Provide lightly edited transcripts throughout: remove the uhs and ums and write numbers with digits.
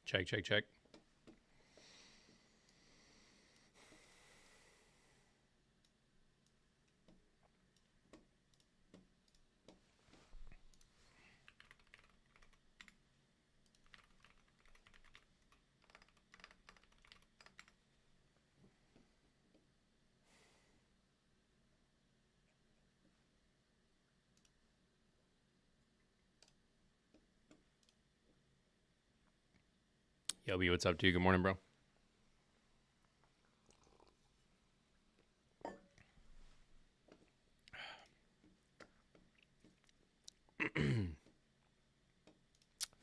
Check, check, check. Yo, B, what's up, dude? Good morning, bro.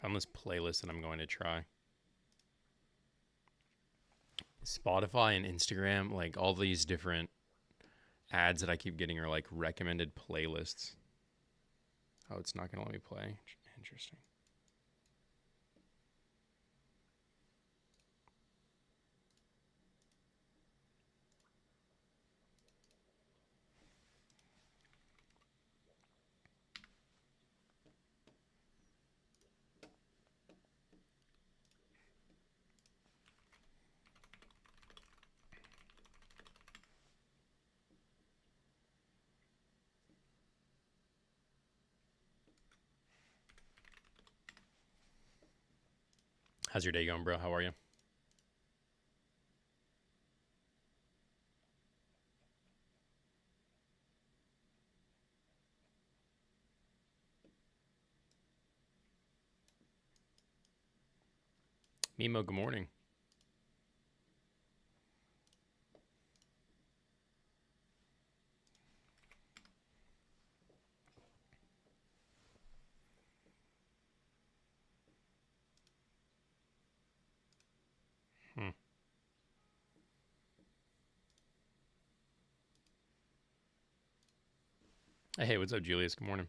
Found this playlist that I'm going to try. Spotify and Instagram, like all these different ads that I keep getting are like recommended playlists. Oh, it's not going to let me play. Interesting. How's your day going, bro? How are you? Mimo, good morning. Hey, what's up, Julius? Good morning.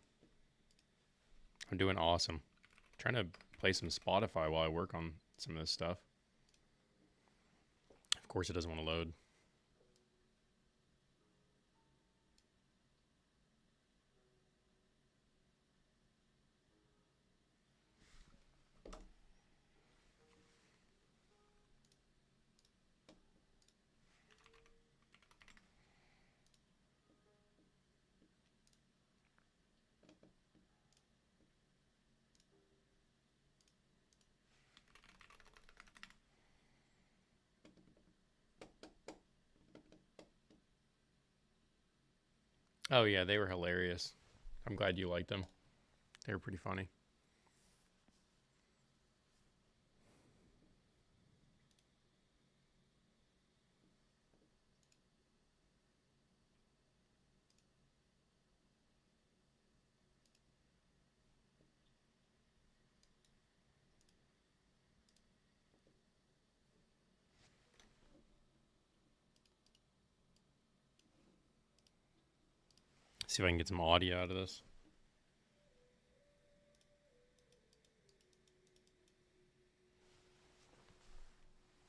I'm doing awesome. Trying to play some Spotify while I work on some of this stuff. Of course, it doesn't want to load. Oh, yeah, they were hilarious. I'm glad you liked them. They were pretty funny. See if I can get some audio out of this.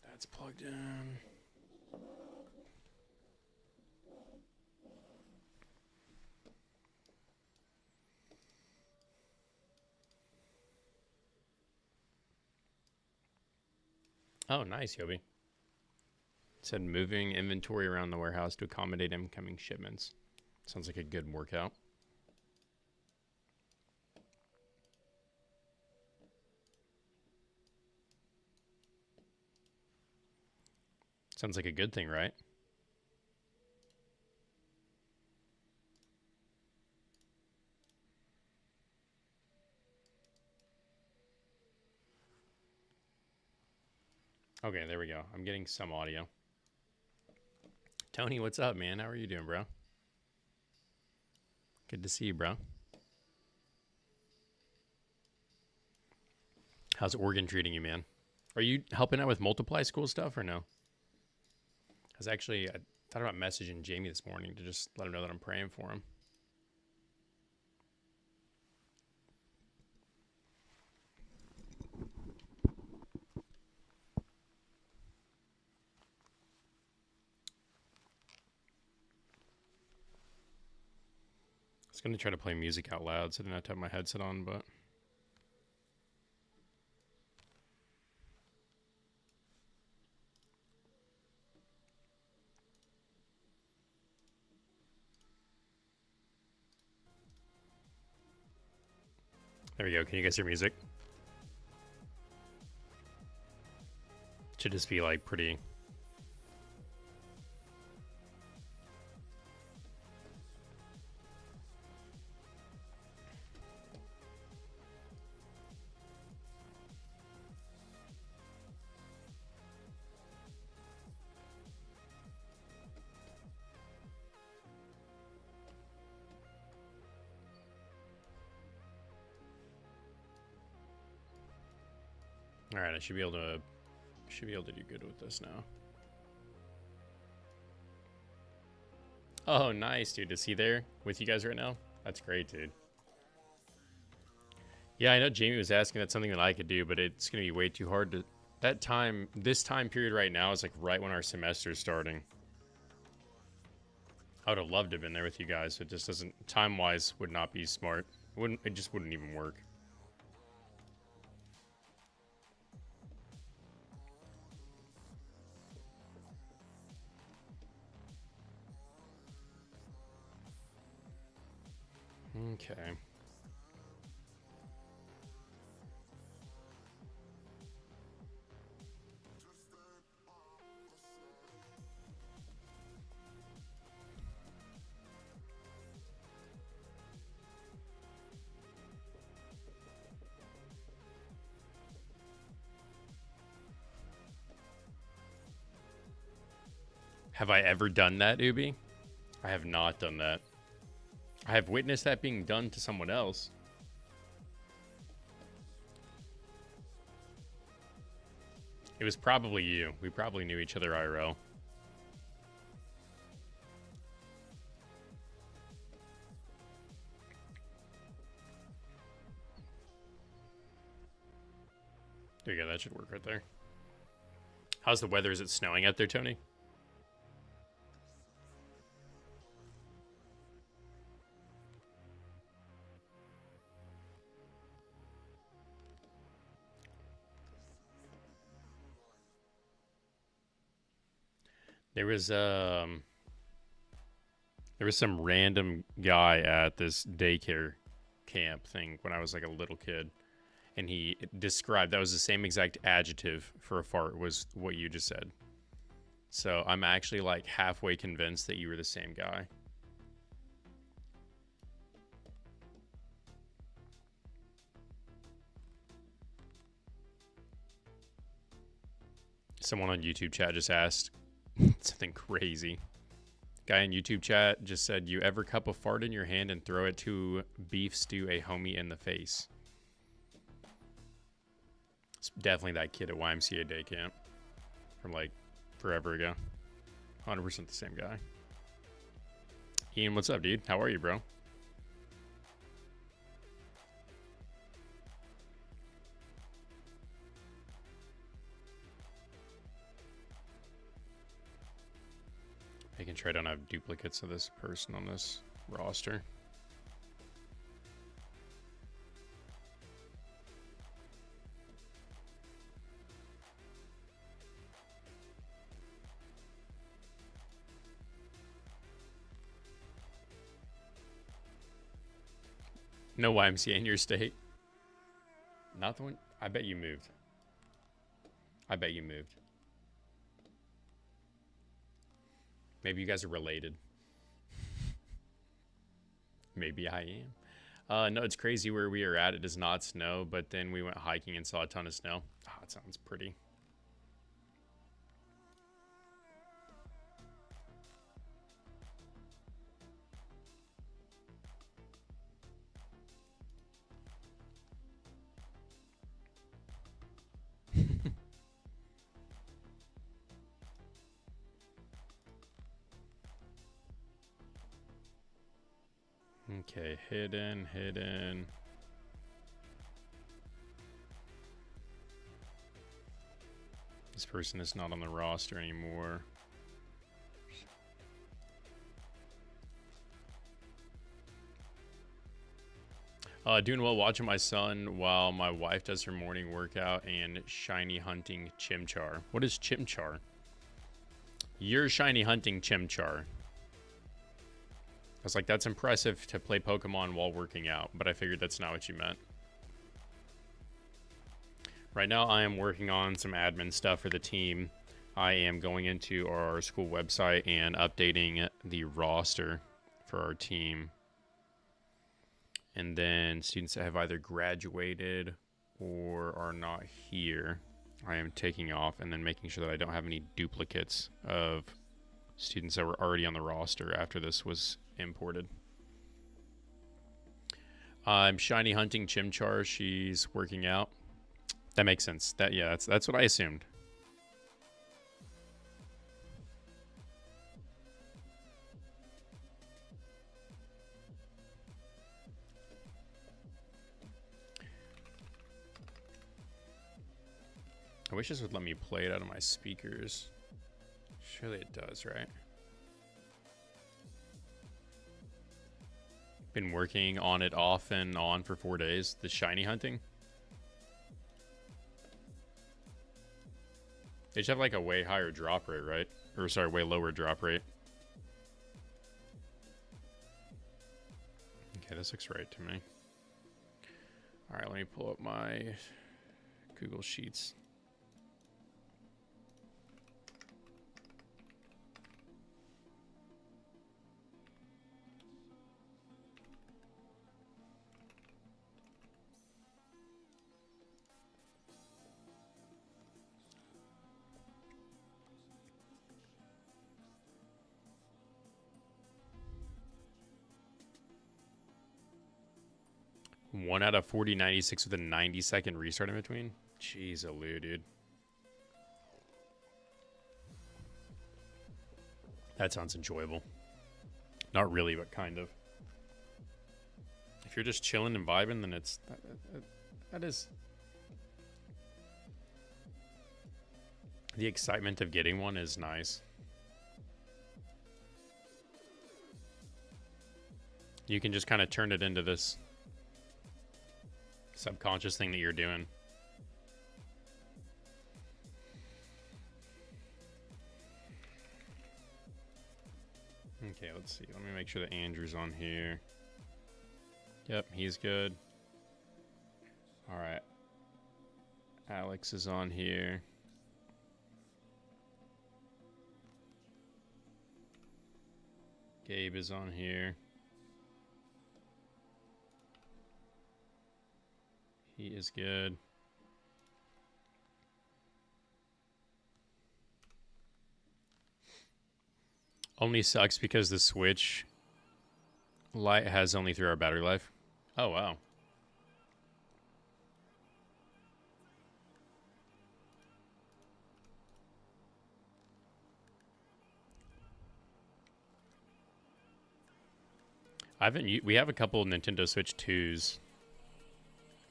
That's plugged in. Oh, nice, Yobi. It said moving inventory around the warehouse to accommodate incoming shipments. Sounds like a good workout. Sounds like a good thing, right? Okay, there we go. I'm getting some audio. Tony, what's up, man? How are you doing, bro? Good to see you, bro. How's Oregon treating you, man? Are you helping out with multiply school stuff or no? I thought about messaging Jamie this morning to just let him know that I'm praying for him. I was going to try to play music out loud so I didn't have to have my headset on, but There we go. Can you guys hear music? Should just be like pretty. All right, I should be able to do good with this now. Oh, nice, dude. Is he there with you guys right now? That's great, dude. Yeah, I know Jamie was asking that's something that I could do, but it's going to be way too hard to... This time period right now is like right when our semester is starting. I would have loved to have been there with you guys, but it just doesn't... Time-wise would not be smart. It just wouldn't even work. Okay. Have I ever done that, Ubi? I have not done that. I have witnessed that being done to someone else. It was probably you. We probably knew each other IRL. There you go. That should work right there. How's the weather? Is it snowing out there, Tony? There was some random guy at this daycare camp thing when I was like a little kid, and he described that was the same exact adjective for a fart was what you just said. So I'm actually like halfway convinced that you were the same guy. Someone on YouTube chat just asked something crazy. Guy in YouTube chat just said, "You ever cup a fart in your hand and throw it to beef stew a homie in the face?" It's definitely that kid at YMCA day camp from like forever ago. 100% the same guy. Ian, what's up, dude? How are you, bro? Making sure I don't have duplicates of this person on this roster. No YMCA in your state? Not the one? I bet you moved. I bet you moved. Maybe you guys are related. Maybe I am. No, it's crazy where we are at. It does not snow, but then we went hiking and saw a ton of snow. Oh, it sounds pretty. Okay, hidden. This person is not on the roster anymore. Doing well watching my son while my wife does her morning workout and shiny hunting chimchar. What is chimchar? You're shiny hunting chimchar. I was like, that's impressive to play Pokemon while working out, but I figured that's not what you meant. Right now, I am working on some admin stuff for the team. I am going into our school website and updating the roster for our team. And then students that have either graduated or are not here, I am taking off and then making sure that I don't have any duplicates of students that were already on the roster after this was imported. I'm shiny hunting Chimchar. She's working out. That makes sense. That's what I assumed. I wish this would let me play it out of my speakers. Surely it does, right? Been working on it off and on for 4 days. The shiny hunting. They should have like a way higher drop rate, right? Or sorry, way lower drop rate. Okay, this looks right to me. All right, let me pull up my Google Sheets. One out of 40, 96 with a 90-second restart in between. Jeez, Aloo, dude. That sounds enjoyable. Not really, but kind of. If you're just chilling and vibing, then it's that is the excitement of getting one is nice. You can just kind of turn it into this subconscious thing that you're doing. Okay, let's see. Let me make sure that Andrew's on here. Yep, he's good. All right. Alex is on here. Gabe is on here. He is good. Only sucks because the Switch Lite has only 3-hour battery life. Oh, wow. We have a couple of Nintendo Switch 2s.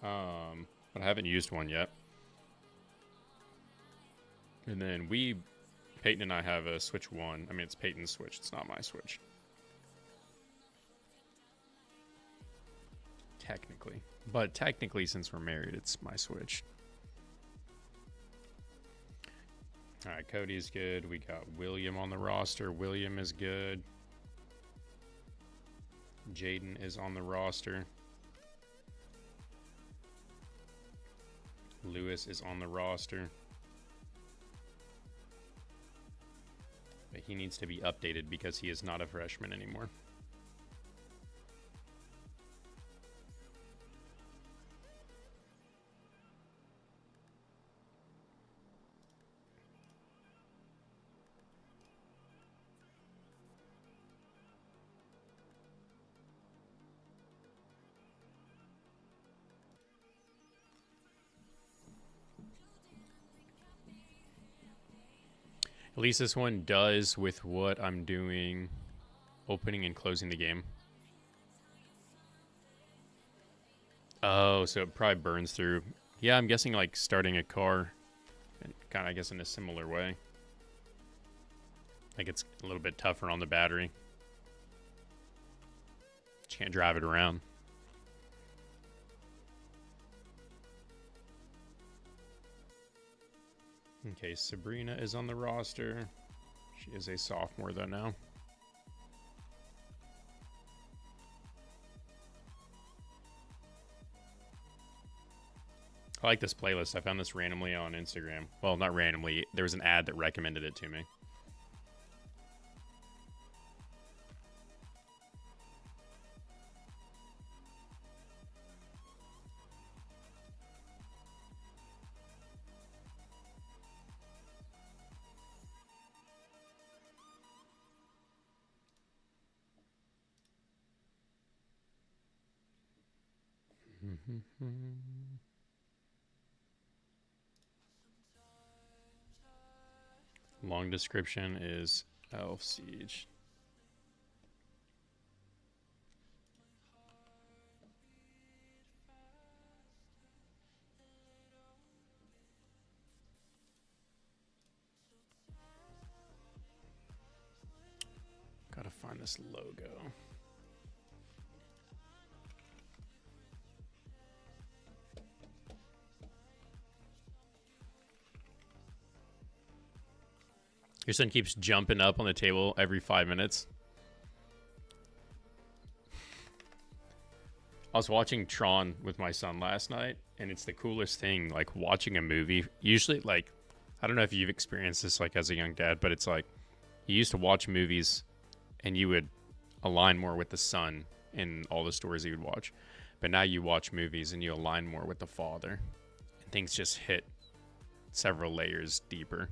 But I haven't used one yet. And then Peyton and I have a Switch 1. I mean, it's Peyton's Switch. It's not my Switch. Technically. But technically, since we're married, it's my Switch. All right, Cody's good. We got William on the roster. William is good. Jaden is on the roster. Lewis is on the roster. But he needs to be updated because he is not a freshman anymore. At least this one does with what I'm doing, opening and closing the game. Oh, so it probably burns through. Yeah, I'm guessing like starting a car, kind of I guess in a similar way. Like it's a little bit tougher on the battery. Just can't drive it around. Okay, Sabrina is on the roster. She is a sophomore though now. I like this playlist. I found this randomly on Instagram. Well, not randomly. There was an ad that recommended it to me. Long description is Elf Siege. Gotta find this logo. Your son keeps jumping up on the table every 5 minutes. I was watching Tron with my son last night, and it's the coolest thing, like watching a movie. Usually, like, I don't know if you've experienced this, like, as a young dad, but it's like, you used to watch movies, and you would align more with the son in all the stories you would watch. But now you watch movies, and you align more with the father. And things just hit several layers deeper.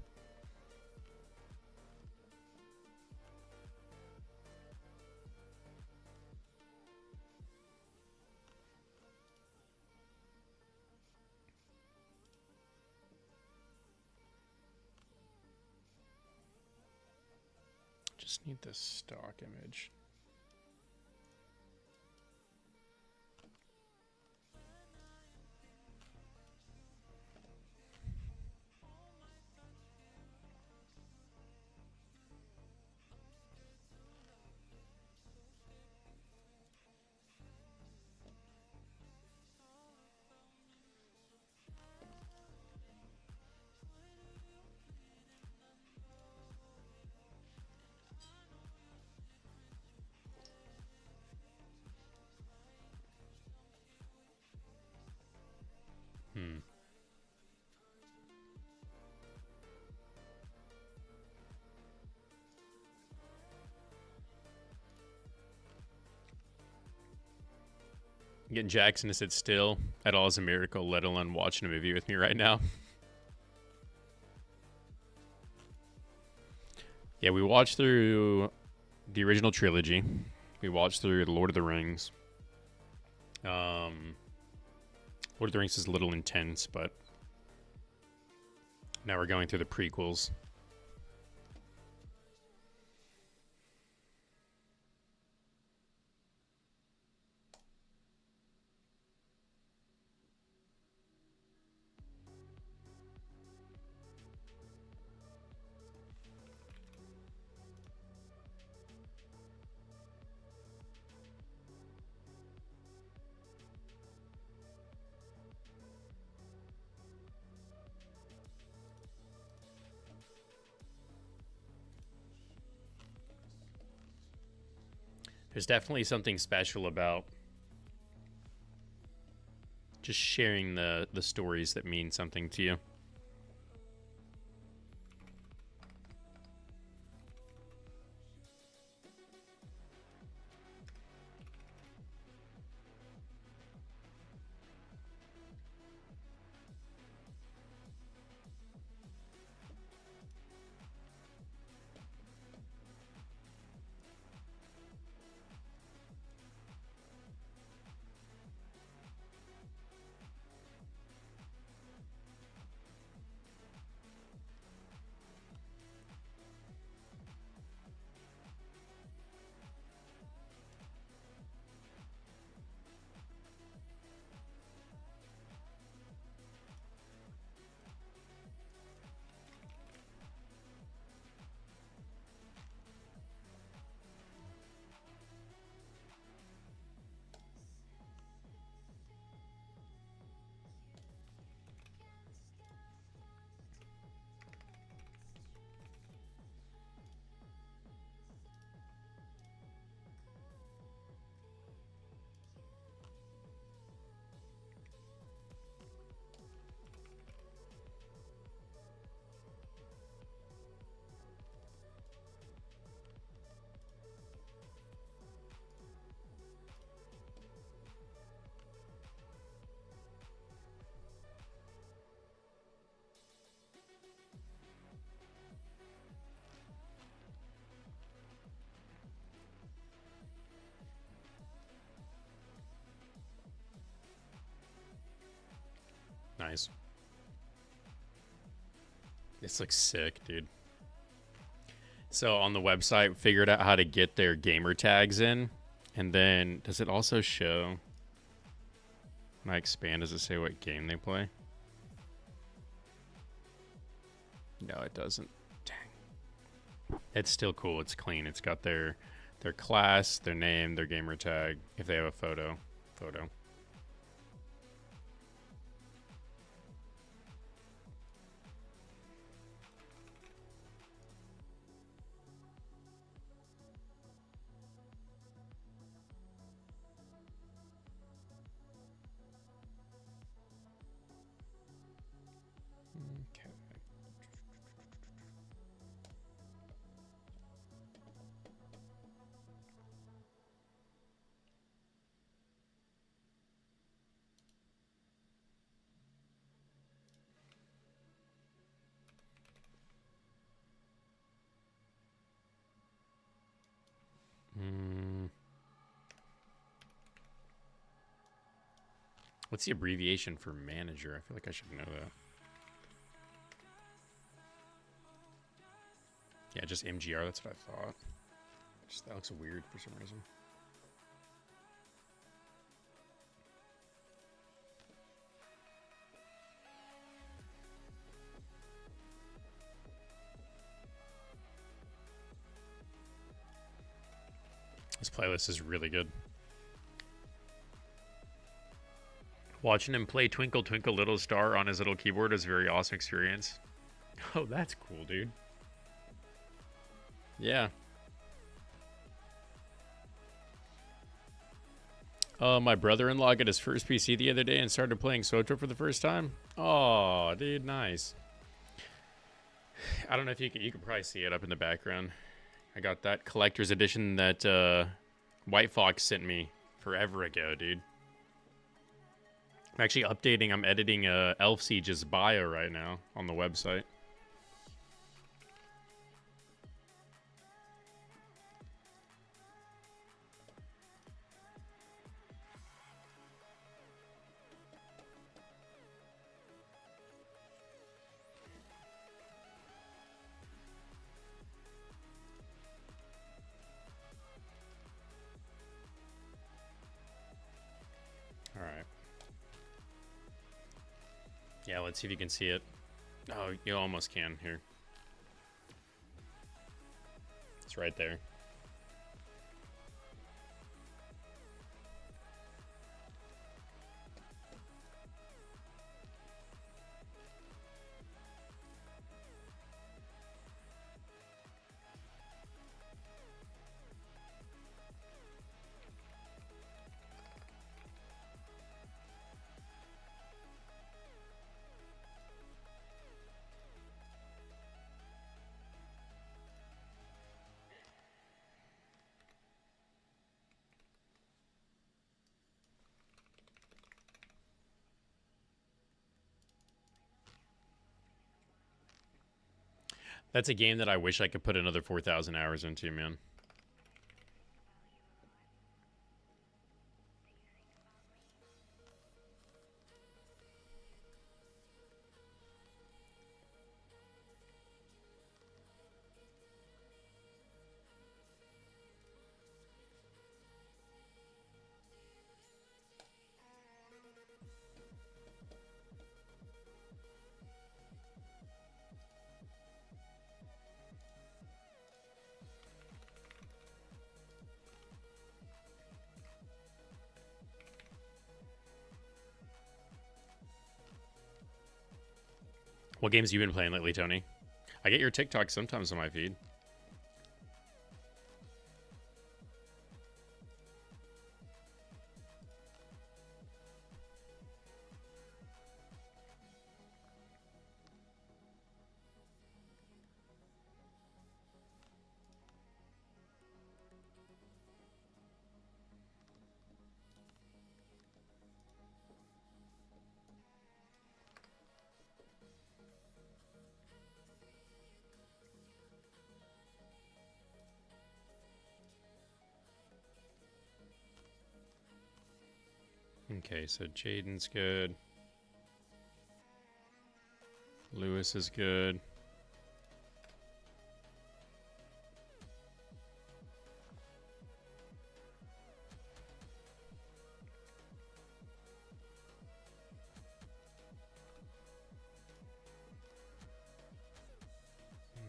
Just need this stock image. Getting Jackson to sit still at all is a miracle, let alone watching a movie with me right now. Yeah, we watched through the original trilogy. We watched through The Lord of the Rings. Lord of the Rings is a little intense, but now we're going through the prequels. There's definitely something special about just sharing the stories that mean something to you. Nice. This looks sick, dude. So on the website, figured out how to get their gamer tags in. And then, does it also show... When I expand, does it say what game they play? No, it doesn't. Dang. It's still cool. It's clean. It's got their class, their name, their gamer tag. If they have a photo. Okay. What's the abbreviation for manager? I feel like I should know that. Yeah, just MGR. That's what I thought. Just, that looks weird for some reason. This playlist is really good. Watching him play Twinkle Twinkle Little Star on his little keyboard is a very awesome experience. Oh, that's cool, dude. Yeah. My brother-in-law got his first PC the other day and started playing Soto for the first time. Oh, dude, nice. I don't know if you can probably see it up in the background. I got that collector's edition that White Fox sent me forever ago, dude. I'm actually updating. I'm editing Elf Siege's bio right now on the website. All right. Yeah, let's see if you can see it. Oh, you almost can here. It's right there. That's a game that I wish I could put another 4,000 hours into, man. What games have you been playing lately, Tony? I get your TikTok sometimes on my feed. Okay, so Jaden's good. Lewis is good.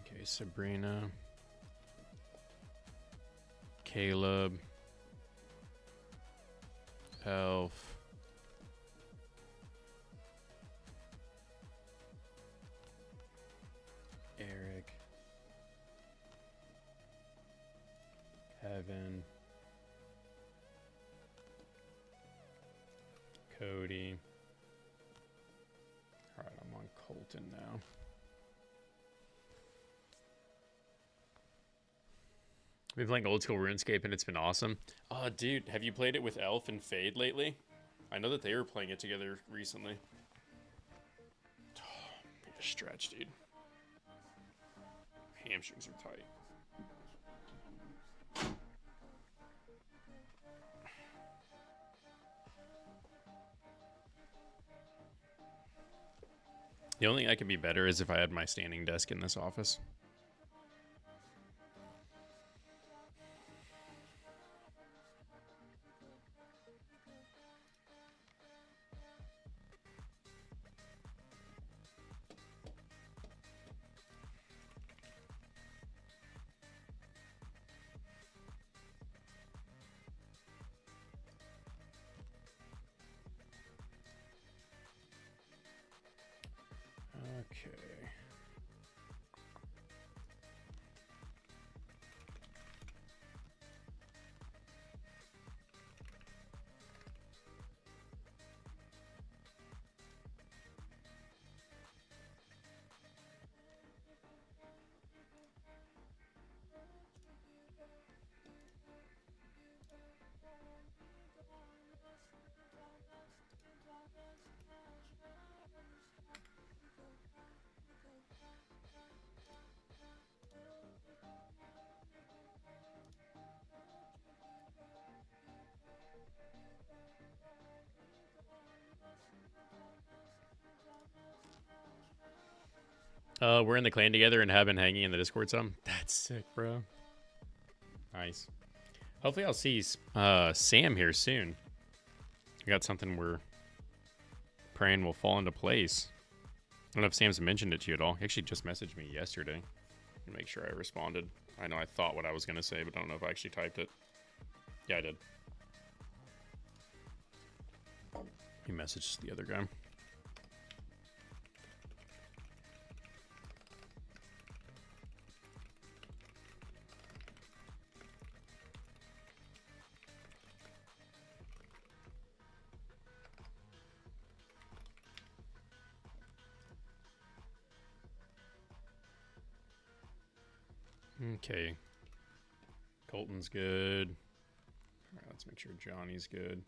Okay, Sabrina. Caleb. Elf. Eric. Kevin. Cody. All right, I'm on Colton now. I've been playing old school RuneScape and it's been awesome. Oh, dude, have you played it with Elf and Fade lately? I know that they were playing it together recently. Oh, need a stretch, dude. Hamstrings are tight. The only thing I could be better is if I had my standing desk in this office. Okay. We're in the clan together and have been hanging in the Discord some. That's sick, bro. Nice. Hopefully I'll see Sam here soon. We got something we're praying will fall into place. I don't know if Sam's mentioned it to you at all. He actually just messaged me yesterday to make sure I responded. I know I thought what I was going to say, but I don't know if I actually typed it. Yeah, I did. He messaged the other guy. Okay. Colton's good. All right, let's make sure Johnny's good.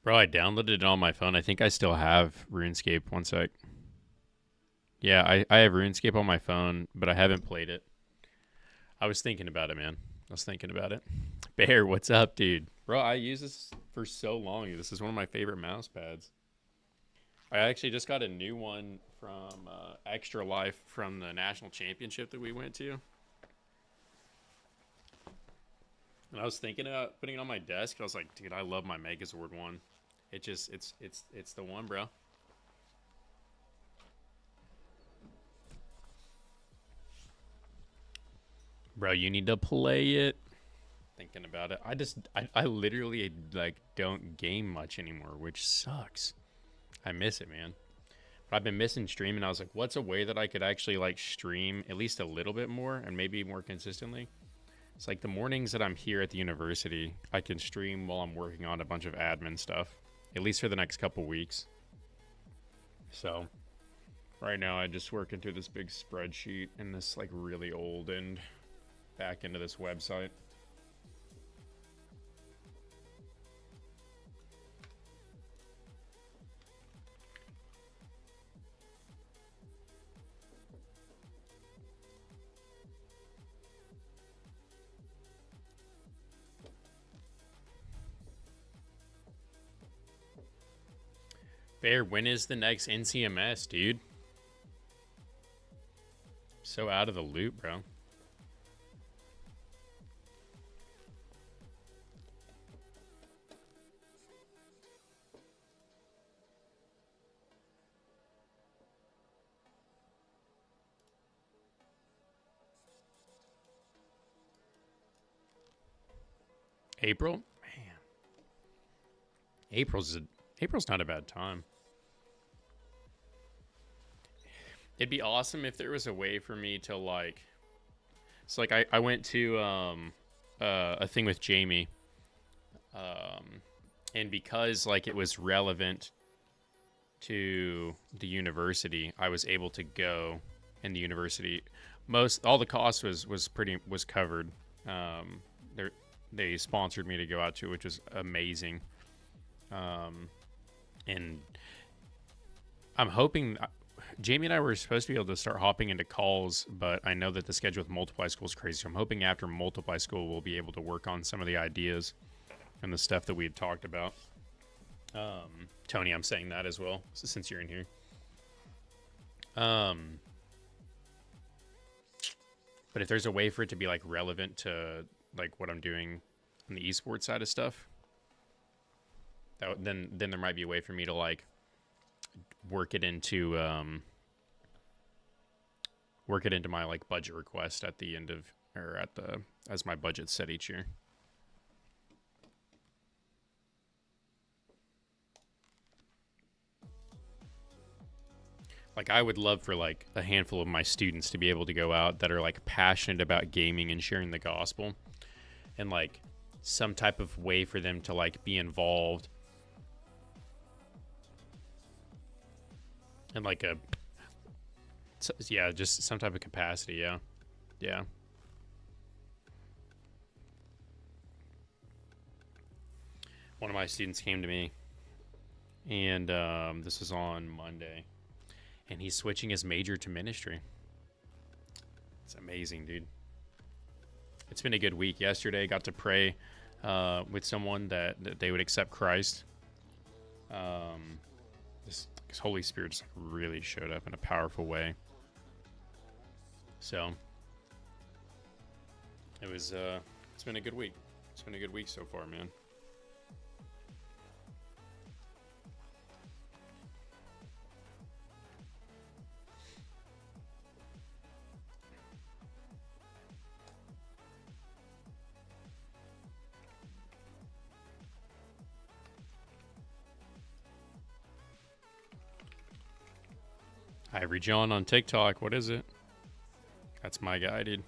Bro, I downloaded it on my phone. I think I still have RuneScape. One sec. Yeah, I have RuneScape on my phone, but I haven't played it. I was thinking about it, man. I was thinking about it. Bear, what's up, dude? Bro, I use this for so long. This is one of my favorite mouse pads. I actually just got a new one from Extra Life from the national championship that we went to. And I was thinking about putting it on my desk. I was like, dude, I love my Megazord one. It's the one, bro. Bro, you need to play it. Thinking about it. I literally like don't game much anymore, which sucks. I miss it, man. But I've been missing streaming. I was like, what's a way that I could actually like stream at least a little bit more and maybe more consistently? It's like the mornings that I'm here at the university, I can stream while I'm working on a bunch of admin stuff, at least for the next couple weeks. So right now I just working through this big spreadsheet and this like really old and back into this website. Bear, when is the next NCMS, dude? So out of the loop, bro. April? Man. April's not a bad time. It'd be awesome if there was a way for me to like, it's like I went to a thing with Jamie, and because like it was relevant to the university, I was able to go, and the university all the cost was covered. They sponsored me to go out to, which was amazing. And I'm hoping Jamie and I were supposed to be able to start hopping into calls, but I know that the schedule with Multiply School is crazy. So I'm hoping after Multiply School, we'll be able to work on some of the ideas and the stuff that we had talked about. Tony, I'm saying that as well, since you're in here. But if there's a way for it to be like relevant to like what I'm doing on the esports side of stuff, then there might be a way for me to like work it into my like budget request at the end of, or as my budget's set each year. Like I would love for like a handful of my students to be able to go out that are like passionate about gaming and sharing the gospel, and like some type of way for them to like be involved. And like just some type of capacity, yeah. One of my students came to me, and this was on Monday, and he's switching his major to ministry. It's amazing, dude. It's been a good week. Yesterday, got to pray with someone that they would accept Christ. This Holy Spirit just really showed up in a powerful way. So it was it's been a good week. It's been a good week so far, man. Ivory John on TikTok. What is it? That's my guy, dude.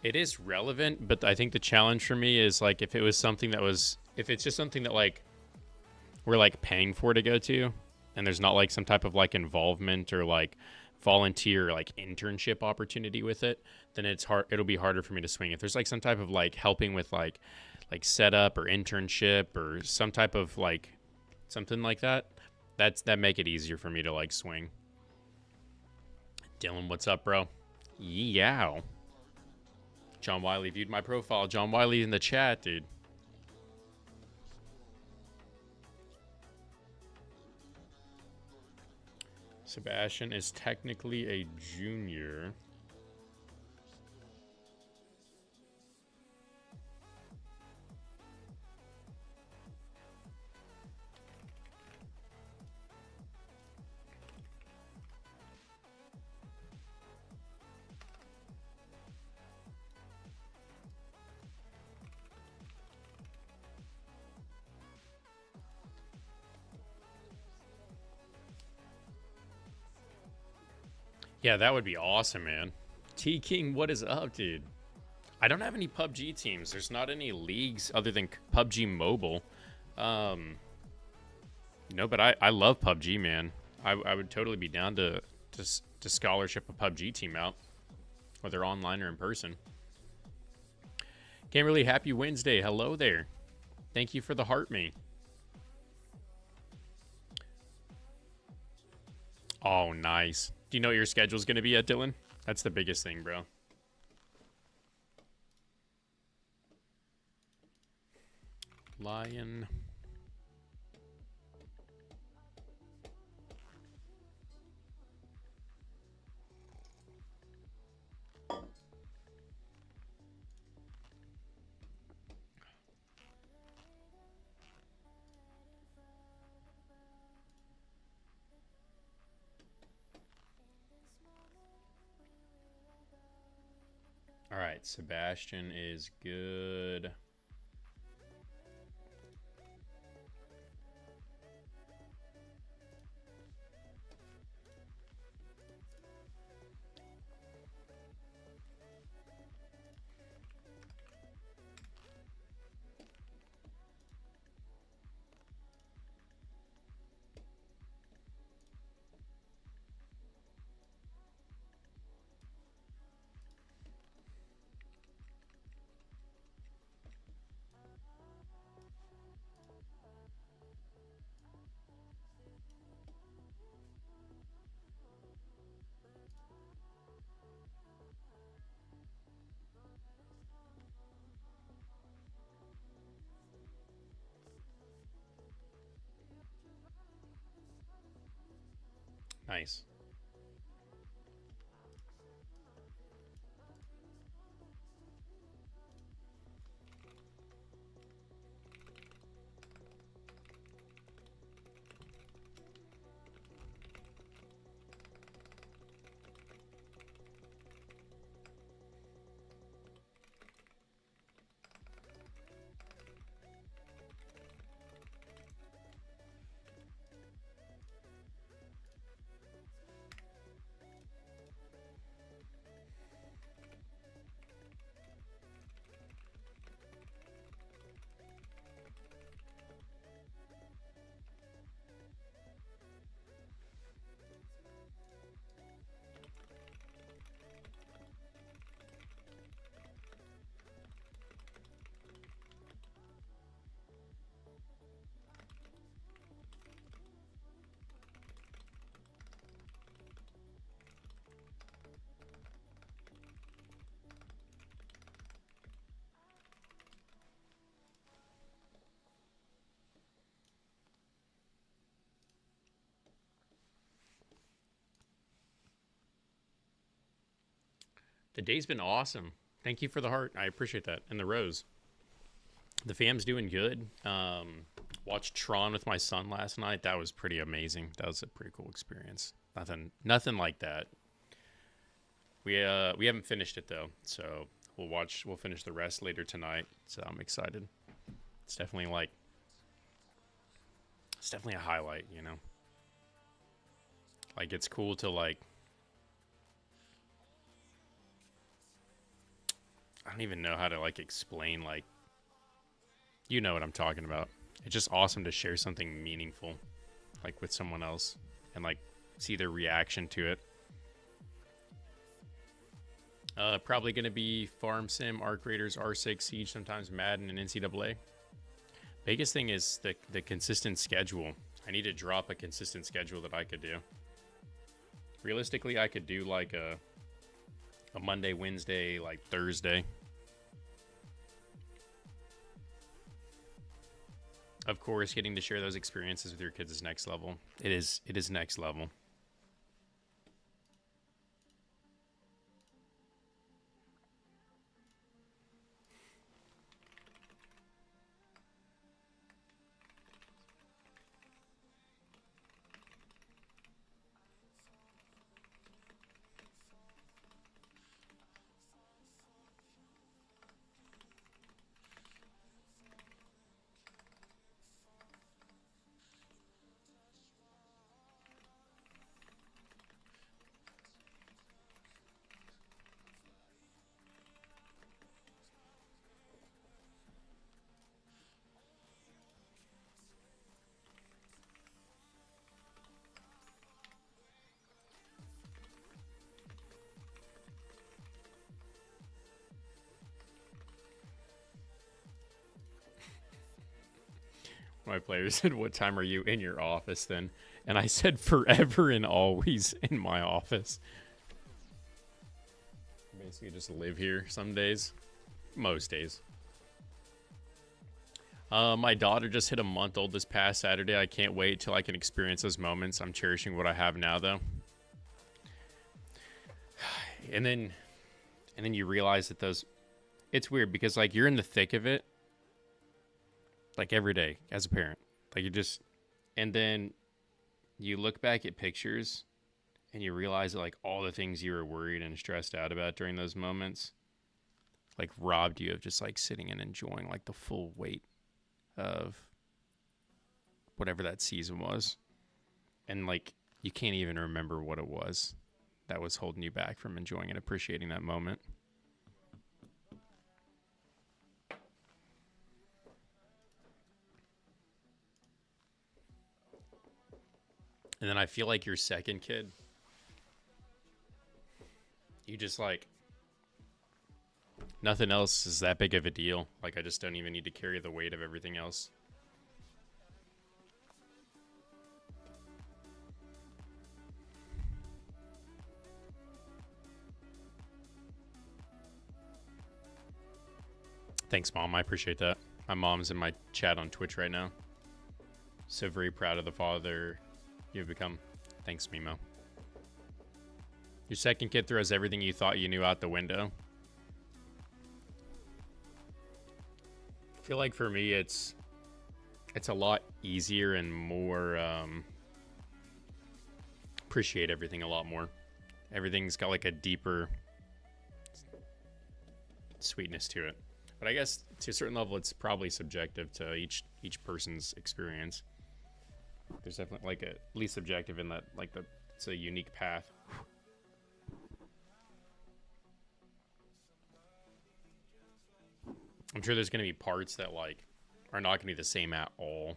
It is relevant, but I think the challenge for me is like if it's just something that like we're like paying for to go to, and there's not like some type of like involvement or like volunteer or like internship opportunity with it, then it'll be harder for me to swing. If there's like some type of like helping with like setup or internship or some type of like something like that make it easier for me to like swing. Dylan, what's up, bro? Yow. John Wiley viewed my profile. John Wiley in the chat, dude. Sebastian is technically a junior. Yeah, that would be awesome, man. T-King, what is up, dude? I don't have any PUBG teams. There's not any leagues other than PUBG Mobile. No, but I love PUBG, man. I would totally be down to scholarship a PUBG team out, whether online or in person. Can't really happy Wednesday. Hello there. Thank you for the heart me. Oh, nice. Do you know what your schedule's going to be at, Dylan? That's the biggest thing, bro. Lion. All right, Sebastian is good. Nice. The day's been awesome. Thank you for the heart. I appreciate that. And the rose. The fam's doing good. Watched Tron with my son last night. That was pretty amazing. That was a pretty cool experience. Nothing like that. We haven't finished it though, so we'll finish the rest later tonight. So I'm excited. It's definitely like it's definitely a highlight, you know. Like it's cool to like I don't even know how to like explain like you know what I'm talking about. It's just awesome to share something meaningful like with someone else and like see their reaction to it. Probably going to be Farm Sim, Arc Raiders, R6, Siege, sometimes Madden, and NCAA. Biggest thing is the consistent schedule. I need to drop a consistent schedule that I could do. Realistically, I could do like a Monday, Wednesday, like Thursday. Of course, getting to share those experiences with your kids is next level. It is next level. My player said, "What time are you in your office then?" And I said, "Forever and always in my office." Basically, just live here some days, most days. My daughter just hit a month old this past Saturday. I can't wait till I can experience those moments. I'm cherishing what I have now, though. And then, and then you realize that those. It's weird because like you're in the thick of it, like every day as a parent. Like you just, and then you look back at pictures and you realize that like all the things you were worried and stressed out about during those moments like robbed you of just like sitting and enjoying like the full weight of whatever that season was. And like you can't even remember what it was that was holding you back from enjoying and appreciating that moment. And then I feel like your second kid, you just like, nothing else is that big of a deal. Like, I just don't even need to carry the weight of everything else. Thanks, Mom. I appreciate that. My mom's in my chat on Twitch right now. So very proud of the father you've become. Thanks, Mimo. Your second kid throws everything you thought you knew out the window. I feel like for me, it's a lot easier and more appreciate everything a lot more. Everything's got like a deeper sweetness to it. But I guess to a certain level, it's probably subjective to each person's experience. There's definitely like at least subjective in that like it's a unique path. I'm sure there's going to be parts that like are not going to be the same at all.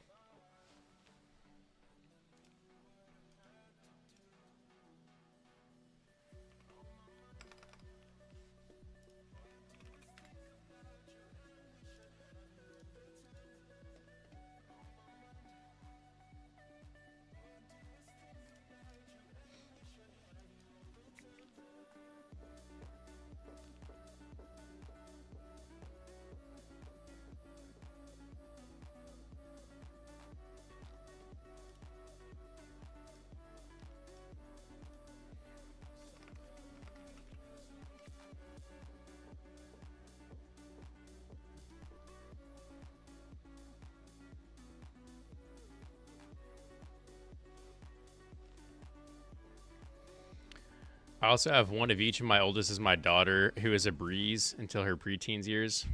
I also have one of each, and my oldest is my daughter, who is a breeze until her preteens years.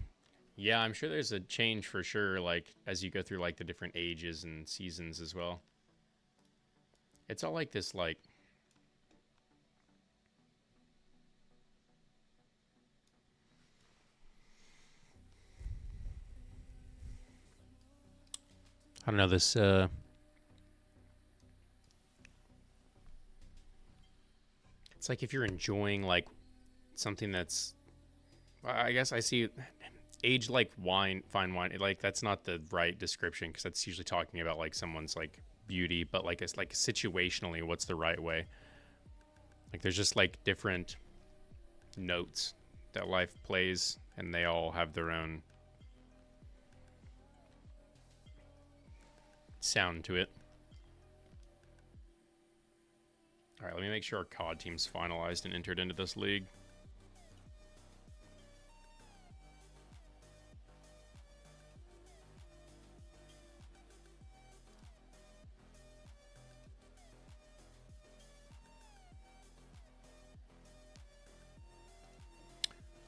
Yeah, I'm sure there's a change for sure, like as you go through like the different ages and seasons as well. It's all like this, like I don't know this. It's like if you're enjoying like something that's, I guess I see age like wine, fine wine. Like that's not the right description because that's usually talking about like someone's like beauty, but like it's like situationally, what's the right way? Like there's just like different notes that life plays, and they all have their own sound to it. All right, let me make sure our COD team's finalized and entered into this league.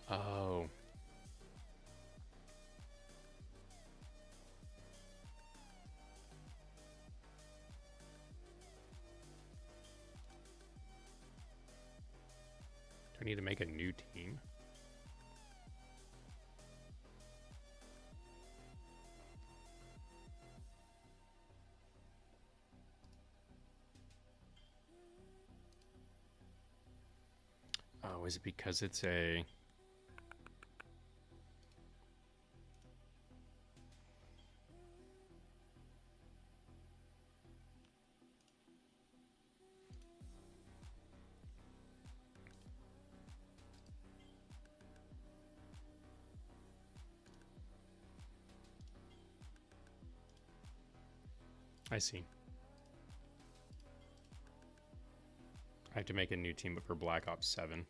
Oh. Do I need to make a new team? Oh, is it because it's a... I see. I have to make a new team, but for Black Ops 7.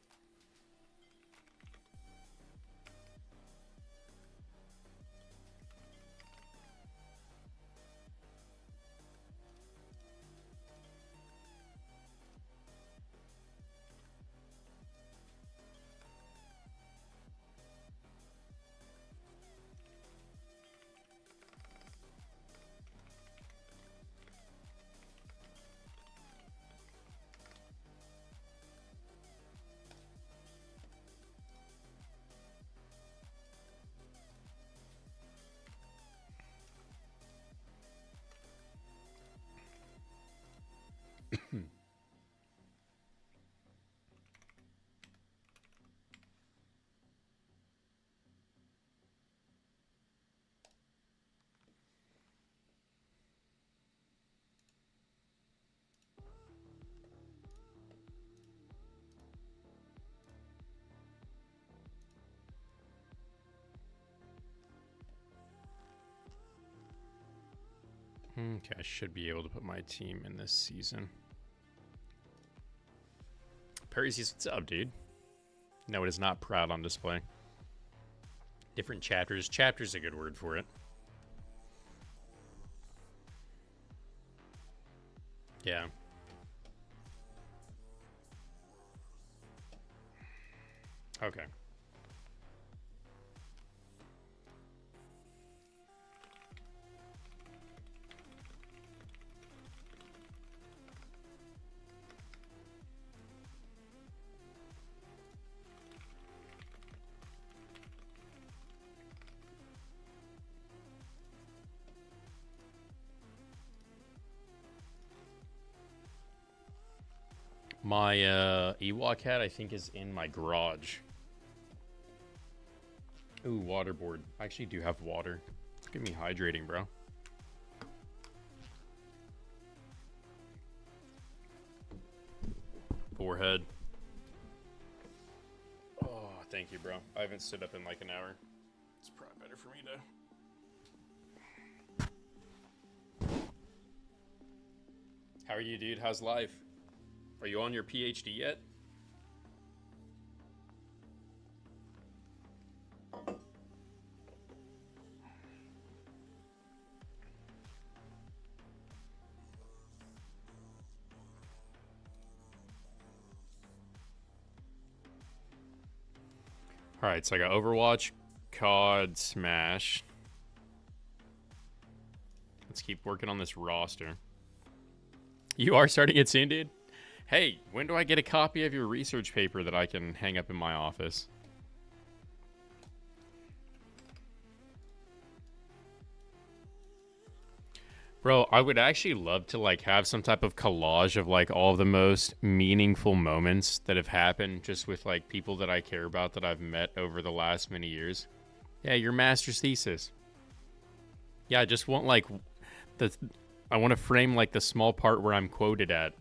Okay, I should be able to put my team in this season. Perry says, what's up, dude? No, it is not proud on display. Different chapters. Chapter's a good word for it. Yeah. Okay. My Ewok hat, I think, is in my garage. Ooh, waterboard. I actually do have water. Get me hydrating, bro. Forehead. Oh, thank you, bro. I haven't stood up in like an hour. It's probably better for me to... How are you, dude? How's life? Are you on your PhD yet? Alright, so I got Overwatch, COD, Smash. Let's keep working on this roster. You are starting it soon, dude? Hey, when do I get a copy of your research paper that I can hang up in my office? Bro, I would actually love to like have some type of collage of like all of the most meaningful moments that have happened just with like people that I care about that I've met over the last many years. Yeah, your master's thesis. Yeah, I just want like the I want to frame like the small part where I'm quoted at.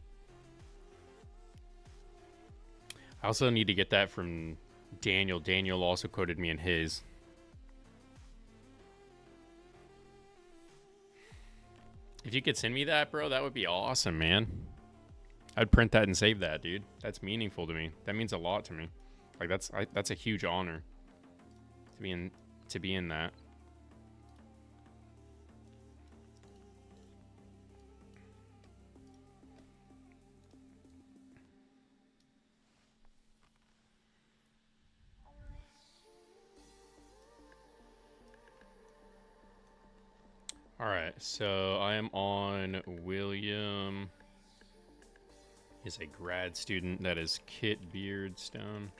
I also need to get that from Daniel. Daniel also quoted me in his. If you could send me that, bro, that would be awesome, man. I'd print that and save that, dude. That's meaningful to me. That means a lot to me. Like that's a huge honor to be in that. All right, so I am on William. He's a grad student. That is Kit Beardstone.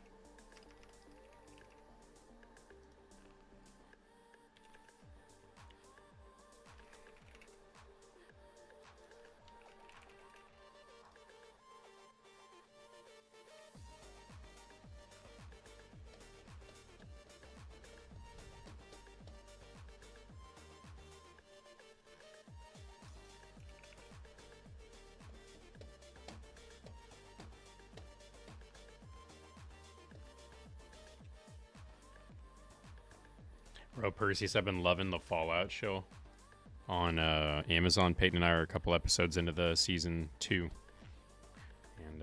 Bro, Perseus, I've been loving the Fallout show on Amazon. Peyton and I are a couple episodes into the season 2. And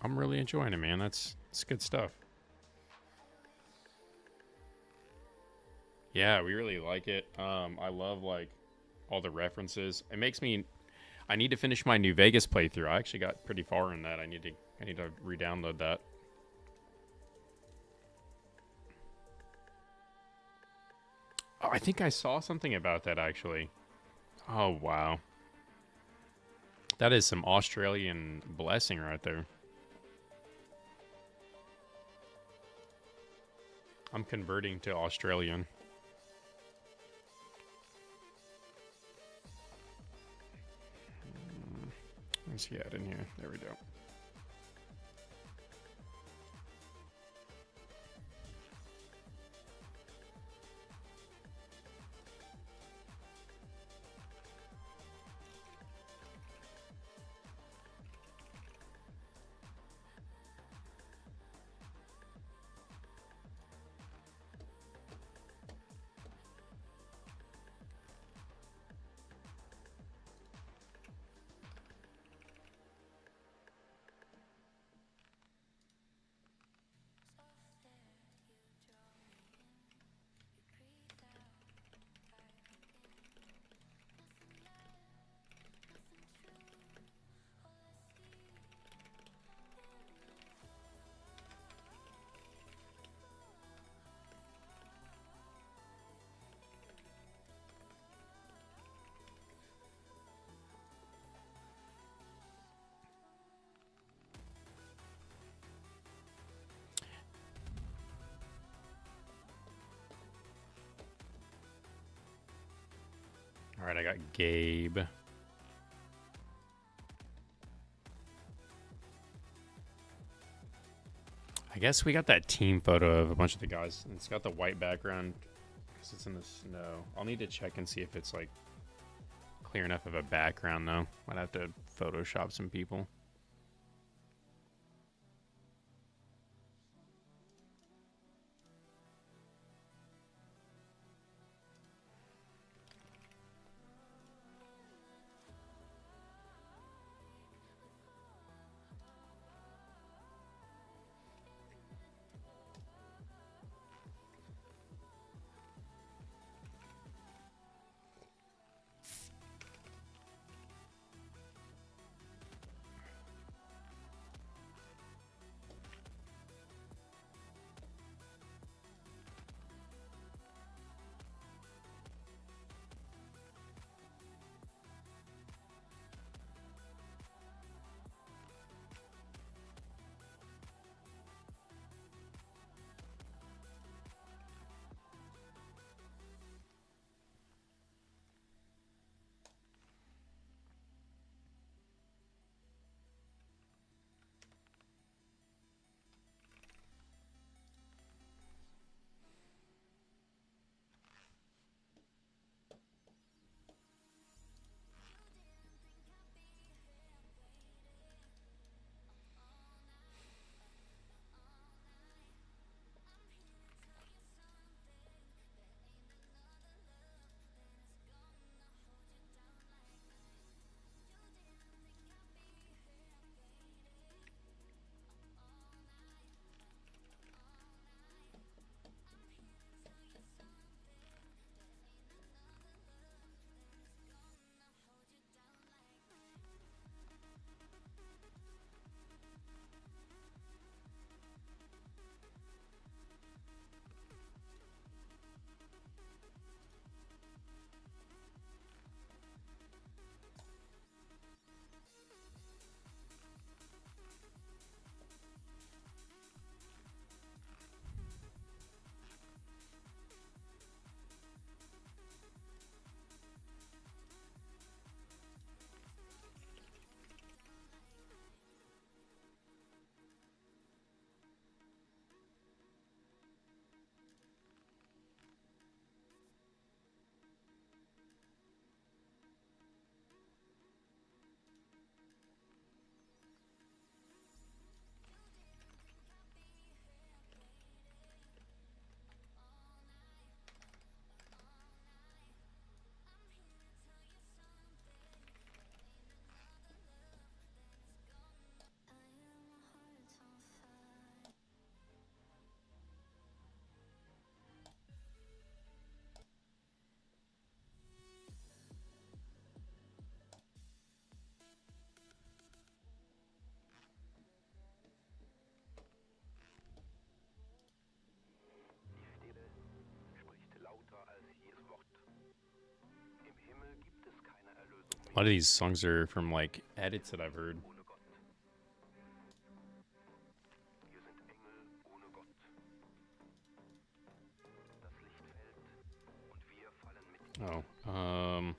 I'm really enjoying it, man. It's good stuff. Yeah, we really like it. I love like all the references. It makes me I need to finish my New Vegas playthrough. I actually got pretty far in that. I need to re-download that. Oh, I think I saw something about that actually. Oh, wow. That is some Australian blessing right there. I'm converting to Australian. Where's he at in here? There we go. All right, I got Gabe. I guess we got that team photo of a bunch of the guys. And it's got the white background because it's in the snow. I'll need to check and see if it's like clear enough of a background though. Might have to Photoshop some people. A lot of these songs are from like edits that I've heard. Oh,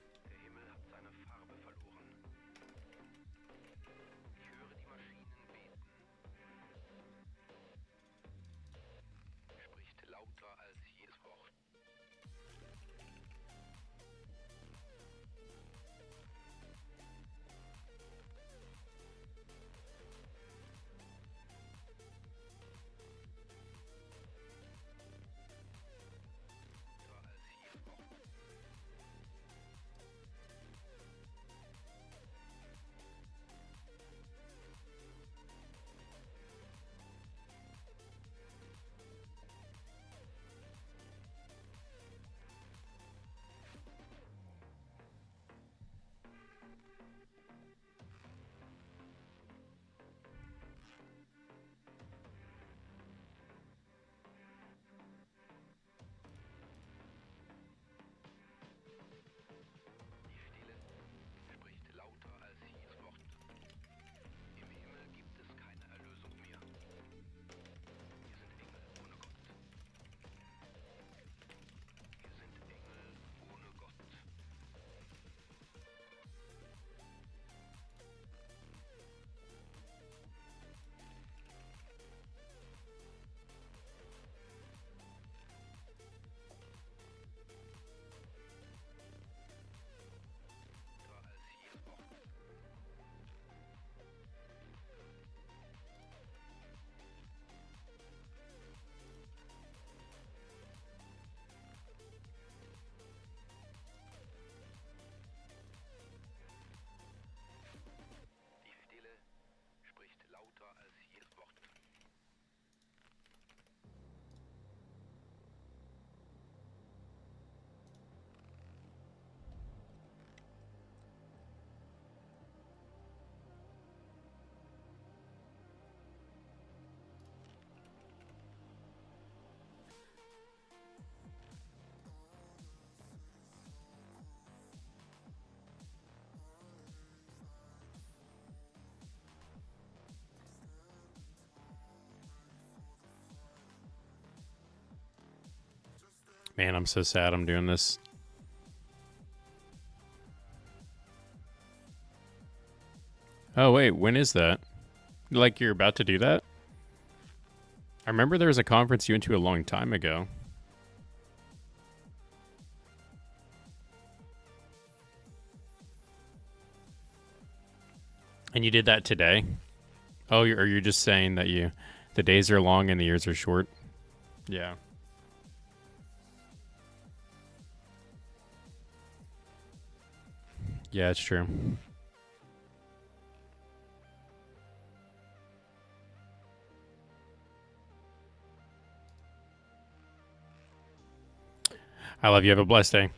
Man, I'm so sad I'm doing this. Oh, wait, when is that? Like, you're about to do that? I remember there was a conference you went to a long time ago. And you did that today? Oh, are you just saying that the days are long and the years are short? Yeah. Yeah, it's true. I love you. Have a blessed day.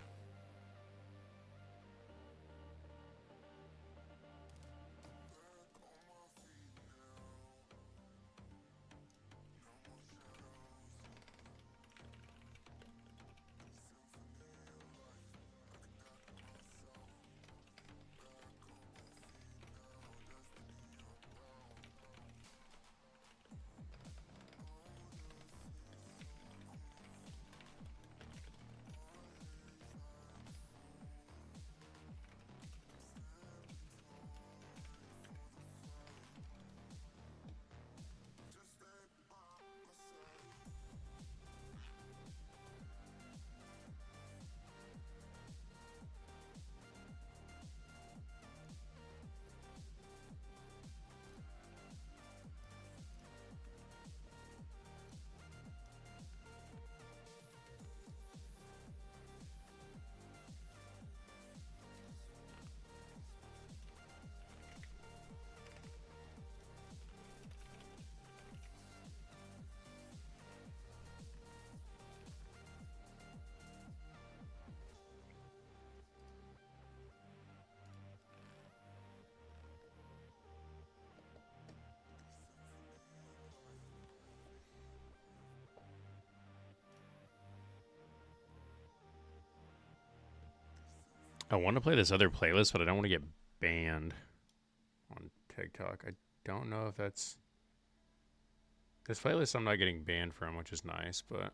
I want to play this other playlist, but I don't want to get banned on TikTok. I don't know if that's this playlist I'm not getting banned from, which is nice, but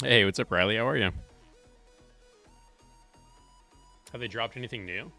Hey, what's up, Riley? How are you? Have they dropped anything new?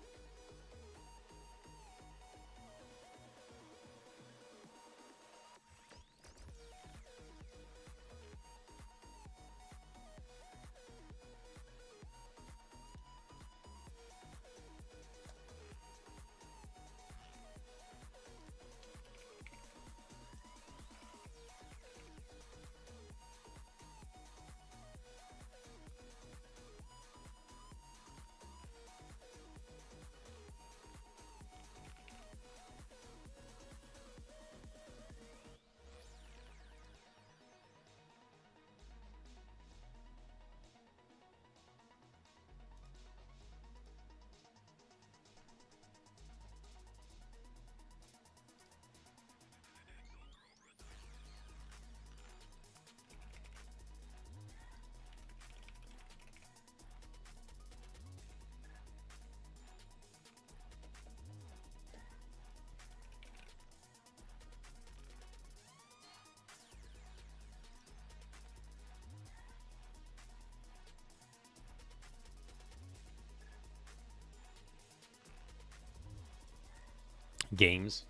Games.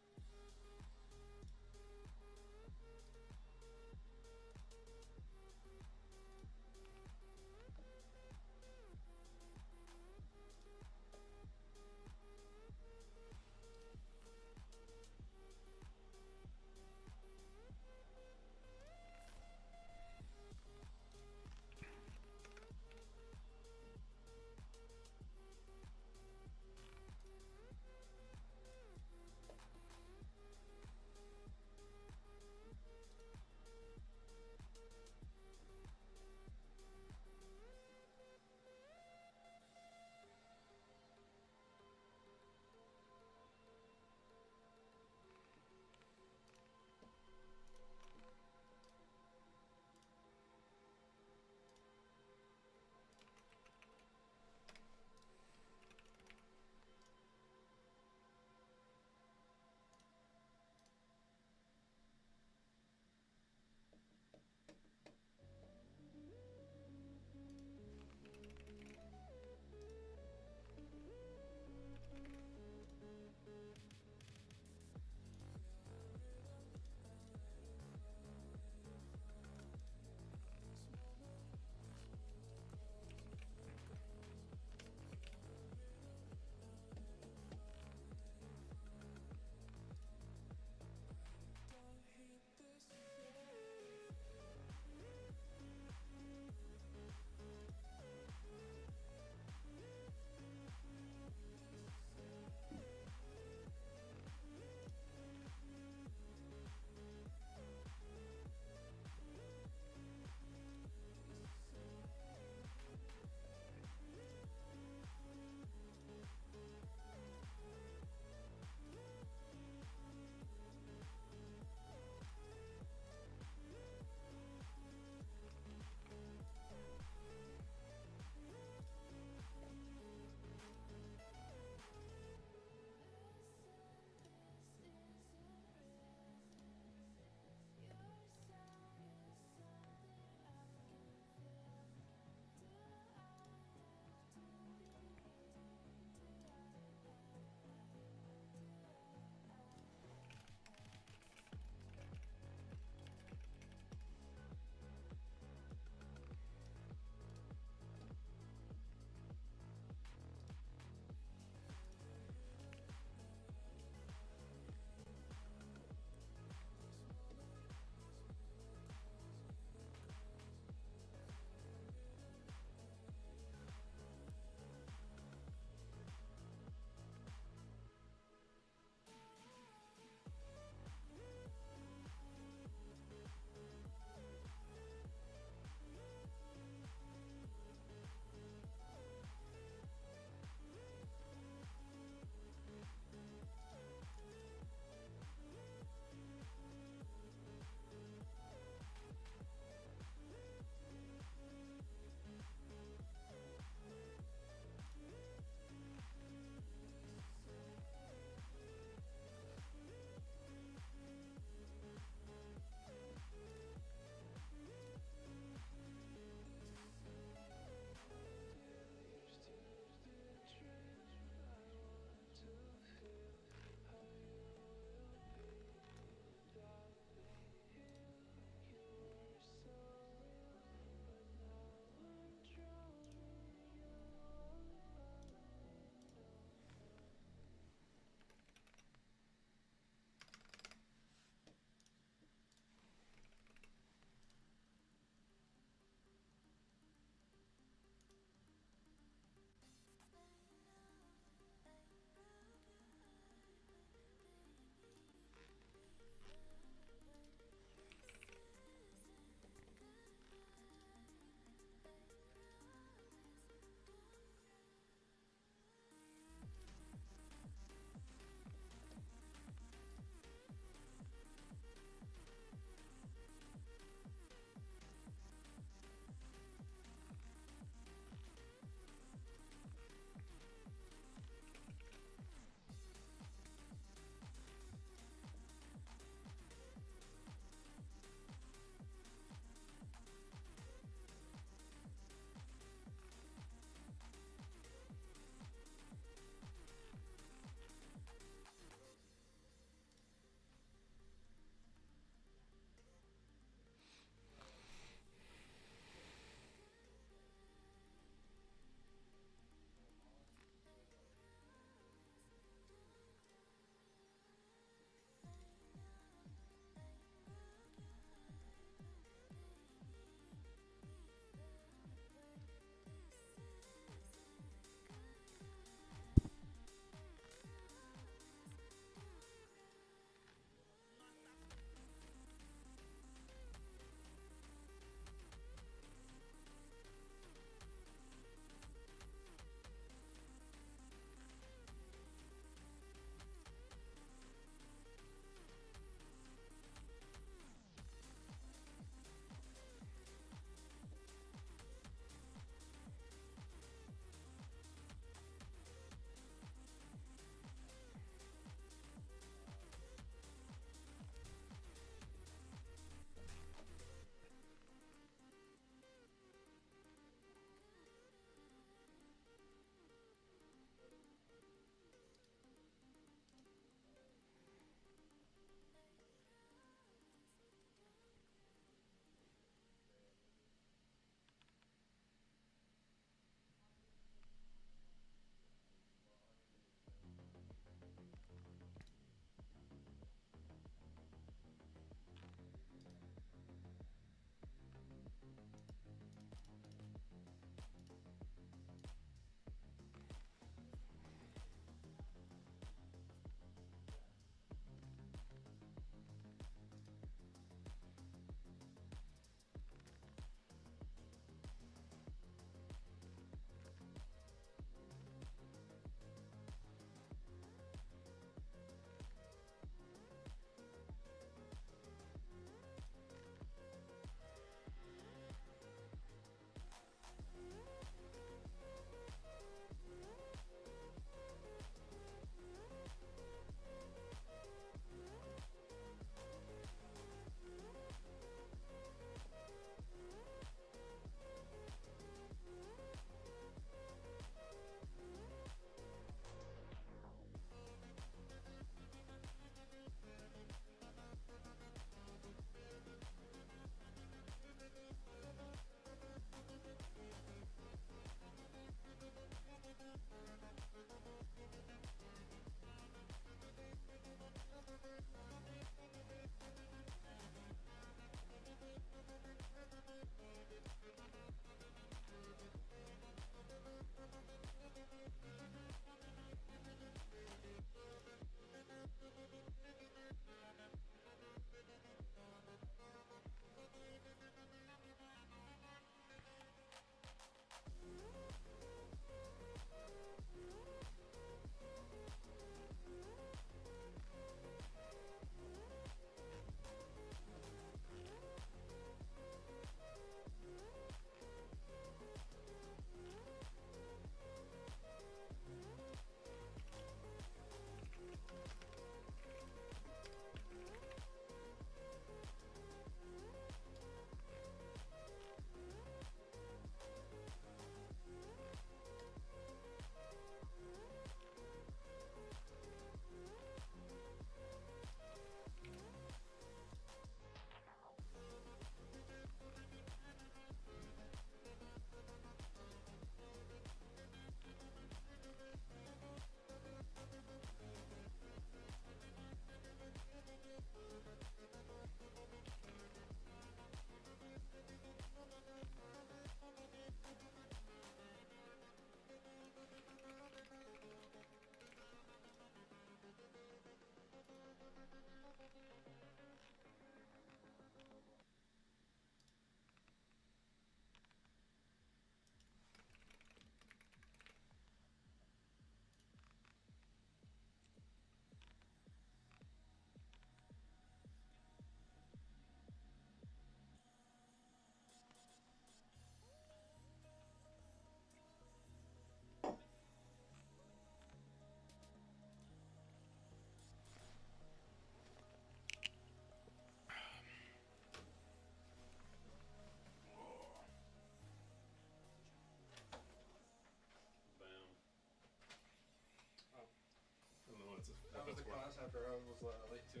That was the class after I was late too.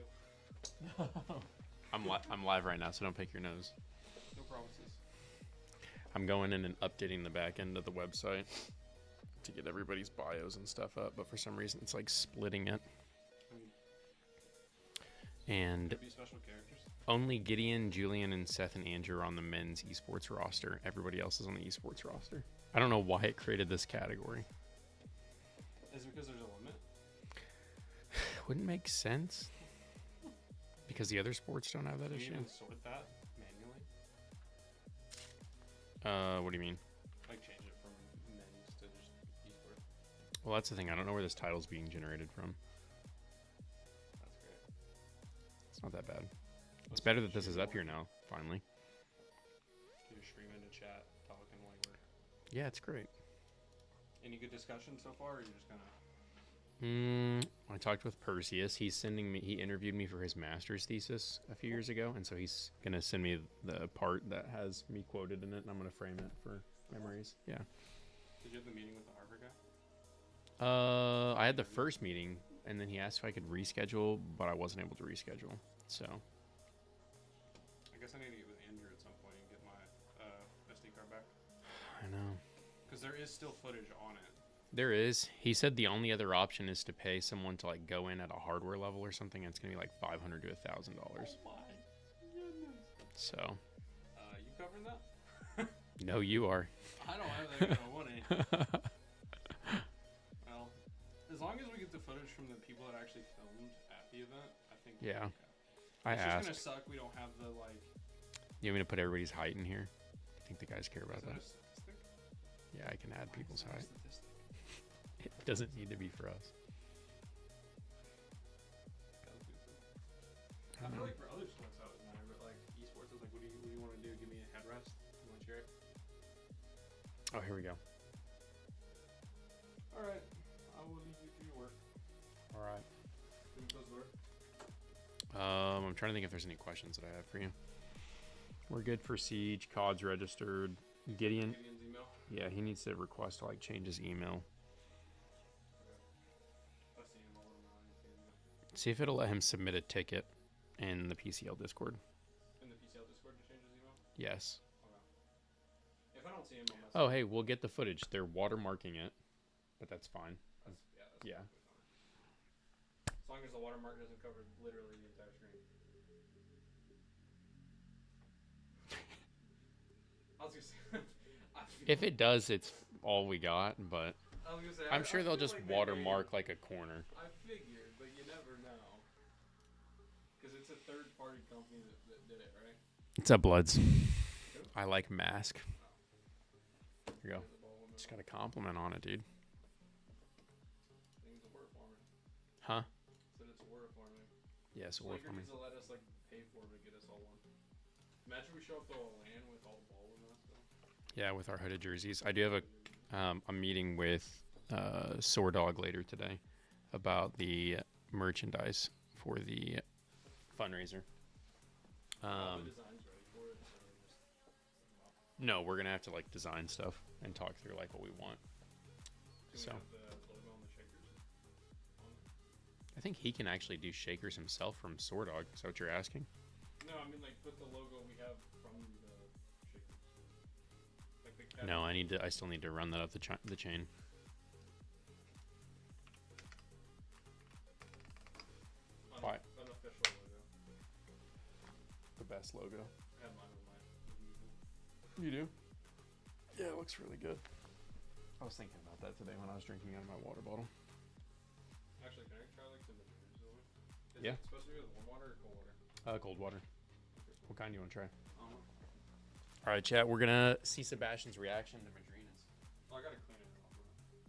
I'm live right now, so don't pick your nose. No promises. I'm going in and updating the back end of the website to get everybody's bios and stuff up, but for some reason it's like splitting it. And Could be special characters. only Gideon, Julian, and Seth and Andrew are on the men's esports roster. Everybody else is on the esports roster. I don't know why it created this category. Is it because there's a limit? Wouldn't make sense. Because the other sports don't have that Can you issue. even sort that manually? What do you mean? Like change it from men's to just esports? Well, that's the thing. I don't know where this title's being generated from. That's great. It's not that bad. It's better that this is up here now, finally. Can you stream into chat, talking while we're... Yeah, it's great. Any good discussion so far, or are you just kind of... I talked with Perseus. He interviewed me for his master's thesis a few years ago, and so he's gonna send me the part that has me quoted in it, and I'm gonna frame it for memories. Yeah. Did you have the meeting with the Harvard guy? I had the first meeting, and then he asked if I could reschedule, but I wasn't able to reschedule. So. I guess I need to get with Andrew at some point and get my SD card back. I know. Because there is still footage on it. There is. He said the only other option is to pay someone to like go in at a hardware level or something, and it's gonna be like $500 to $1,000. Oh my goodness. So. You covering that? No, you are. I don't have that kind of money. Well, as long as we get the footage from the people that actually filmed at the event, I think. Yeah. Okay. I It's asked. just gonna suck. We don't have the like. You want me to put everybody's height in here? I think the guys care about Is that that. a statistic? Yeah, I can add Why people's is that a height. statistic? It doesn't need to be for us. I feel like for other sports that was matter, but like esports is like, what do you want to do? Give me a headrest. You want to cheer it? Oh, here we go. All right, I will leave you to your work. All right. Can you close the door? I'm trying to think if there's any questions that I have for you. We're good for Siege. COD's registered. Gideon. Gideon's email. Yeah, he needs to request to like change his email. I see him all over my See if it'll let him submit a ticket in the PCL Discord. in the PCL Discord to change his email. Yes. Okay. If I don't see him, I'll message Oh, him. hey, we'll get the footage. They're watermarking it, but that's fine. That's Yeah. perfectly fine. As long as the watermark doesn't cover literally the entire screen. I was gonna say. If it does, it's all we got, but I was gonna say, I'm I sure they'll feel just like they watermark like a corner. I figured, but you never know. Because it's a third-party company that did it, right? It's up, Bloods. Who? I like Mask. Here you go. Here's the ball woman. Just got a compliment on it, dude. Things will work for me. Huh? Said it's a word for me. Yes, So or Laker for me. needs to let us like pay for it to get us all one. Imagine we show up to a LAN with all the ball women still. Yeah, with our hooded jerseys. I do have a meeting with Swordog later today about the merchandise for the fundraiser. All the designs ready for it, so just No, we're gonna have to like design stuff and talk through like what we want. so. So We have the logo on the shakers. On it. I think he can actually do shakers himself from Swordog. Is that what you're asking? No, I mean like put the logo we have from the shakers. Like the cap. No, I still need to run that up the chain. Why? Unofficial logo. The best logo. I have mine with mine. You do? Yeah, it looks really good. I was thinking about that today when I was drinking out of my water bottle. Actually, can I try like some Madrid Zoe? Is Yeah. it supposed to be with warm water or cold water? Cold water. What kind do you want to try? Uh-huh. All right, chat. We're gonna see Sebastian's reaction to Madrinas. Oh, I gotta clean it off.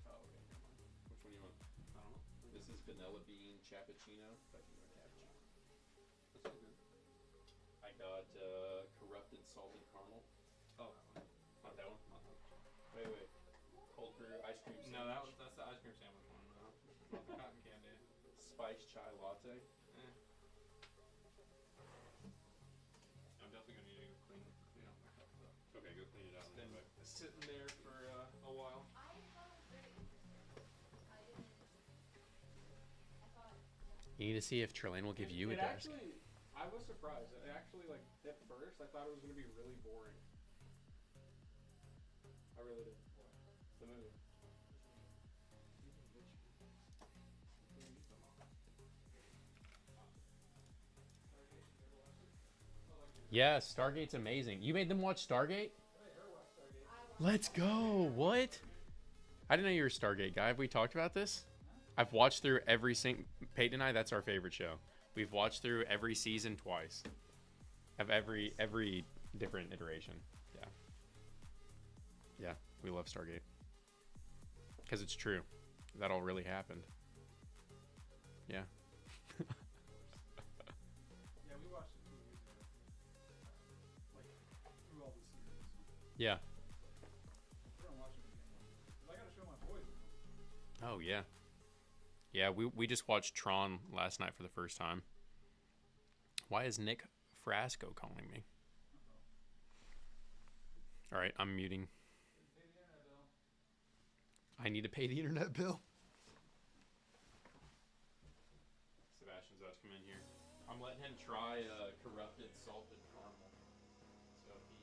Oh, okay. Never mind. Which one do you want? I don't know. This is vanilla bean cappuccino. If I can go cappuccino. That sounds good. I got corrupted salted caramel. Oh, that one. Not that one. Wait. Cold brew ice cream sandwich. No, that's the ice cream sandwich one. No, not the cotton candy. Spiced chai latte. I'm definitely gonna need to clean out my cup though. Okay, go clean it out. It's been sitting there for a while. You need to see if Trelane will give you a desk. Actually, I was surprised. It actually, like at first, I thought it was gonna be really boring. I really did. The movie. Yeah, Stargate's amazing. You made them watch Stargate? Let's go. What? I didn't know you were a Stargate guy. Have we talked about this? I've watched through every Peyton and I, that's our favorite show. We've watched through every season twice. Of every different iteration. Yeah. Yeah, we love Stargate. Because it's true. That all really happened. Yeah. Yeah, we watched it 2 years ago. Like through all the series. Yeah. We're gonna watch it again. 'Cause I gotta show my boys. Oh, yeah. Yeah, we just watched Tron last night for the first time. Why is Nick Frasco calling me? All right, I'm muting. I need to pay the internet bill. Sebastian's about to come in here. I'm letting him try corrupted salted caramel. So he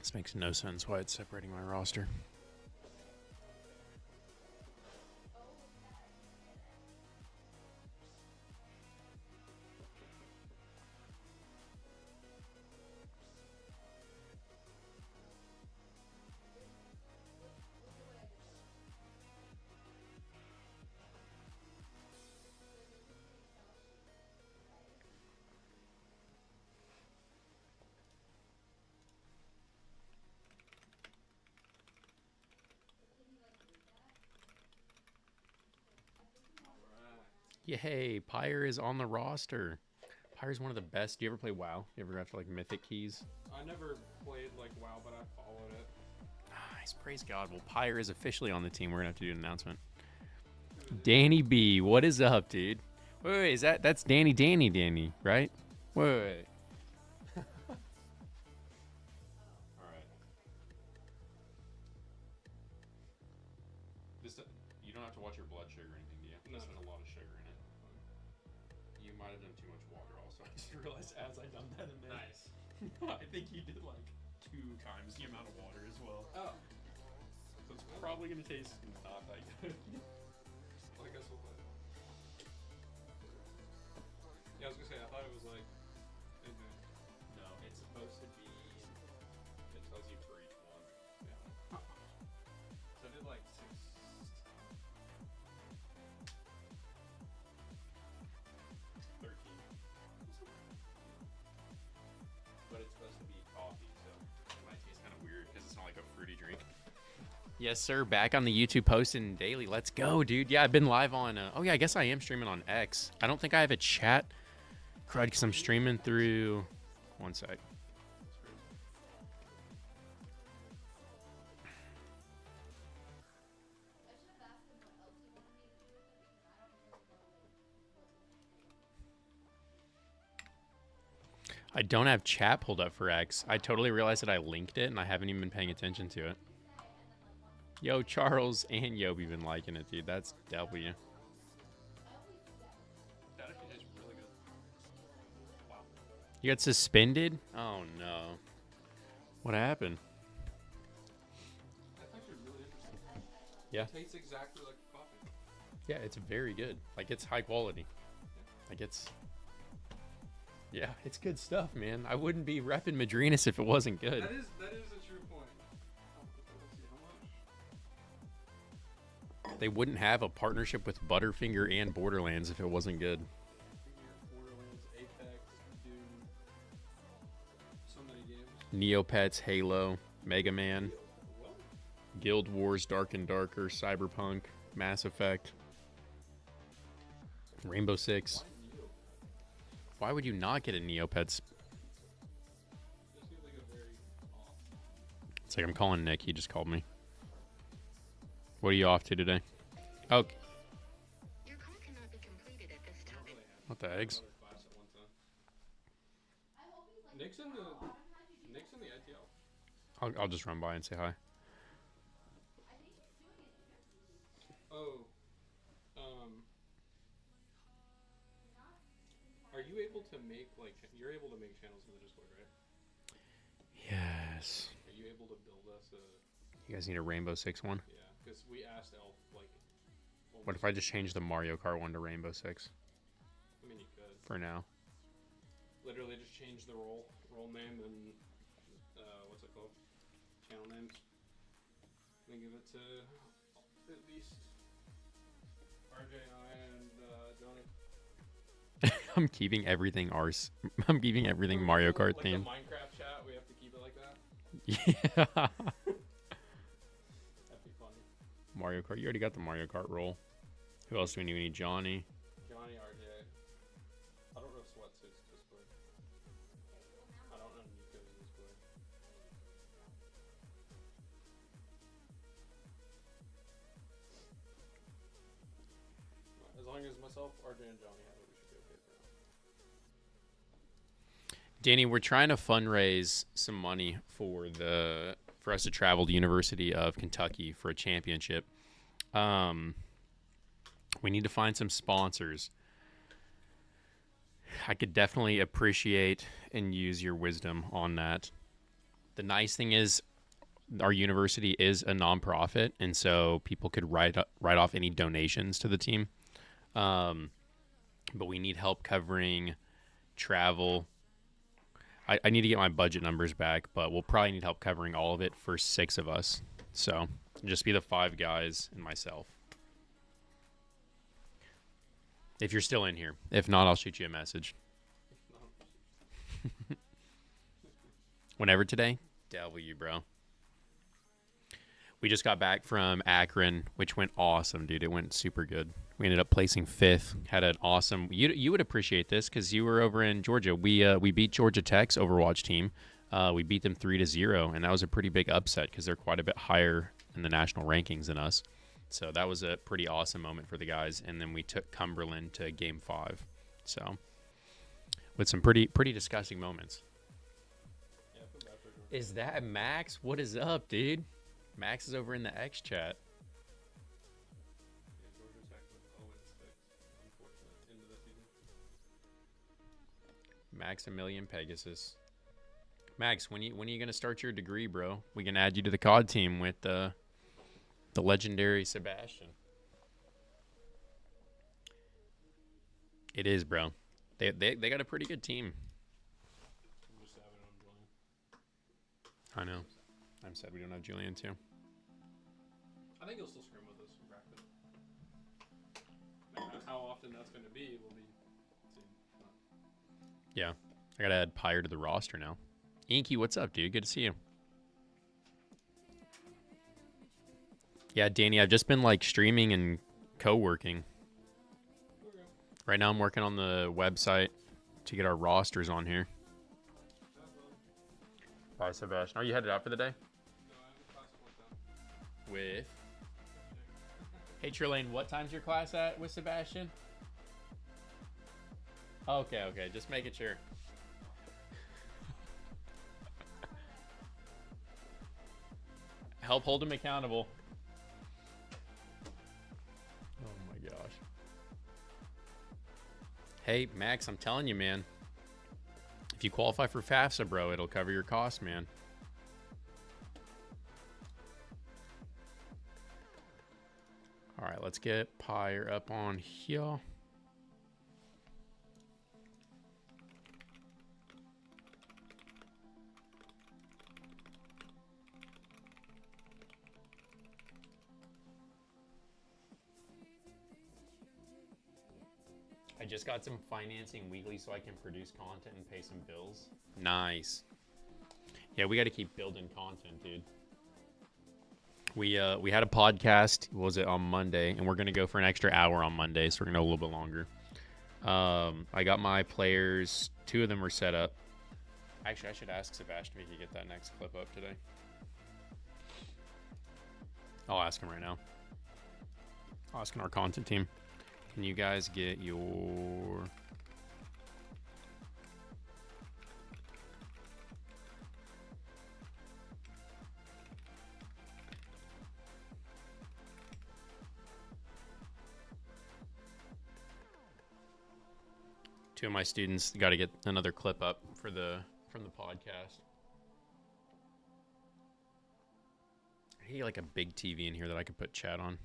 This makes no sense why it's separating my roster. Yay, Pyre is on the roster. Pyre's one of the best. Do you ever play WoW? You ever go after like mythic keys? I never played like WoW, but I followed it. Nice, praise God. Well, Pyre is officially on the team. We're gonna have to do an announcement. Danny B, what is up, dude? Wait, is that's Danny, right? Wait. All right. This you don't have to watch your blood sugar or anything, do you? No. There's a lot of sugar in it. You might have done too much water, also. I just realized as I done that in there. Nice. I think you did like 2 times the amount of water as well. Oh. So it's probably gonna taste not that good. Well, I guess we'll play. Yeah, I was gonna say I thought it was like. No, it's supposed to be. It tells you for each one. Yeah. So I did like 6. 13. But it's supposed to be coffee, so it might taste kind of weird because it's not like a fruity drink. Yes, sir. Back on the YouTube posting daily. Let's go, dude. Yeah, I've been live on. Oh, yeah, I guess I am streaming on X. I don't think I have a chat. Crud, because I'm streaming through. One sec. I don't have chat pulled up for X. I totally realized that I linked it and I haven't even been paying attention to it. Yo, Charles and Yobi been liking it, dude. That's W. That actually tastes really good. Wow. You got suspended? Oh no. What happened? That's actually really interesting. Yeah. It tastes exactly like coffee. Yeah, it's very good. Like, it's high quality. Like, it's... Yeah, it's good stuff, man. I wouldn't be repping Madrinas if it wasn't good. That is a true point. Let's see how much. They wouldn't have a partnership with Butterfinger and Borderlands if it wasn't good. Borderlands, Apex, Doom, so many games. Neopets, Halo, Mega Man, What? Guild Wars, Dark and Darker, Cyberpunk, Mass Effect, Rainbow Six. Why Neo? Why would you not get a Neopets? That seems like a very off. It's like I'm calling Nick. He just called me. What are you off to today? Oh, Your call cannot be completed at this time. what the eggs? Another class at one time. Nick's in the ITL. I'll just run by and say hi. Oh. Are you able to make you're able to make channels in the Discord, right? Yes. Are you able to build us a? You guys need a Rainbow Six one? Yeah, because we asked Elf What if I just change the Mario Kart one to Rainbow Six I mean, you could for now? literally just change the role name and what's it called? Channel names. And give it to at least RJ and Johnny. I'm keeping everything ours. I'm keeping everything Mario Kart like themed. the Minecraft chat, we have to keep it like that. Yeah. That'd be funny. Mario Kart. You already got the Mario Kart roll. Who else do we need? We need Johnny. Johnny, RJ. I don't know Sweatsuit's Discord. I don't know Nico's Discord. As long as myself, RJ, and Johnny have it, we should be okay for now. Danny, we're trying to fundraise some money for us to travel to University of Kentucky for a championship. We need to find some sponsors. I could definitely appreciate and use your wisdom on that. The nice thing is our university is a nonprofit, and so people could write off any donations to the team. Um, but we need help covering travel. I need to get my budget numbers back, but we'll probably need help covering all of it for 6 of us. So just be the 5 guys and myself. If you're still in here. If not, I'll shoot you a message. Whenever today? W, bro. We just got back from Akron, which went awesome, dude. It went super good. We ended up placing 5th. Had an awesome. You would appreciate this because you were over in Georgia. We beat Georgia Tech's Overwatch team. We beat them 3-0, and that was a pretty big upset because they're quite a bit higher in the national rankings than us. So that was a pretty awesome moment for the guys. And then we took Cumberland to Game 5. So with some pretty disgusting moments. Yeah, I feel bad for Georgia. Is that Max? What is up, dude? Max is over in the X chat. Yeah, Georgia Tech was 0-6. Unfortunate end of the season. Maximilian Pegasus. Max, when are you gonna start your degree, bro? We can add you to the COD team with the legendary Sebastian. It is, bro. They got a pretty good team. I'm just having it on Julian. I know. I'm sad we don't have Julian too. I think he'll still scrim with us in practice. Now, how often that's going to be will be seen. Yeah, I gotta add Pyre to the roster now. Inky, what's up, dude? Good to see you. Yeah, Danny, I've just been like streaming and co-working. Okay. Right now I'm working on the website to get our rosters on here. Have fun. Bye, Sebastian. Are you headed out for the day? No, I have a class at 1:10. With... Hey, Trelane, what time's your class at with Sebastian? Okay. Just making sure. Help hold him accountable. Oh my gosh. Hey, Max, I'm telling you, man. If you qualify for FAFSA, bro, it'll cover your costs, man. All right, let's get Pyre up on here. I just got some financing weekly so I can produce content and pay some bills. Nice. Yeah, we got to keep building content, dude. We had a podcast, what was it, on Monday, and we're going to go for an extra hour on Monday, so we're going to go a little bit longer. I got my players. 2 of them were set up. Actually, I should ask Sebastian if he could get that next clip up today. I'll ask him right now. I'll ask our content team. Can you guys get your... Two of my students got to get another clip up for from the podcast. I need like a big TV in here that I could put chat on.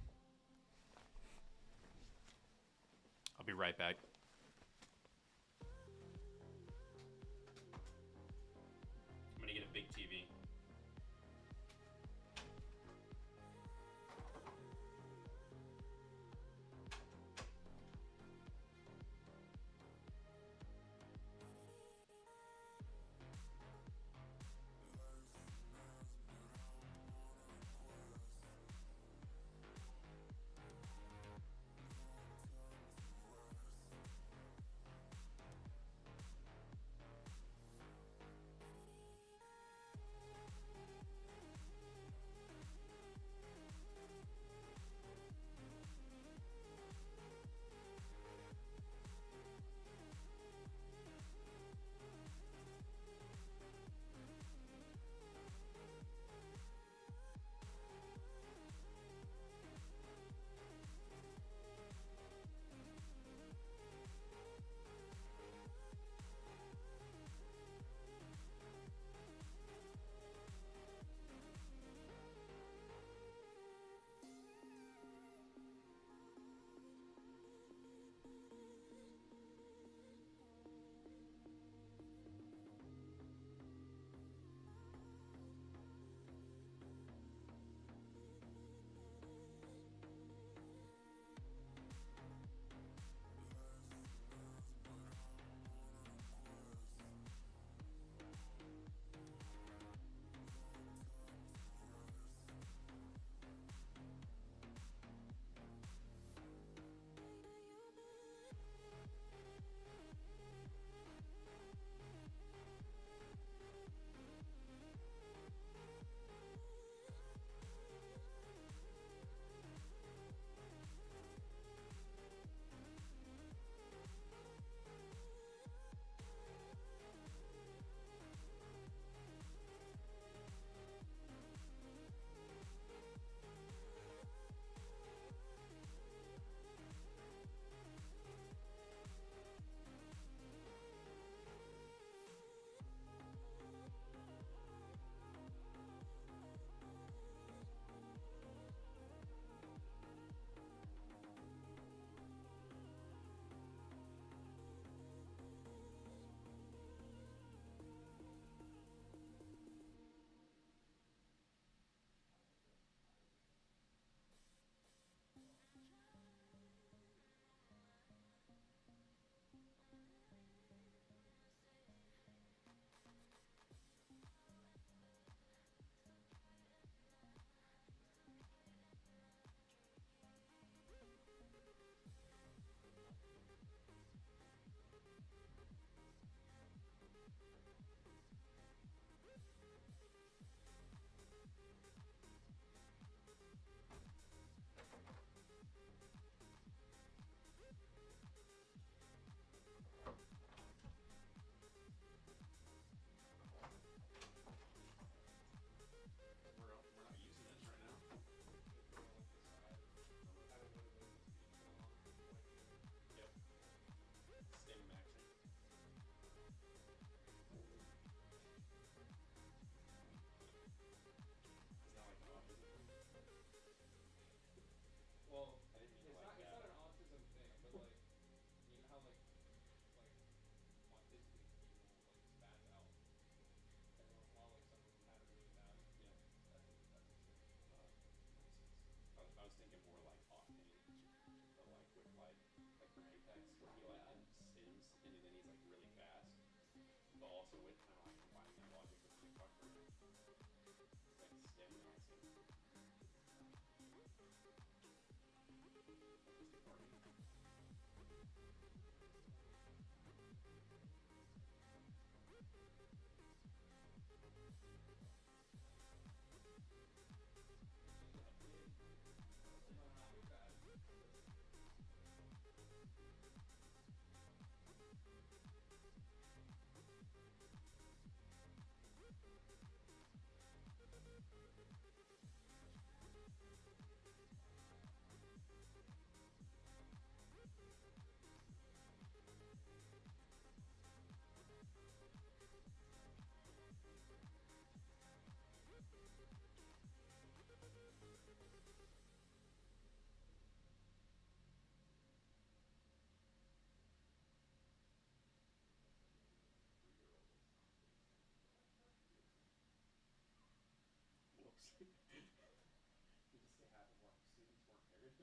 I'll be right back. I'm gonna get a big TV.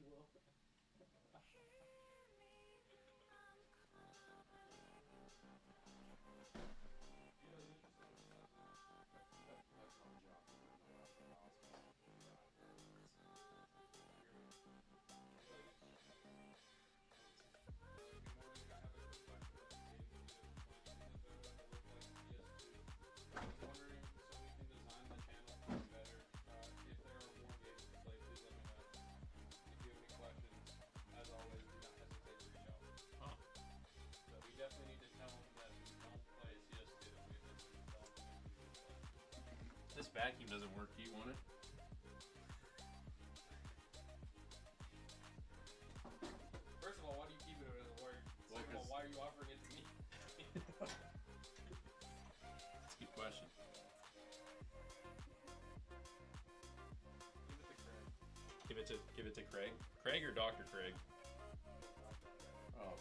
will. He doesn't interest in that. That's my job. Good morning. I have a quick question about the game. Can you explain to me the better look like PS2? I was wondering so we can design the channel for it better. If there are more games to play, please let me know. If you have any questions, as always, do not hesitate to reach out. Huh. So we definitely need to tell them that we don't play CS2. We have to tell them the games we do play. This vacuum doesn't work. Do you want it? First of all, why do you keep it if it doesn't work? Well, Second of all, 'cause- why are you offering it to me? That's a good question. Give it to Craig. Craig or Dr. Craig? Oh.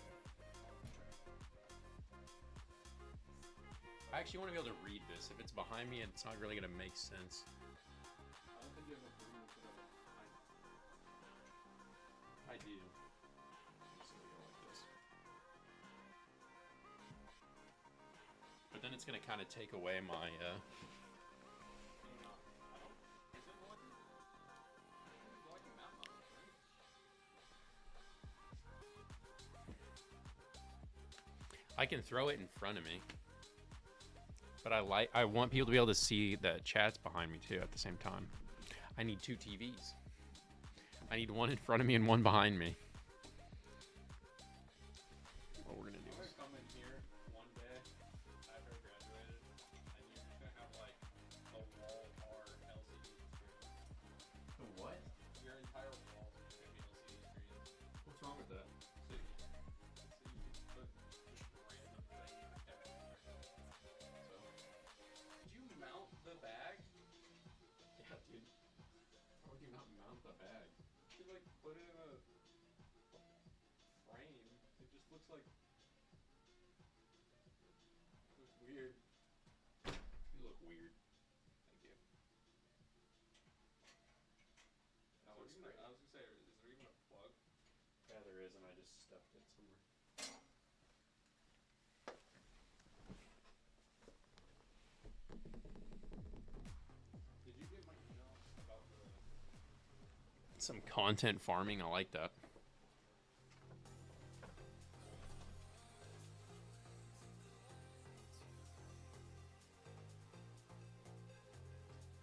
I actually want to be able to read this. If it's behind me, it's not really going to make sense. I don't think you have a room to put it I do. So we go like this. But then it's going to kind of take away my. Can you not? I don't. Is it working? Do I can mount on it, right? I can throw it in front of me. But I want people to be able to see the chats behind me too at the same time. I need 2 TVs. I need one in front of me and one behind me. What we're gonna do I'm is gonna come in here one day after I graduated, and you're just gonna have like the wall are LCD screens. the what? Your entire walls are just gonna be LCD screens. What's wrong with that? So you can put just random things everywhere. So, did you mount the bag? Yeah, dude. How would you not mount the bag? You like put it in a frame. It just looks like looks weird. You look weird. Thank you. That So looks even, great. I was gonna say, is there even a plug? Yeah, there is, and I just stuffed it somewhere. Did you get my email about the? Some content farming. I like that.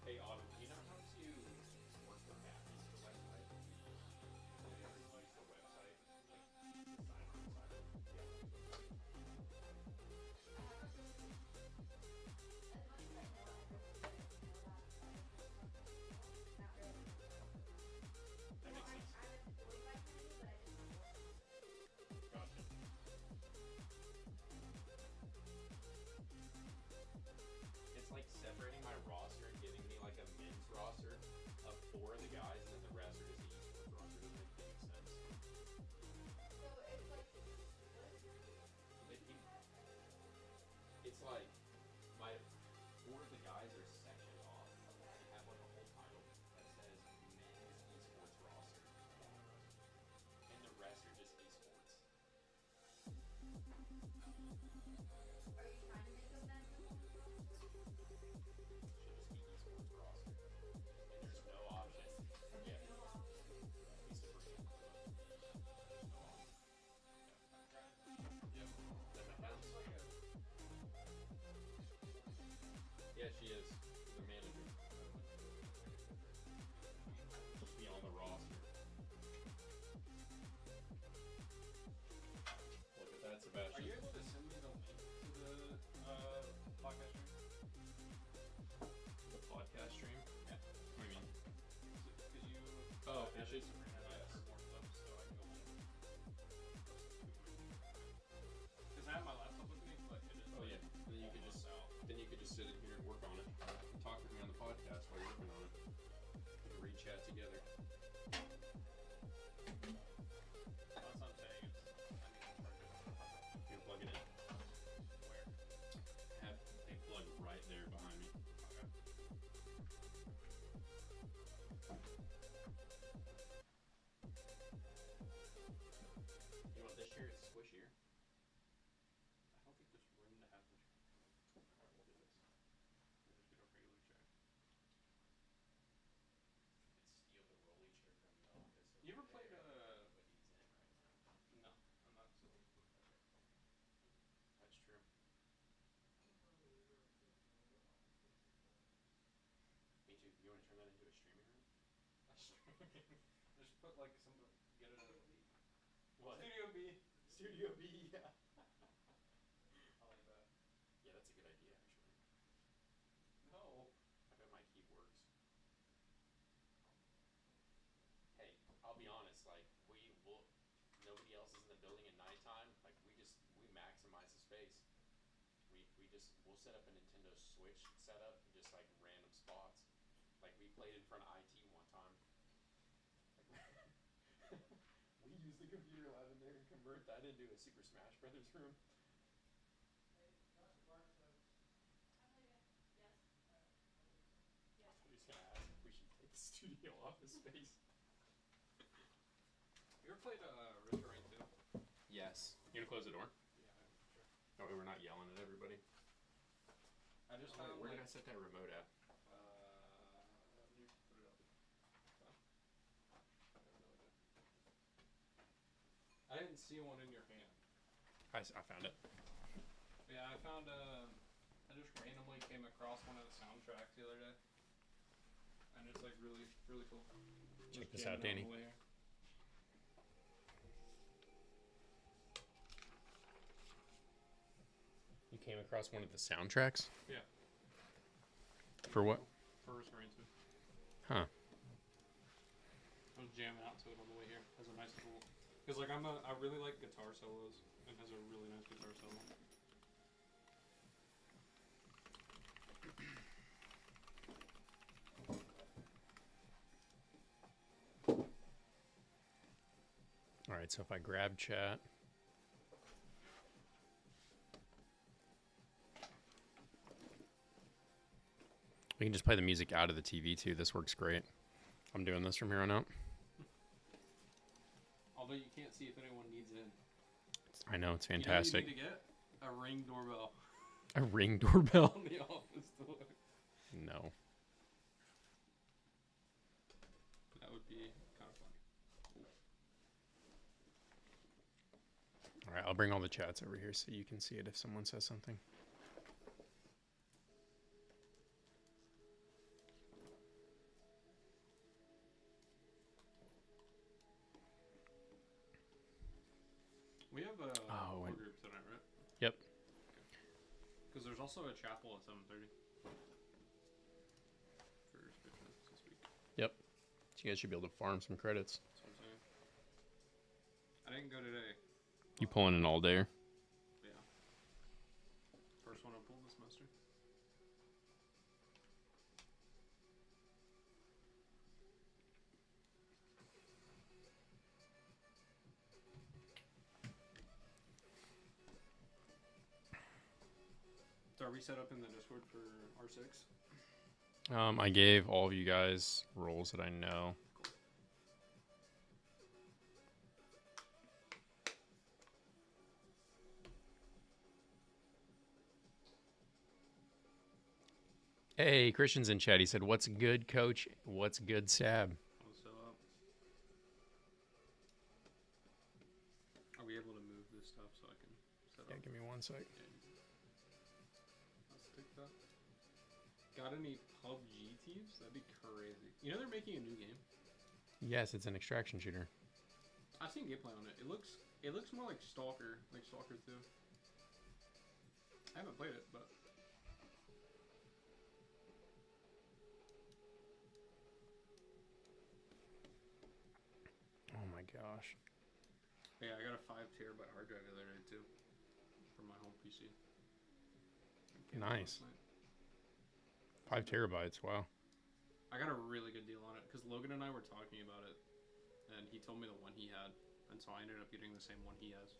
Hey, Autumn, do you know how to work the badges for the website? Like the website, like the sign on the side. That makes sense. Gotcha. It's like separating my roster and giving me like a men's roster of 4 of the guys, and then the rest are just the esports roster. Doesn't make any sense. It's like my 4 of the guys are sectioned off and have like a whole title that says men's esports roster, and the rest are just esports. Should just be esports roster, and there's no option. Yeah, be super cool. There's no option. Yeah, that makes sense. You know what? This chair is squishier. I don't think there's room to have this. All right, we'll do this. We'll just get a regular chair. Steal the rolly chair from the office. You ever played what he's in right now. No, I'm not silly. That's true. Me too. You want to turn that into a streaming room? Just put like some. Get it a. What? Studio B. Studio B. Yeah. I like that. Yeah, that's a good idea actually. No. I bet my key works. Hey, I'll be honest. Like we will. Nobody else is in the building at nighttime. Like we maximize the space. We'll set up a Nintendo Switch setup in just like random spots. Like we played in front of IT one time. Like, we used the computer lab in there and convert that into a Super Smash Brothers room. I thought he was gonna ask if we should take the studio office space. You ever played Risk of Rain 2? Yes. You gonna close the door? Yeah, sure. That way we're not yelling at everybody. I just Oh, found. where like, did I set that remote at? You put it up. Fine. I have no idea. I didn't see one in your hand. I found it. Yeah, I found. I just randomly came across one of the soundtracks the other day, and it's like really, really cool. Check Just this out, jamming Danny. on the way here. You came across one of the soundtracks? Yeah. For what? For Risk of Rain 2. Huh. I was jamming out to it on the way here. Has a nice little. Because like I really like guitar solos, and has a really nice guitar solo. All right, so if I grab chat. We can just play the music out of the TV too. This works great. I'm doing this from here on out. Although you can't see if anyone needs in. I know, it's You know what fantastic. you need to get a Ring doorbell A Ring doorbell? on the office door. No. That would be kind of funny. All right, I'll bring all the chats over here so you can see it if someone says something. We have a core group tonight, right? Yep. Because there's also a chapel at 7:30 for Christmas this week. Yep. So you guys should be able to farm some credits. That's what I'm saying. I didn't go today. You pulling an all-dayer? Yeah. First one I pulled this semester. So are we set up in the Discord for R6? I gave all of you guys roles that I know. Hey, Christian's in chat. He said, "What's good, Coach? What's good, Sab?" What's up? Are we able to move this stuff so I can set Yeah, up? give me 1 sec. Let's take that. Got any PUBG teams? That'd be crazy. You know they're making a new game. Yes, it's an extraction shooter. I've seen gameplay on it. It looks more like Stalker 2. I haven't played it, but Oh my gosh. yeah, I got a 5 terabyte hard drive the other day too, for my home PC. Nice. 5 terabytes. Wow. I got a really good deal on it because Logan and I were talking about it, and he told me the one he had, and so I ended up getting the same one he has.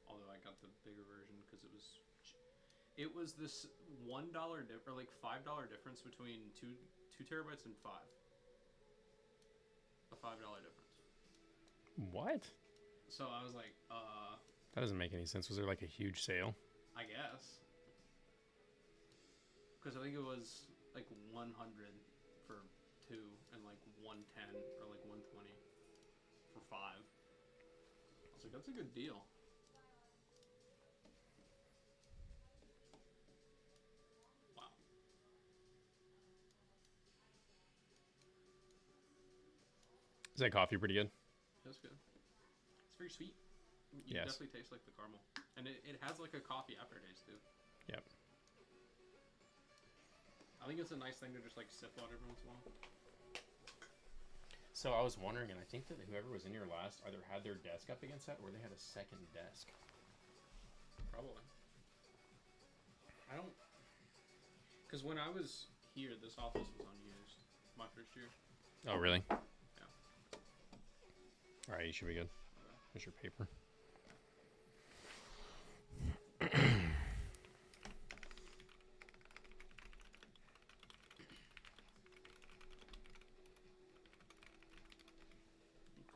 Although I got the bigger version because it was this $1 or like $5 difference between two terabytes and 5. A $5 difference. What? So I was like, That doesn't make any sense. Was there like a huge sale? I guess. Because I think it was like 100 for 2 and like 110 or like 120 for 5. I was like, that's a good deal. Wow. Is that coffee pretty good? That's good. It's very sweet. You Yes. definitely taste like the caramel. And it has like a coffee aftertaste too. Yep. I think it's a nice thing to just like sip on every once in a while. So I was wondering, and I think that whoever was in here last either had their desk up against that or they had a second desk. Probably. I don't. Because when I was here, this office was unused. My first year. Oh, really? Yeah. All right, you should be good. Here's your paper.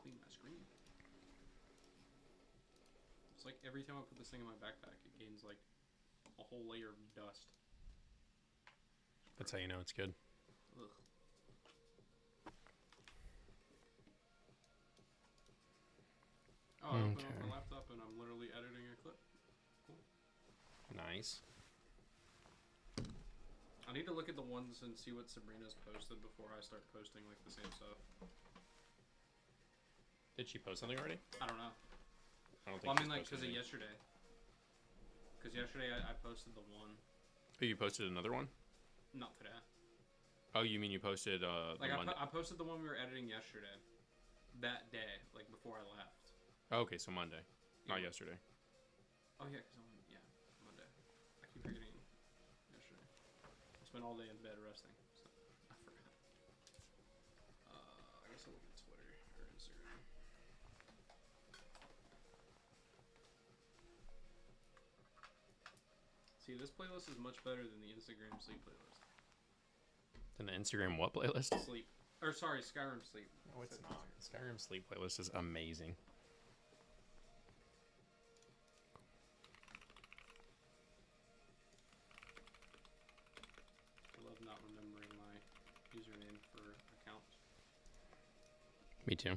Clean my screen. It's like every time I put this thing in my backpack, it gains like a whole layer of dust. That's how you know it's good. Ugh. Oh, I opened up my laptop and I'm literally editing a clip. Cool. Nice. I need to look at the ones and see what Sabrina's posted before I start posting like the same stuff. Did she post something already? I don't know. I don't think. Well, I mean, she's like, posted because of any. yesterday. Because yesterday I posted the one. Oh, you posted another one? Not today. Oh, you mean you posted Like, the Monday? I posted the one we were editing yesterday. That day, like, before I left. Oh, okay, so Monday, not Yeah. yesterday. Oh, yeah, because Monday. I keep forgetting yesterday. I spent all day in bed resting, so I forgot. I guess I'll look at Twitter or Instagram. See, this playlist is much better than the Instagram sleep playlist. And the Instagram what playlist? Sleep. Or, sorry, Skyrim sleep. No, it's not. Skyrim sleep playlist is amazing. I love not remembering my username for accounts. Me too.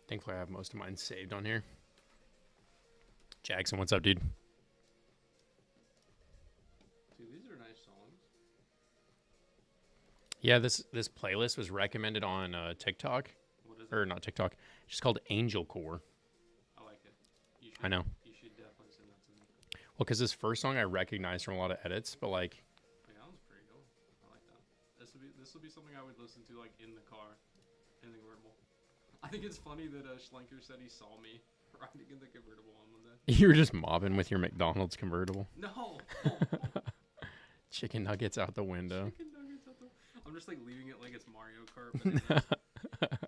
Thankfully, I have most of mine saved on here. Jackson, what's up, dude? Dude, these are nice songs. Yeah, this playlist was recommended on TikTok, What is it? or not TikTok. It's just called Angel Core. I like it. You should, I know. You should definitely send that to me. Well, because this first song I recognized from a lot of edits, but like, Yeah, that one's pretty cool. I like that. This will be something I would listen to like in the car, in the convertible. I think it's funny that Schlenker said he saw me riding in the convertible on Monday. you were just mobbing with your McDonald's convertible. No. Chicken nuggets out the window. Chicken nuggets out the. I'm just like leaving it like it's Mario Kart. But it is.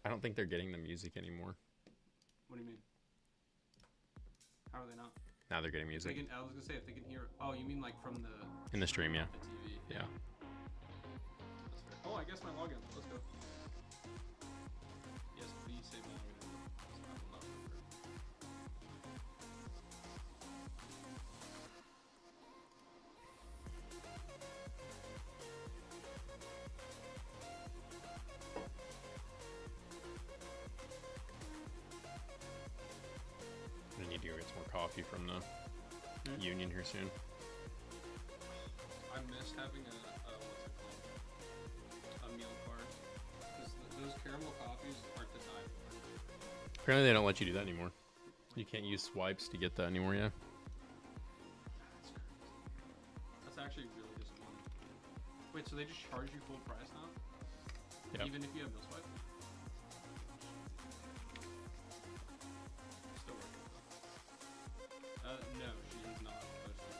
I don't think they're getting the music anymore. What do you mean? How are they not? Now they're getting They music can, I was gonna say if they can hear. Oh, you mean like from the in the stream, yeah. TV? Yeah. That's fair. Oh, I guess my login. Let's go. Yes, please save my login. I will not remember. I need to go get some more coffee from the Union here soon. I miss having a what's it called? A meal card. Because those caramel coffees aren't the time. Apparently they don't let you do that anymore. You can't use swipes to get that anymore, yeah. That's crazy. That's actually really disappointing. Wait, so they just charge you full price now? Yep. Even if you have no swipe? Still working though. No, she is not posted.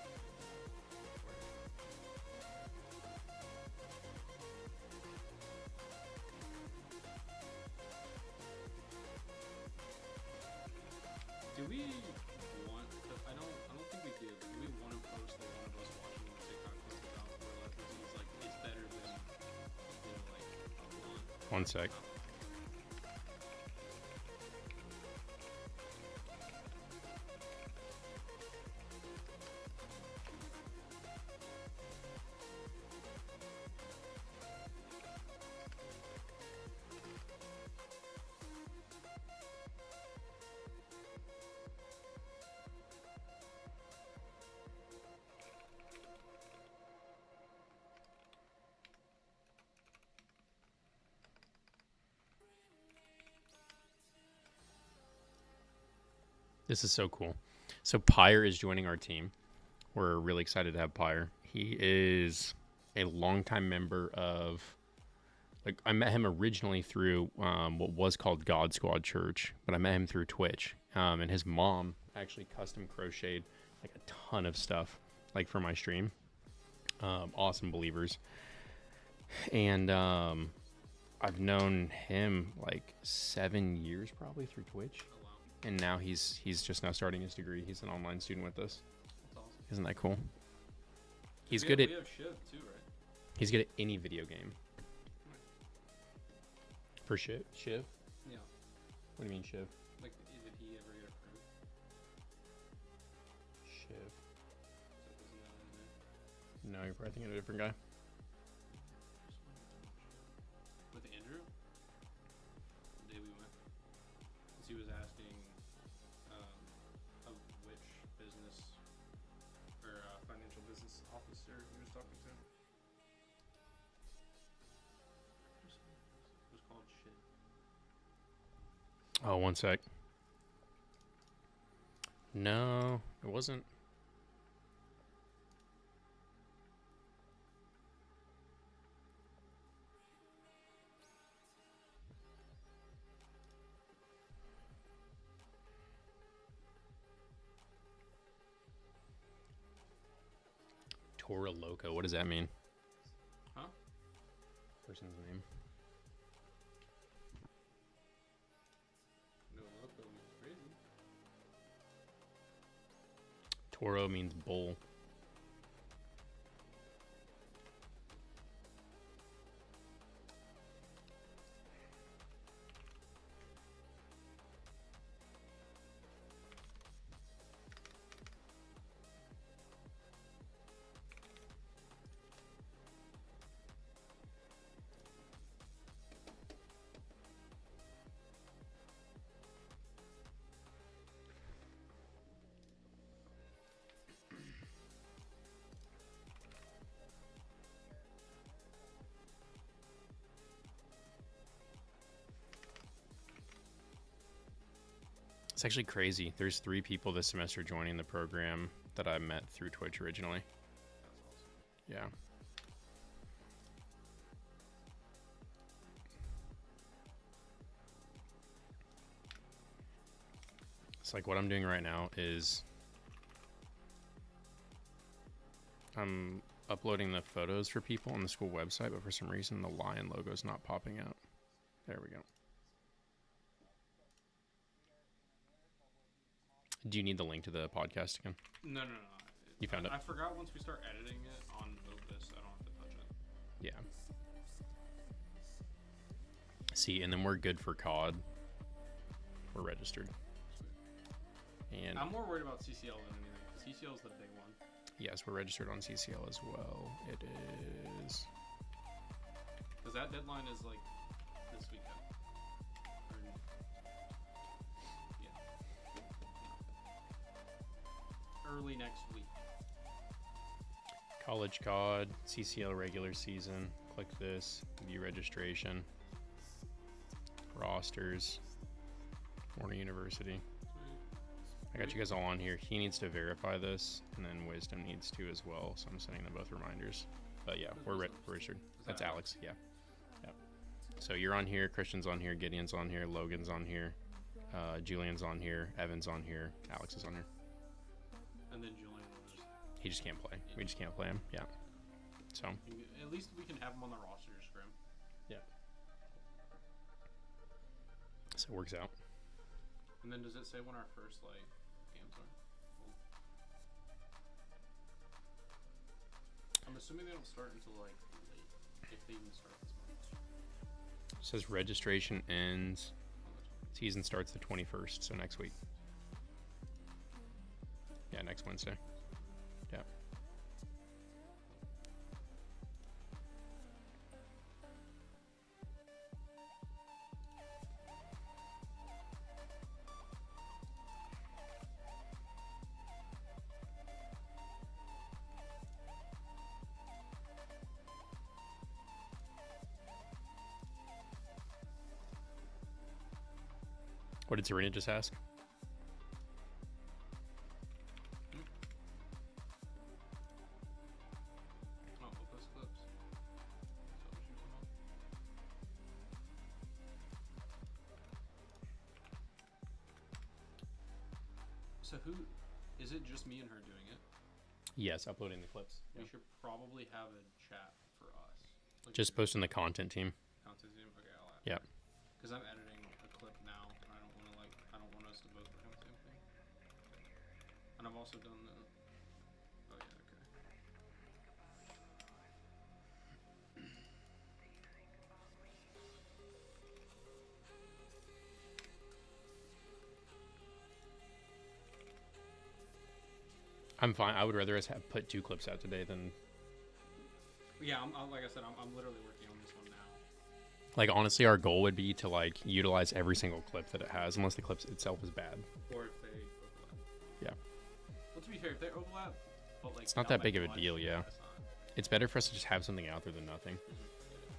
Do we want? I don't think we do. But do we want to post the one of us watching the TikTok clip about where like it's like it's better than like a blonde? 1 sec. This is so cool. So Pyre is joining our team. We're really excited to have Pyre. He is a longtime member of, like, I met him originally through what was called God Squad Church, but I met him through Twitch. And his mom actually custom crocheted like a ton of stuff, like for my stream. Awesome believers. And I've known him like 7 years probably through Twitch. Oh, wow. And now he's just now starting his degree. He's an online student with us. That's awesome. Isn't that cool? He's We good have, at We have Shiv too, right? he's good at any video game. For Shiv? Shiv? Yeah. What do you mean Shiv? Like, did he ever get approved? Shiv. So isn't that in there? No, you're probably thinking of a different guy. With Andrew? The day we went. Because he was asking of which business or financial business officer he was talking to. It was called shit. Oh, one sec. No, it wasn't. Tora Loco. What does that mean? Huh? Person's name. No, loco means crazy. Toro means bull. It's actually crazy. There's 3 people this semester joining the program that I met through Twitch originally. That's awesome. Yeah. It's like what I'm doing right now is I'm uploading the photos for people on the school website, but for some reason the lion logo is not popping out. There we go. Do you need the link to the podcast again? No. You found it? I forgot once we start editing it on Opus, I don't have to touch it. Yeah. See, and then we're good for COD. We're registered. And I'm more worried about CCL than anything. CCL is the big one. yes, we're registered on CCL as well. It is. Because that deadline is like this weekend. Early next week. College COD, CCL regular season. Click this, view registration, rosters, Warner University. I got you guys all on here. He needs to verify this, and then Wisdom needs to as well. So I'm sending them both reminders. But yeah, we're registered. That's Alex. Yeah. Yep. So you're on here. Christian's on here. Gideon's on here. Logan's on here. Julian's on here. Evan's on here. Alex is on here. And then Julian will just. He just can't play. We just can't play him. Yeah. So. At least we can have him on the roster, Scrim. Yeah. So it works out. And then does it say when our first like games are? Cool. I'm assuming they don't start until like late, if they even start this month. It says registration ends. On the 20th. Season starts the 21st, so next week. Yeah, next Wednesday. Yeah. What did Serena just ask? So who is it? Just me and her doing it? Yes, uploading the clips. We should probably have a chat for us. Like Just post in the content team. content team. Okay, I'll add. Yeah. Because I'm editing a clip now, and I don't want to I don't want us to both work on the same thing. And I've also done the. Oh yeah, okay. I'm fine. I would rather us have put 2 clips out today than Yeah, I'm like I said, I'm literally working on this one now. like honestly our goal would be to like utilize every single clip that it has unless the clip itself is bad. Or if they overlap. Yeah. Well, to be fair, if they overlap, but like It's not that by big of a much, deal, yeah. that's not. It's better for us to just have something out there than nothing. I agree.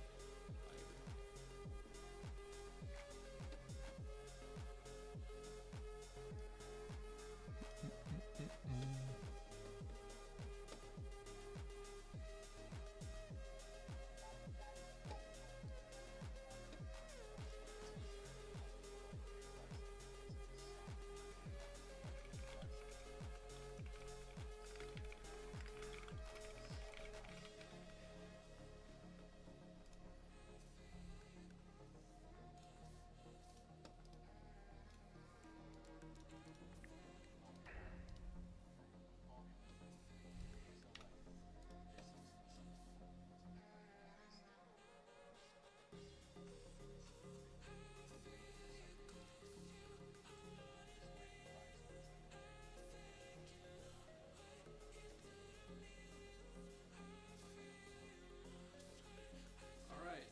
Alright.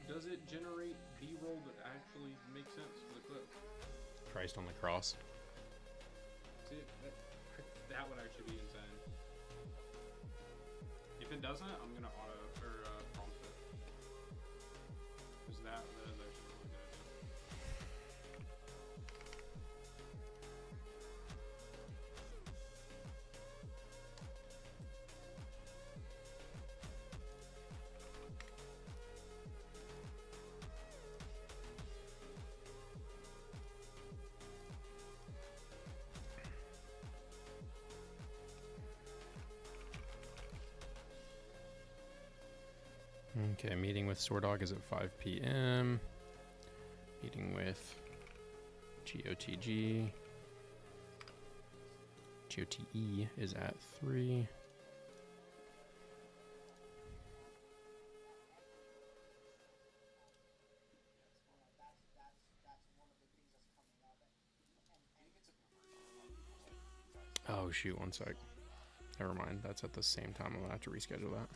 Does it generate B-roll that actually makes sense for the clip? Christ on the cross. See, that would actually be insane. If it doesn't, I'm gonna prompt it. Because that is actually a really good idea. Okay, meeting with Swordog is at 5 p.m. Meeting with GOTG. GOTE is at 3. Oh shoot, one sec. Never mind, that's at the same time. I'm gonna have to reschedule that.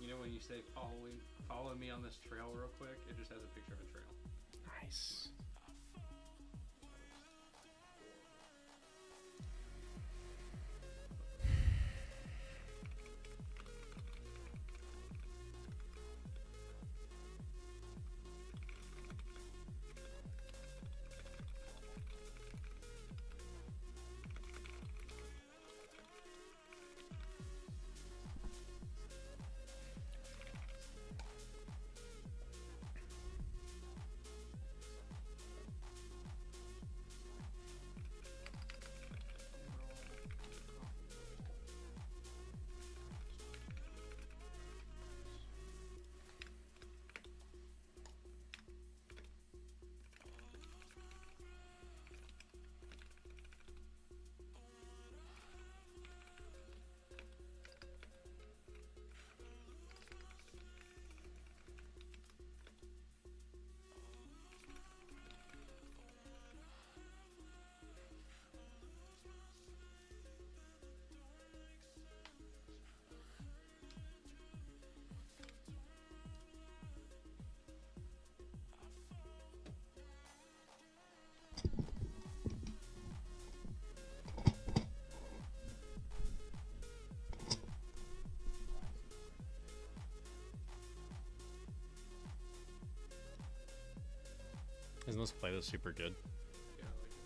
You know when you say follow me on this trail real quick, it just has a picture of a trail. Nice. Isn't this playlist super good? Yeah, I like it.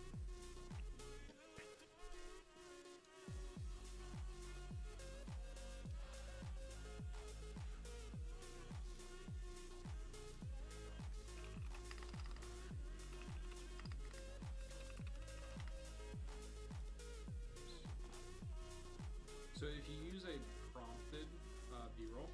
So if you use a prompted B-roll,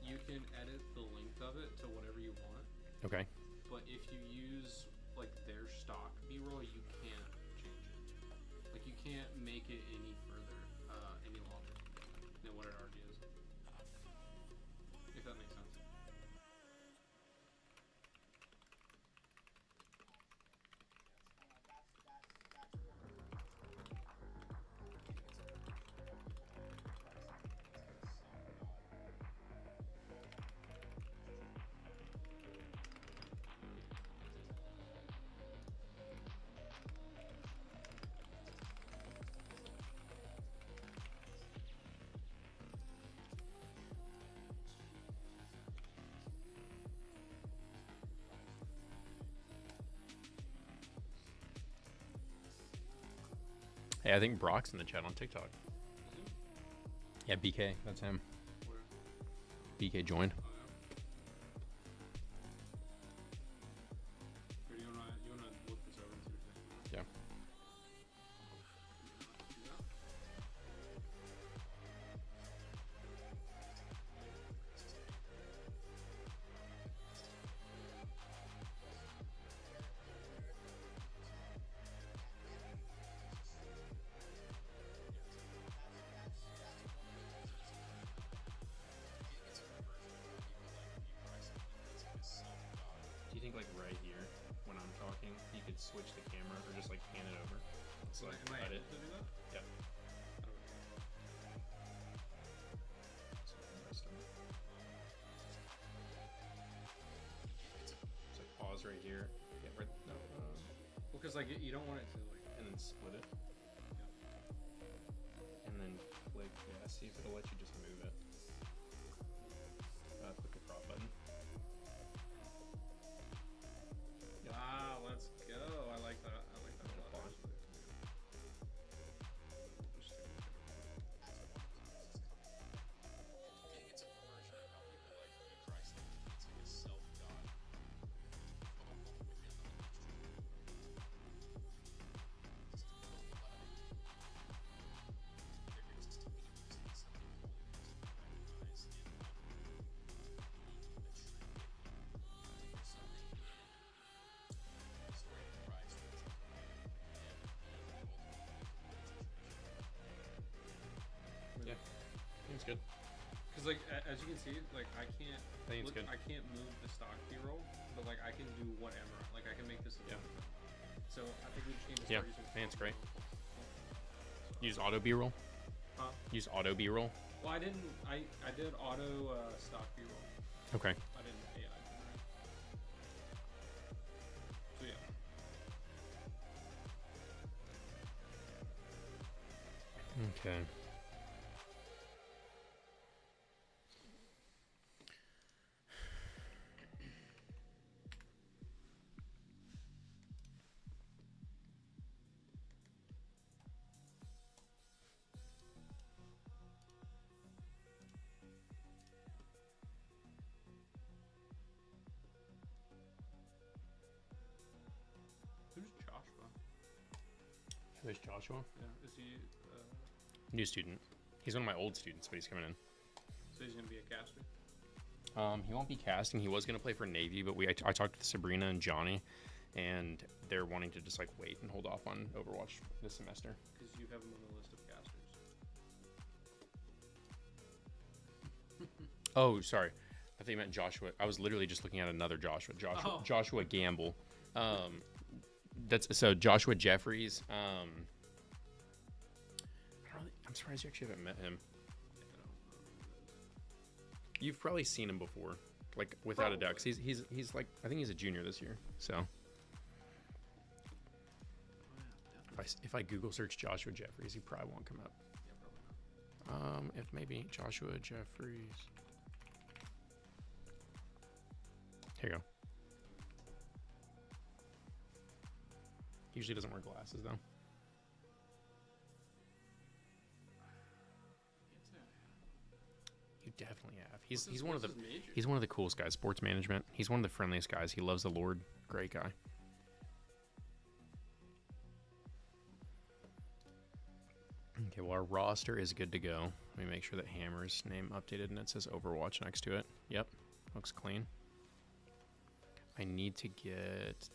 you can edit the length of it to whatever you want. Okay. But if you use like their stock B-roll, you can't change it. Like you can't make it any further, any longer than what it already is. If that makes sense. Hey, I think Brock's in the chat on TikTok. Yeah, BK. That's him. Where? BK joined. Oh, yeah. Or you wanna look this over and see what it is? Yeah. Do that? Do you think like right here when I'm talking, you could switch the camera or just like pan it over? It's like Am I cut able it. to do that? Yep. It's like pause right here. Yeah, right. No. Well, because like you don't want it to like. And then split it. And then click. Yeah. See if it'll let you just move it. Click the prop button. Ah, let's go. I like that. I like that a lot. Fine. Actually. Just take a look at it. Yeah. I think it's good. Because like as you can see, like I can't. I think it's good. I can't move the stock B-roll, but like I can do whatever. Like I can make this. Yeah. So I think we just need to Yeah, start using. I think it's stock great. B-roll. Use auto B-roll. Huh? Use auto B-roll. Well, I didn't. I did auto stock B-roll. Okay. I didn't AI generate. So yeah. Okay. Who's Joshua? Who's Joshua? Yeah. Is he? New student. He's one of my old students, but he's coming in. So he's gonna be a caster. He won't be casting. He was going to play for Navy, but I talked to Sabrina and Johnny, and they're wanting to just like wait and hold off on Overwatch this semester. Because you have him on the list of casters. Oh, sorry. I think you meant Joshua. I was literally just looking at another Joshua. Oh. Joshua Gamble. That's so Joshua Jeffries. I'm surprised you actually haven't met him. You've probably seen him before, like without a doubt. 'Cause he's like, I think he's a junior this year. So if I Google search Joshua Jeffries, he probably won't come up. Yeah, probably not. If maybe Joshua Jeffries. Here you go. Usually doesn't wear glasses though. You definitely have. He's one of the he's one of the coolest guys. Sports management. He's one of the friendliest guys. He loves the Lord. Great guy. Okay, well, our roster is good to go. Let me make sure that Hammer's name updated and it says Overwatch next to it. Yep, looks clean. I need to get...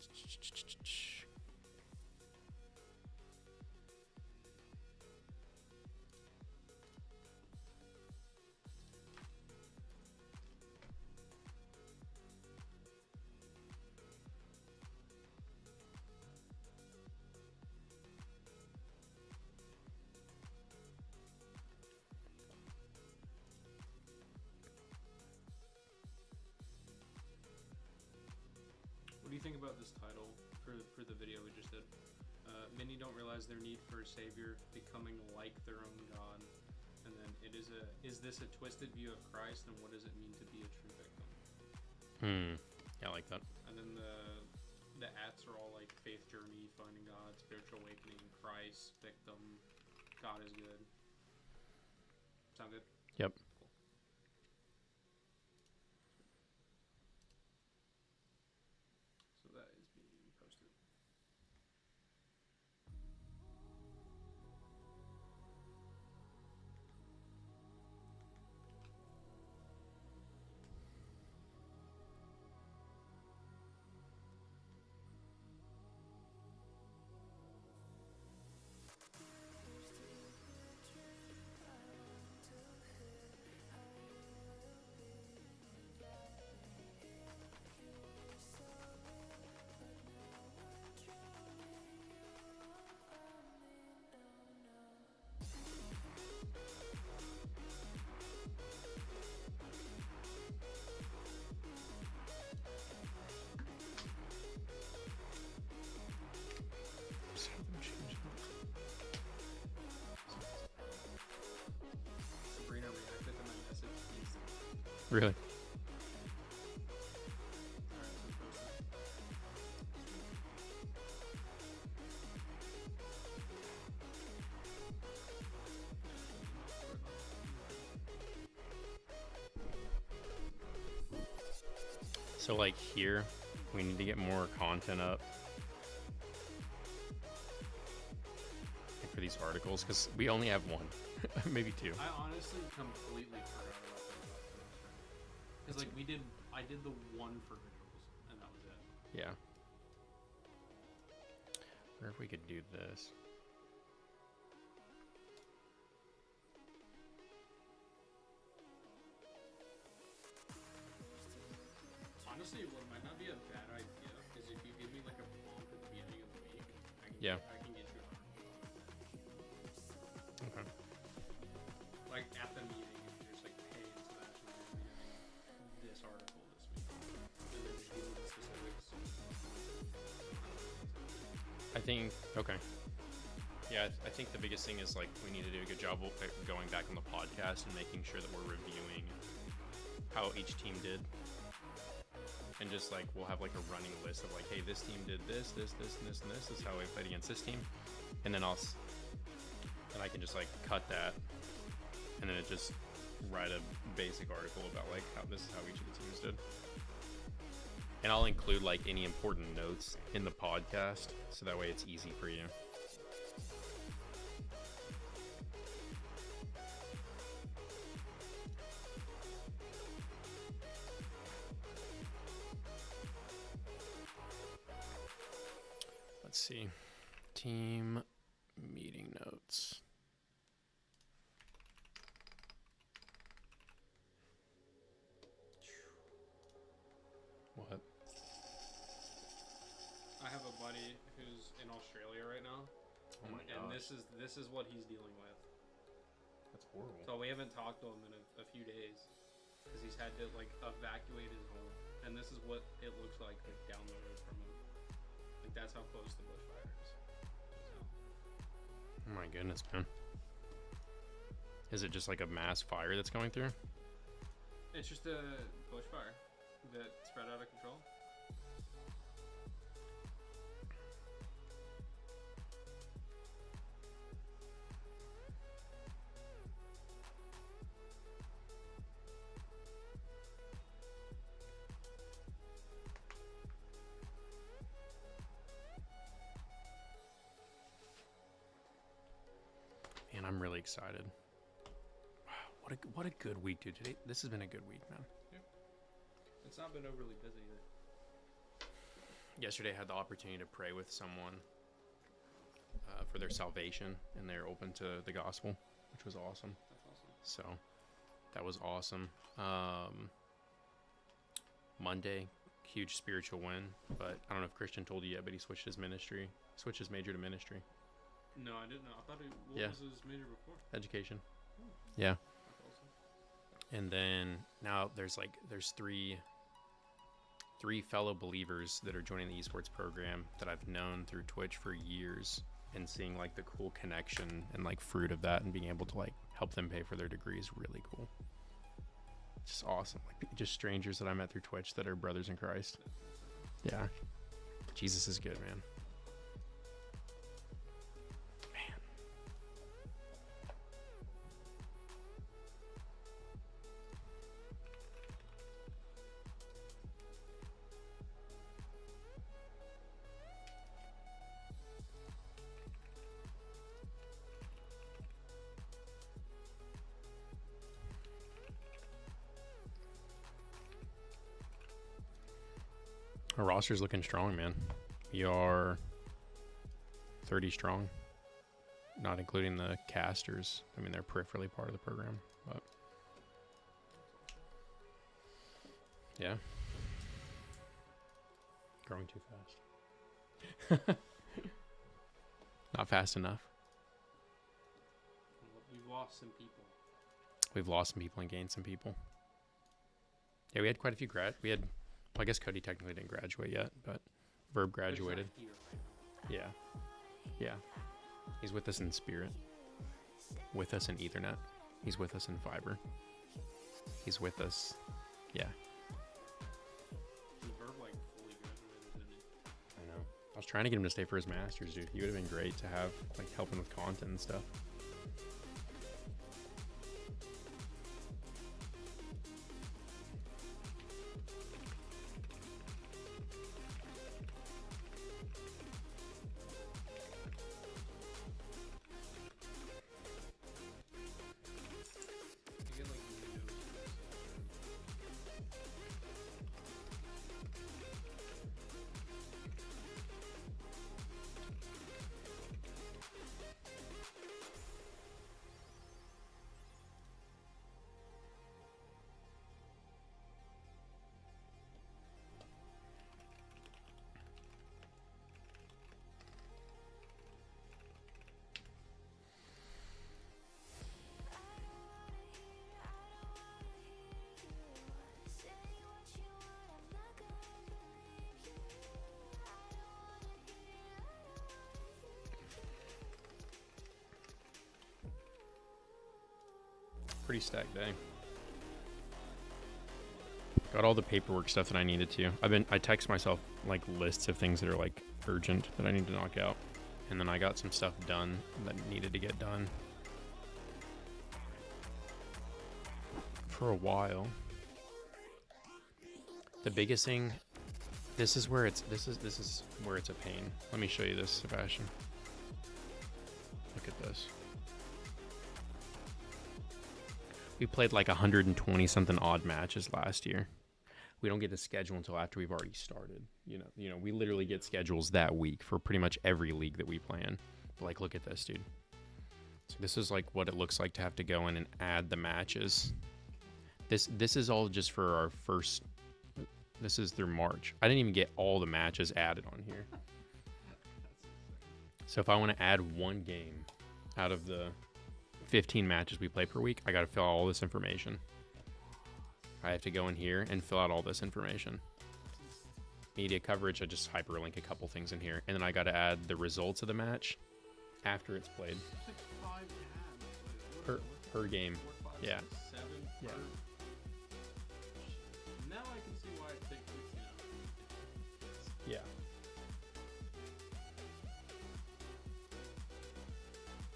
What do you think about this title for the video we just did? Many don't realize their need for a savior, becoming like their own god. And then is this a twisted view of Christ, and what does it mean to be a true victim? Yeah, I like that. And then the ats are all like faith journey, finding God, spiritual awakening, Christ, victim, God is good. Sound good? Yep. So that is being posted. Sabrina reacted to my message instantly. Really? Alright, so posted. So, like, here, we need to get more content up. Like, for these articles, because we only have one. Maybe two. I honestly completely forgot about that. Because like I did the one for visuals, and that was it. Yeah. Wonder if we could do this. Honestly, what might not be a bad idea is if you give me like a prompt at the beginning of the week, I can Yeah. I can get you an article. Okay. Like at the meeting, and you're just like, hey, International, we're gonna be having this article this week, and then just give me the specifics. I think, okay. Yeah, I think the biggest thing is, like, we need to do a good job of going back on the podcast and making sure that we're reviewing how each team did. And just, like, we'll have, like, a running list of, like, hey, this team did this, this, this, and this, and this. This is how we played against this team. And then I can just, like, cut that. And then it just write a basic article about, like, how this is how each of the teams did. And I'll include, like, any important notes in the podcast, so that way it's easy for you. Let's see. Team meeting notes. What? I have a buddy who's in Australia right now, Oh my and gosh. this is what he's dealing with. That's horrible. So we haven't talked to him in a few days because he's had to like evacuate his home, and this is what it looks like down the road from him. Like that's how close the bushfire is. So, Oh my goodness, man. Is it just like a mass fire that's going through? it's just a bushfire that spread out of control. Man, Man, I'm really excited. Wow, what a good week, dude. Today, this has been a good week, man. It's not been overly busy either. Yesterday, I had the opportunity to pray with someone for their salvation, and they're open to the gospel, which was awesome. That's awesome. So that was awesome. Monday, huge spiritual win, but I don't know if Christian told you yet, but he switched his major to ministry. No, I didn't know. I thought what Yeah. was his major before? Education. Oh, Yeah. that's awesome. And then now there's three fellow believers that are joining the esports program that I've known through Twitch for years, and seeing like the cool connection and like fruit of that, and being able to like help them pay for their degree is really cool. It's just awesome. Like just strangers that I met through Twitch that are brothers in Christ. Yeah. Jesus is good, man. Our roster's looking strong, man. We are 30 strong, not including the casters. I mean, they're peripherally part of the program, but yeah. Growing too fast. Not fast enough. We've lost some people. We've lost some people and gained some people. Yeah, we had quite a few we had, well, I guess Cody technically didn't graduate yet, but Verb graduated. But he's not here right now. Yeah. Yeah. He's with us in spirit. With us in Ethernet. He's with us in fiber. He's with us. Yeah. Verb like fully graduated, didn't he? I know. I was trying to get him to stay for his master's, dude. He would have been great to have, like, helping with content and stuff. You get like windows. Pretty stacked day. Got all the paperwork stuff that I needed to. I text myself like lists of things that are like urgent that I need to knock out. And then I got some stuff done that needed to get done for a while. The biggest thing, this is where it's a pain. Let me show you this, Sebastian. Look at this. We played like 120 something odd matches last year. We don't get to schedule until after we've already started. You know, we literally get schedules that week for pretty much every league that we play in. But like, look at this, dude. So this is like what it looks like to have to go in and add the matches. This is all just for our first. This is through March. I didn't even get all the matches added on here. So if I want to add one game out of the 15 matches we play per week, I got to fill out all this information. I have to go in here and fill out all this information. Media coverage, I just hyperlink a couple things in here. And then I got to add the results of the match after it's played. It's like 5 tabs. Per game. 4, 5, Yeah. 6, 7 Yeah. per. Now I can see why it takes 16 hours. Yeah.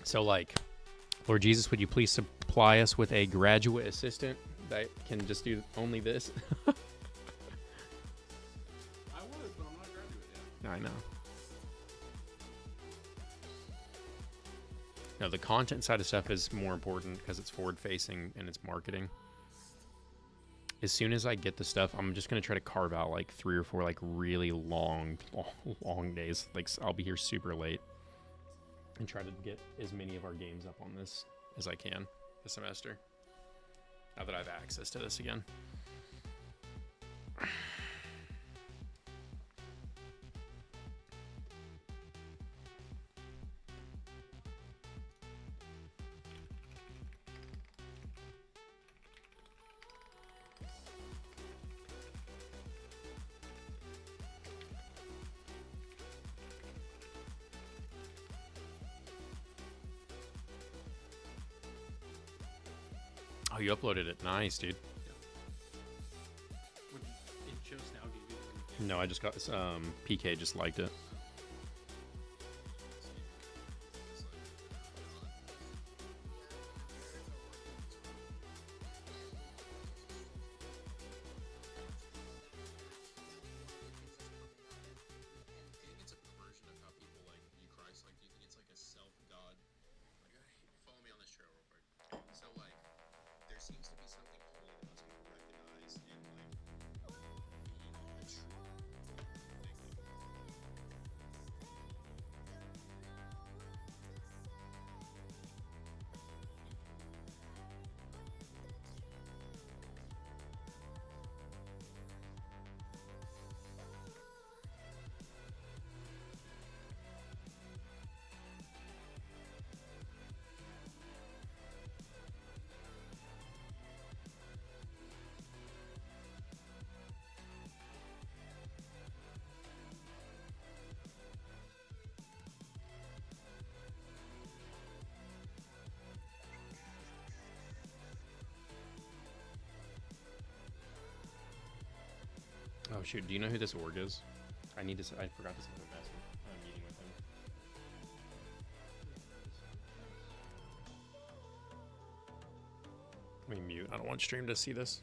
So like, Lord Jesus, would you please supply us with a graduate assistant that can just do only this? I would, but I'm not a graduate yet. I know. No, the content side of stuff is more important because it's forward facing and it's marketing. As soon as I get the stuff, I'm just gonna try to carve out like 3 or 4 like really long days. Like I'll be here super late and try to get as many of our games up on this as I can this semester. Now that I have access to this again. Oh, you uploaded it. Nice, dude. It just now gave you the No, I just got PK just liked it. Oh shoot, do you know who this org is? I forgot to send him a message. I'm meeting with him. Let me mute. I don't want stream to see this.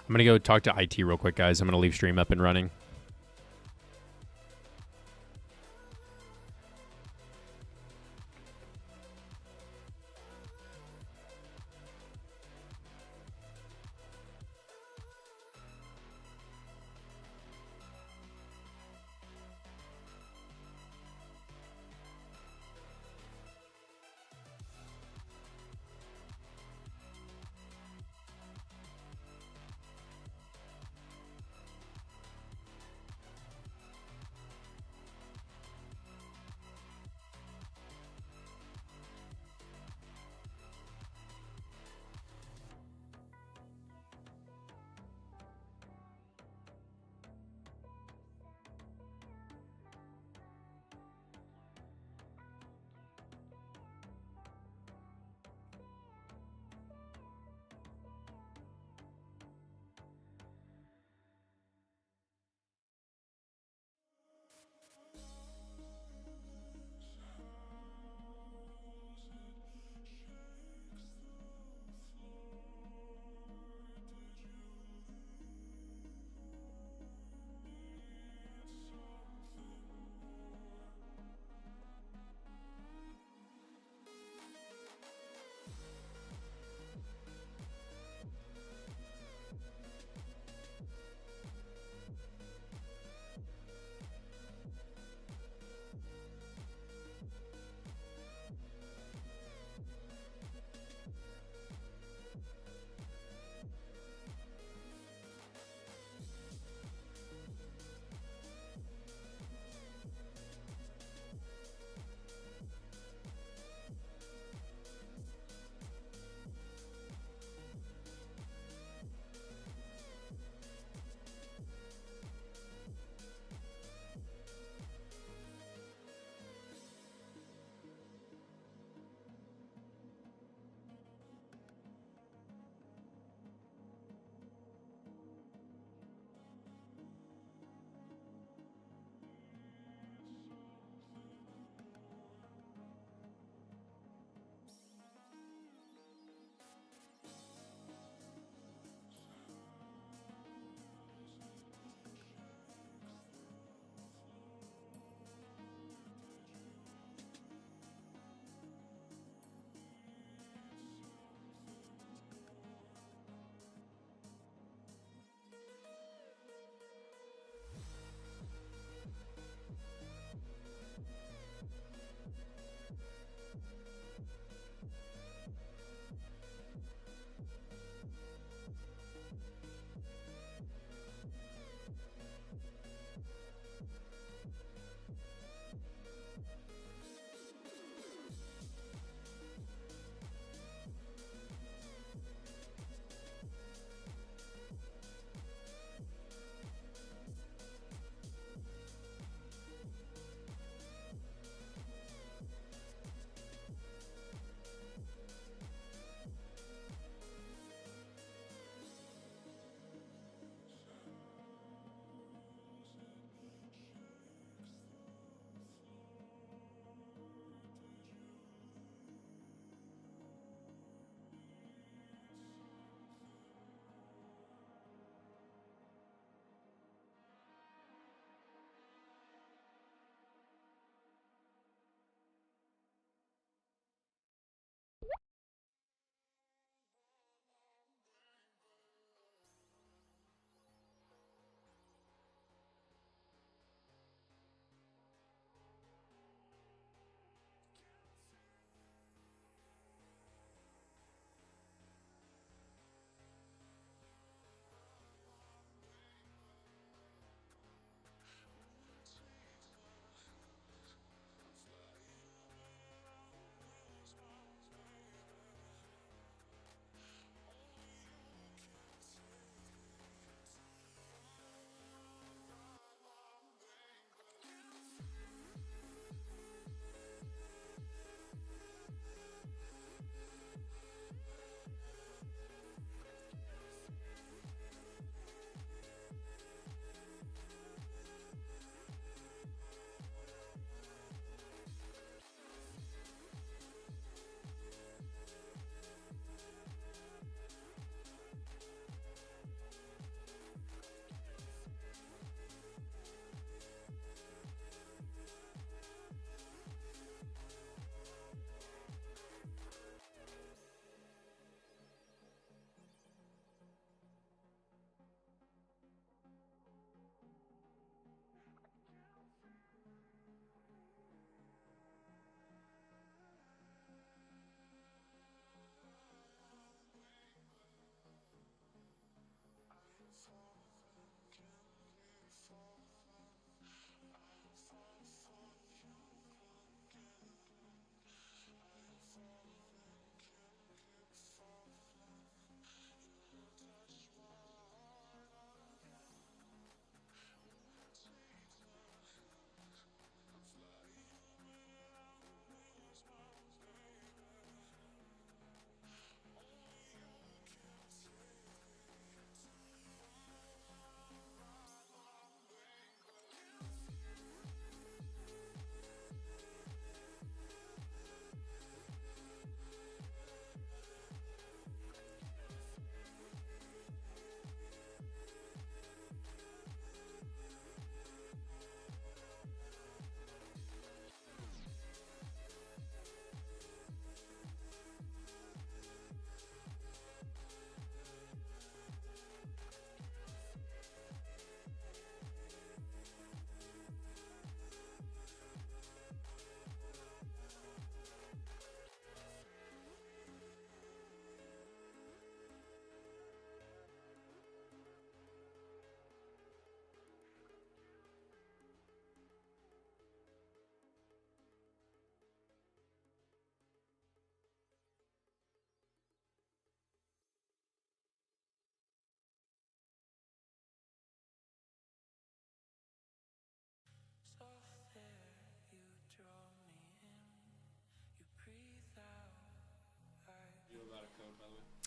I'm going to go talk to IT real quick, guys. I'm going to leave stream up and running.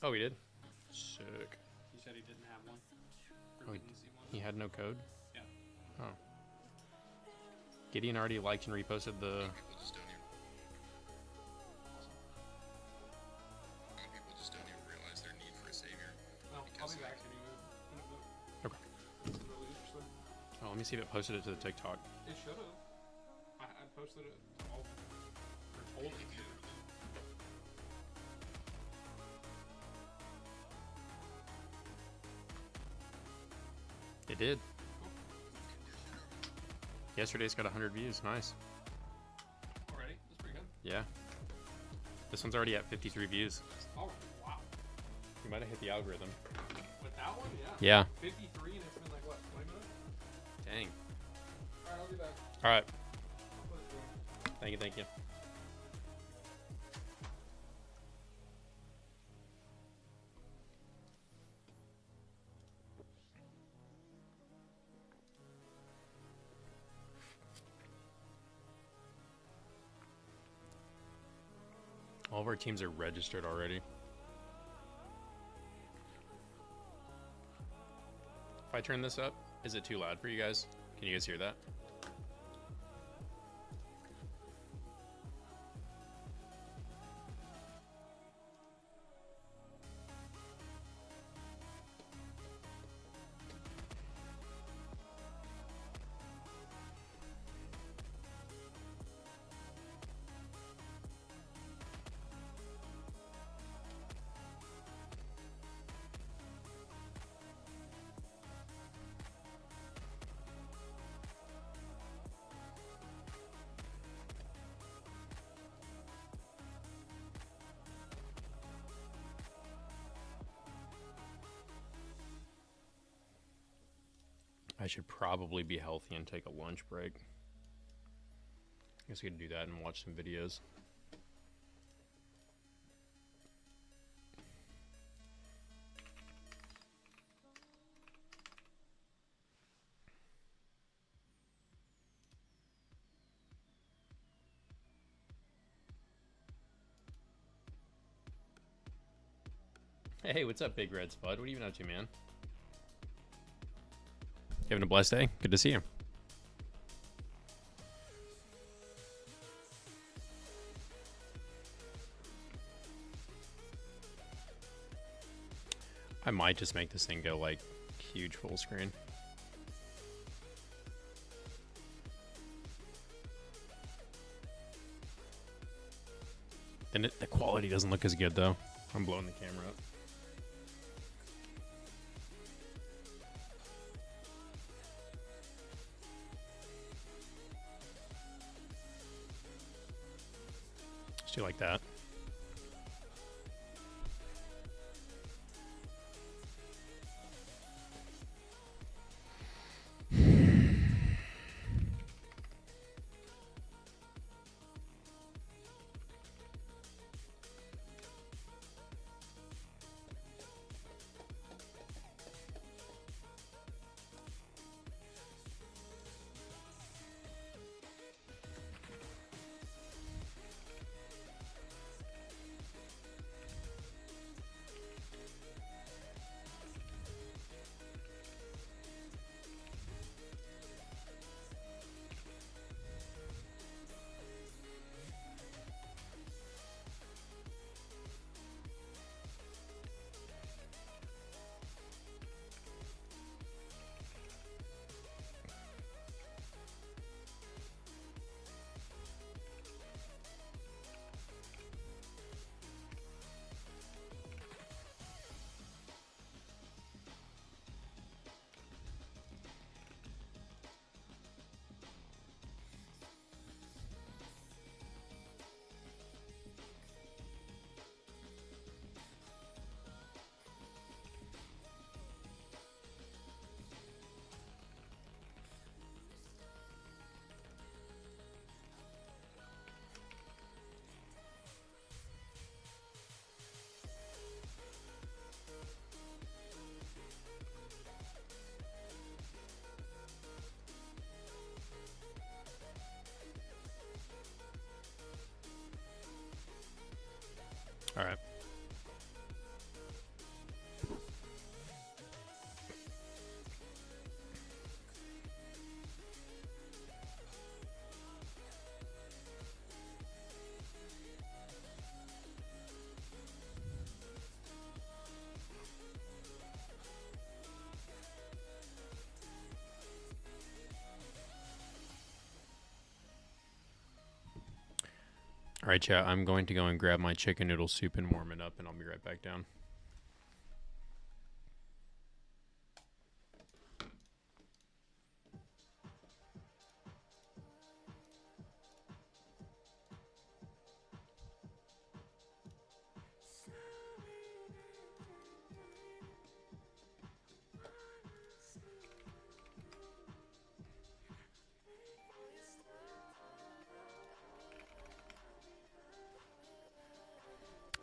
Oh, he did? Sick. He said he didn't have one. Oh, Or didn't see one. He had no code? Yeah. Oh. Gideon already liked and reposted the... People just don't even. A lot of people just don't even realize their need for a savior. Well, I'll Because, be like, back anyway. Okay. I'm really interested. Oh, let me see if it posted it to the TikTok. It should have. I posted it to all. Or told it to. It did. Yesterday's got 100 views. Nice. Already? That's pretty good. Yeah. This one's already at 53 views. Oh, wow. You might have hit the algorithm. With that one, yeah. Yeah. 53 and it's been like, what, 20 minutes? Dang. Alright, I'll be back. All right. I'll put it through. Thank you. Thank you. All of our teams are registered already. If I turn this up, is it too loud for you guys? Can you guys hear that? I should probably be healthy and take a lunch break. I guess we could do that and watch some videos. Hey, what's up, Big Red Spud? What are you been up to, man? You having a blessed day? Good to see you. I might just make this thing go like huge full screen. Then the quality doesn't look as good though. I'm blowing the camera up. Just do like that. All right. All right, chat. I'm going to go and grab my chicken noodle soup and warm it up, and I'll be right back down.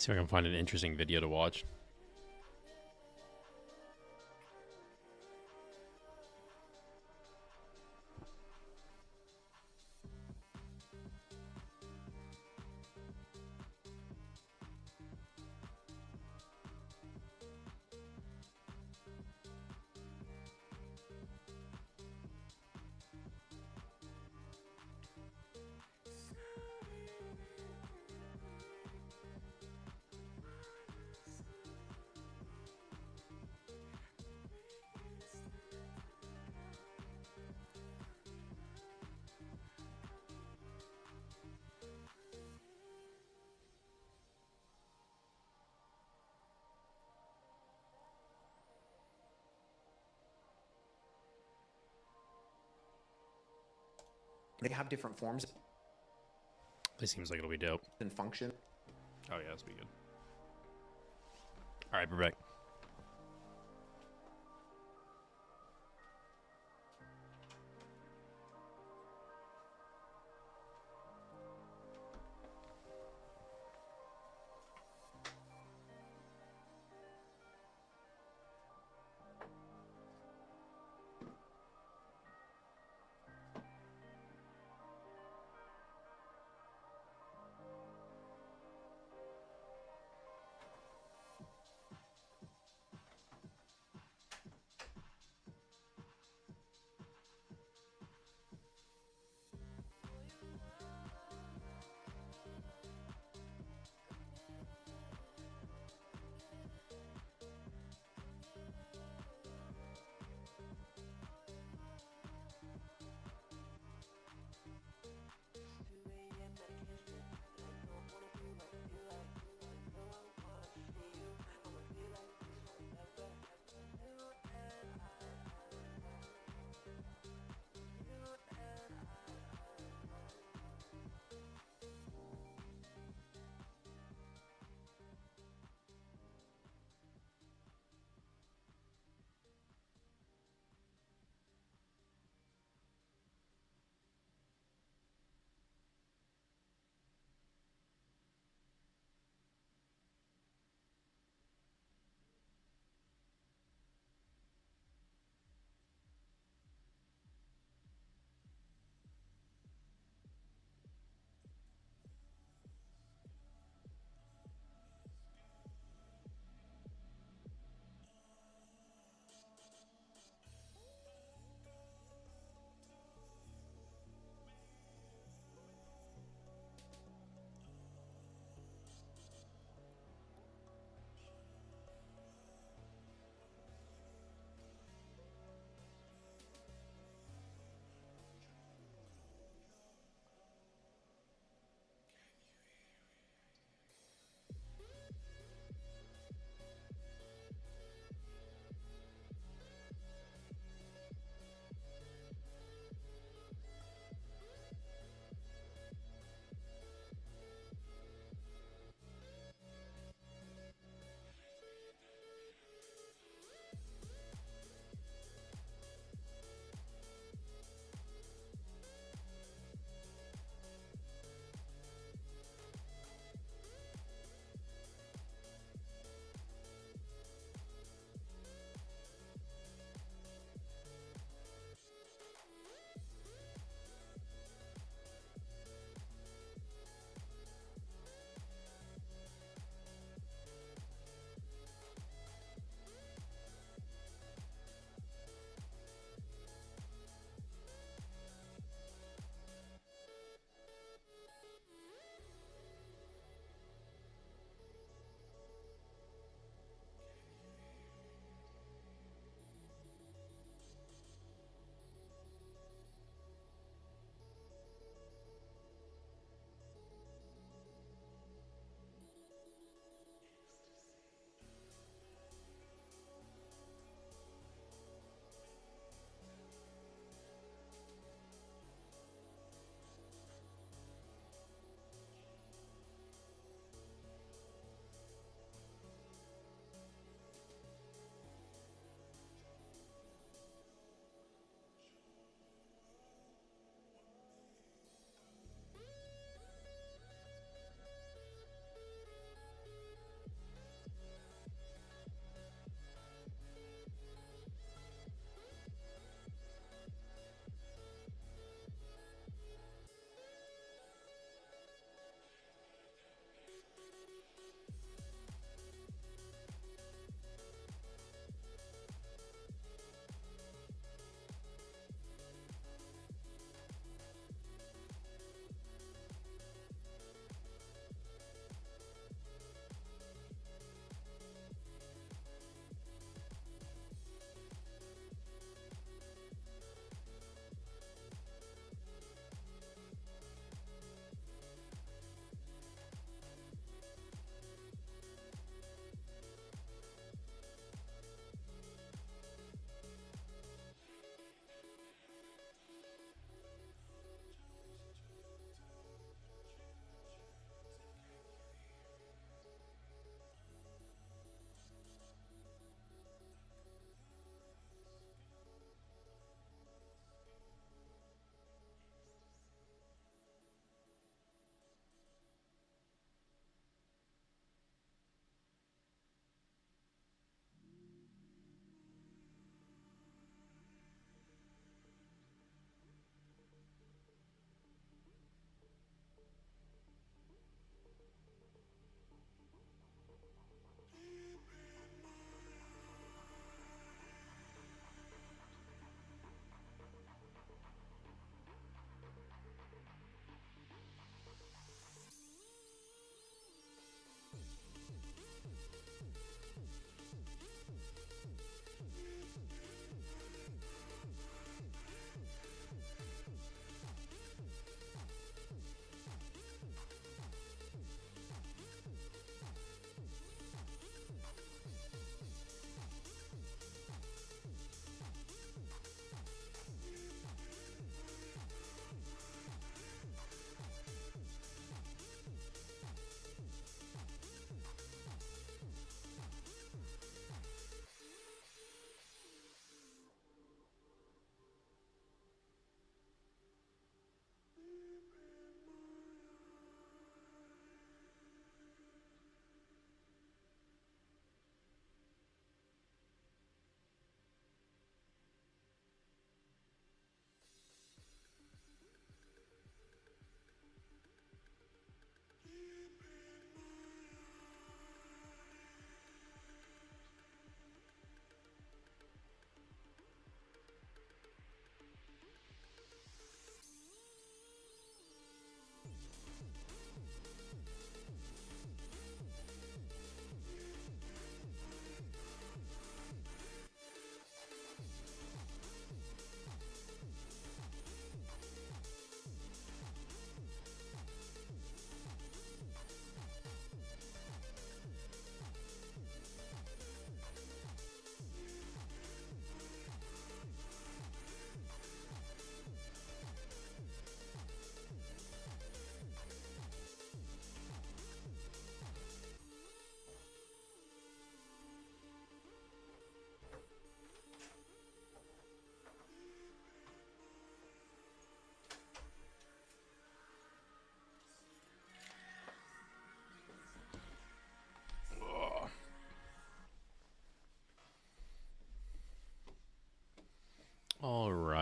See if I can find an interesting video to watch. They have different forms This seems like it'll be dope. and function. Oh yeah, this will be good. All right, we're back.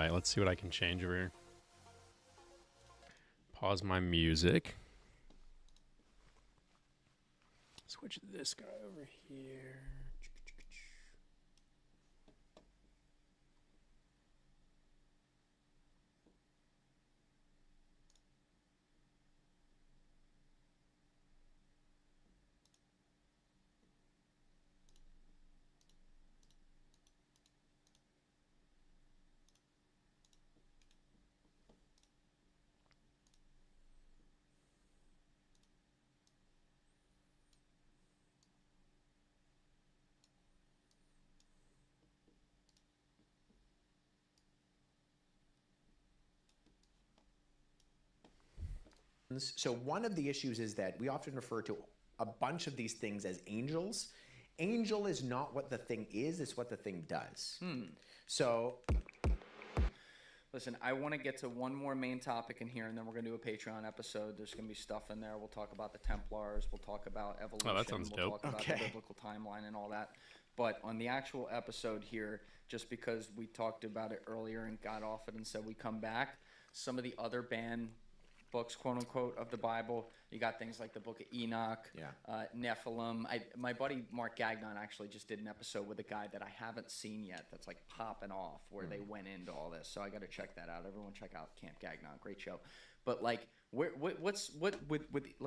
right, let's see what I can change over here. Pause my music. Switch this guy over here. So one of the issues is that we often refer to a bunch of these things as angels. Angel is not what the thing is, it's what the thing does. So Listen, I want to get to one more main topic in here, and then we're going to do a Patreon episode. There's going to be stuff in there. We'll talk about the Templars. We'll talk about evolution. Oh, that sounds we'll dope. talk about Okay. the biblical timeline and all that. But on the actual episode here, just because we talked about it earlier and got off it and said we come back, some of the other banned books, quote unquote, of the Bible, you got things like the Book of Enoch, Nephilim. My buddy Mark Gagnon actually just did an episode with a guy that I haven't seen yet that's like popping off where they went into all this. So I got to check that out. Everyone check out Camp Gagnon, great show. But like, let's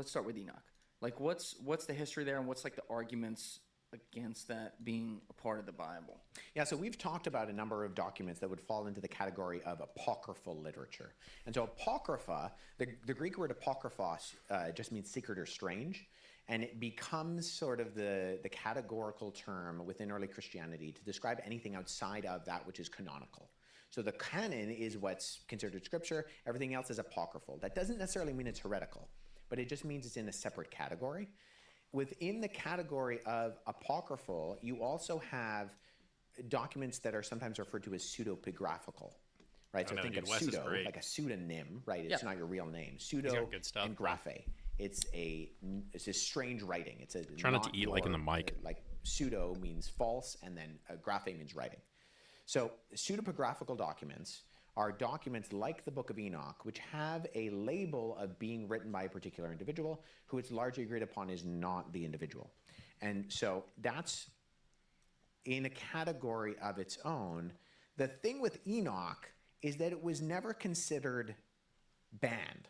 start with Enoch. Like, what's the history there, and what's like the arguments against that being a part of the Bible? Yeah, so we've talked about a number of documents that would fall into the category of apocryphal literature. And so apocrypha, the Greek word apokryphos just means secret or strange, and it becomes sort of the categorical term within early Christianity to describe anything outside of that which is canonical. So the canon is what's considered scripture, everything else is apocryphal. That doesn't necessarily mean it's heretical, but it just means it's in a separate category. Within the category of apocryphal, you also have documents that are sometimes referred to as pseudepigraphical, right? I So know, think dude, of Wes is pseudo, great. like a pseudonym, right? It's Yeah. not your real name. got Pseudo good stuff, and man. graphe. It's a strange writing. It's a Try not to eat like in the mic. Like pseudo means false, and then graphe means writing. So pseudepigraphical documents are documents like the Book of Enoch, which have a label of being written by a particular individual who it's largely agreed upon is not the individual. And so that's in a category of its own. The thing with Enoch is that it was never considered banned.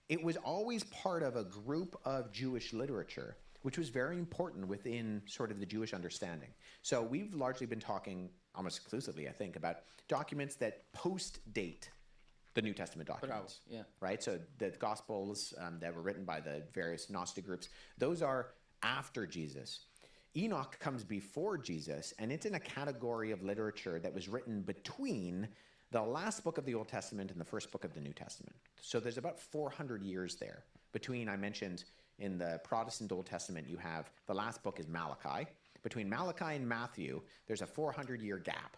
It was always part of a group of Jewish literature, which was very important within sort of the Jewish understanding. So we've largely been talking almost exclusively, I think, about documents that post-date the New Testament documents. yeah. Right? So the Gospels that were written by the various Gnostic groups, those are after Jesus. Enoch comes before Jesus, and it's in a category of literature that was written between the last book of the Old Testament and the first book of the New Testament. So there's about 400 years there between, I mentioned, in the Protestant Old Testament, you have the last book is Malachi. Between Malachi and Matthew, there's a 400-year gap,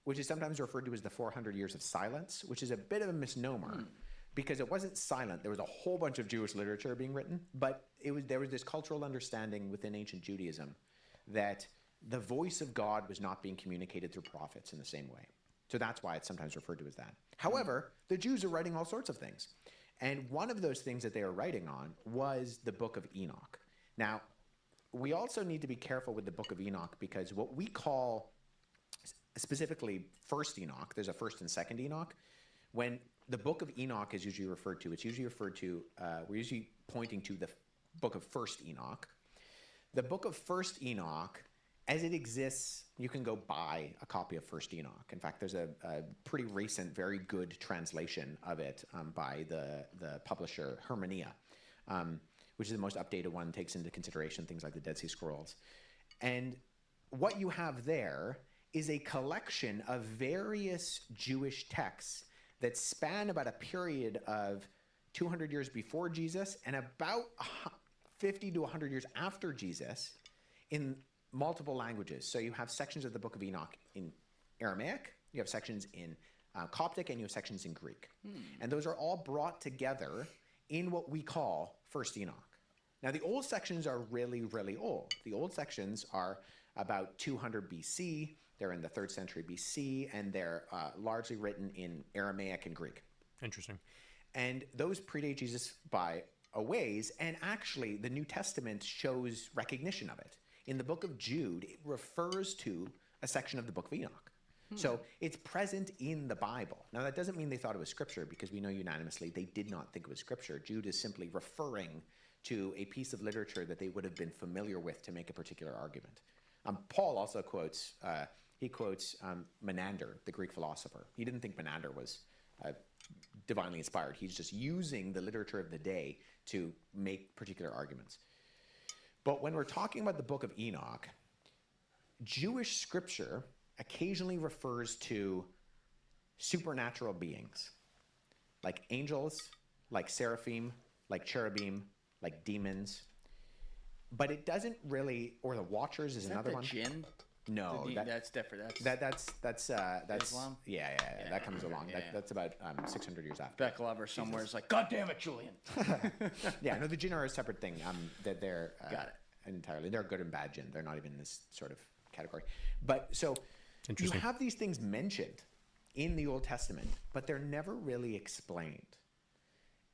which is sometimes referred to as the 400 years of silence, which is a bit of a misnomer because it wasn't silent. There was a whole bunch of Jewish literature being written, but there was this cultural understanding within ancient Judaism that the voice of God was not being communicated through prophets in the same way. So that's why it's sometimes referred to as that. However, the Jews are writing all sorts of things. And one of those things that they are writing on was the Book of Enoch. Now, we also need to be careful with the Book of Enoch because what we call specifically First Enoch, there's a First and Second Enoch. When the Book of Enoch is usually referred to, it's usually referred to, we're usually pointing to the Book of First Enoch. The Book of First Enoch, as it exists, you can go buy a copy of First Enoch. In fact, there's a pretty recent, very good translation of it by the publisher Hermania, which is the most updated one, takes into consideration things like the Dead Sea Scrolls. And what you have there is a collection of various Jewish texts that span about a period of 200 years before Jesus and about 50 to 100 years after Jesus in multiple languages. So you have sections of the Book of Enoch in Aramaic, you have sections in Coptic, and you have sections in Greek. And those are all brought together in what we call First Enoch. Now, the old sections are really, really old. The old sections are about 200 BC. They're in the 3rd century BC, and they're largely written in Aramaic and Greek. Interesting. And those predate Jesus by a ways, and actually the New Testament shows recognition of it. In the book of Jude, it refers to a section of the book of Enoch. So it's present in the Bible. Now, that doesn't mean they thought it was scripture, because we know unanimously they did not think it was scripture. Jude is simply referring to a piece of literature that they would have been familiar with to make a particular argument. Paul also quotes Menander, the Greek philosopher. He didn't think Menander was divinely inspired. He's just using the literature of the day to make particular arguments. But when we're talking about the book of Enoch, Jewish scripture occasionally refers to supernatural beings, like angels, like seraphim, like cherubim, like demons. But it doesn't really, or the Watchers is another one. Jinn? No, That's different. that's Islam? Yeah, that comes along. That's about 600 years after. Beck Lover somewhere is like, God damn it, Julian. Yeah, no, the jinn are a separate thing. That they're Got it. entirely. They're good and bad jinn. They're not even in this sort of category. But so you Interesting. have these things mentioned in the Old Testament, but they're never really explained.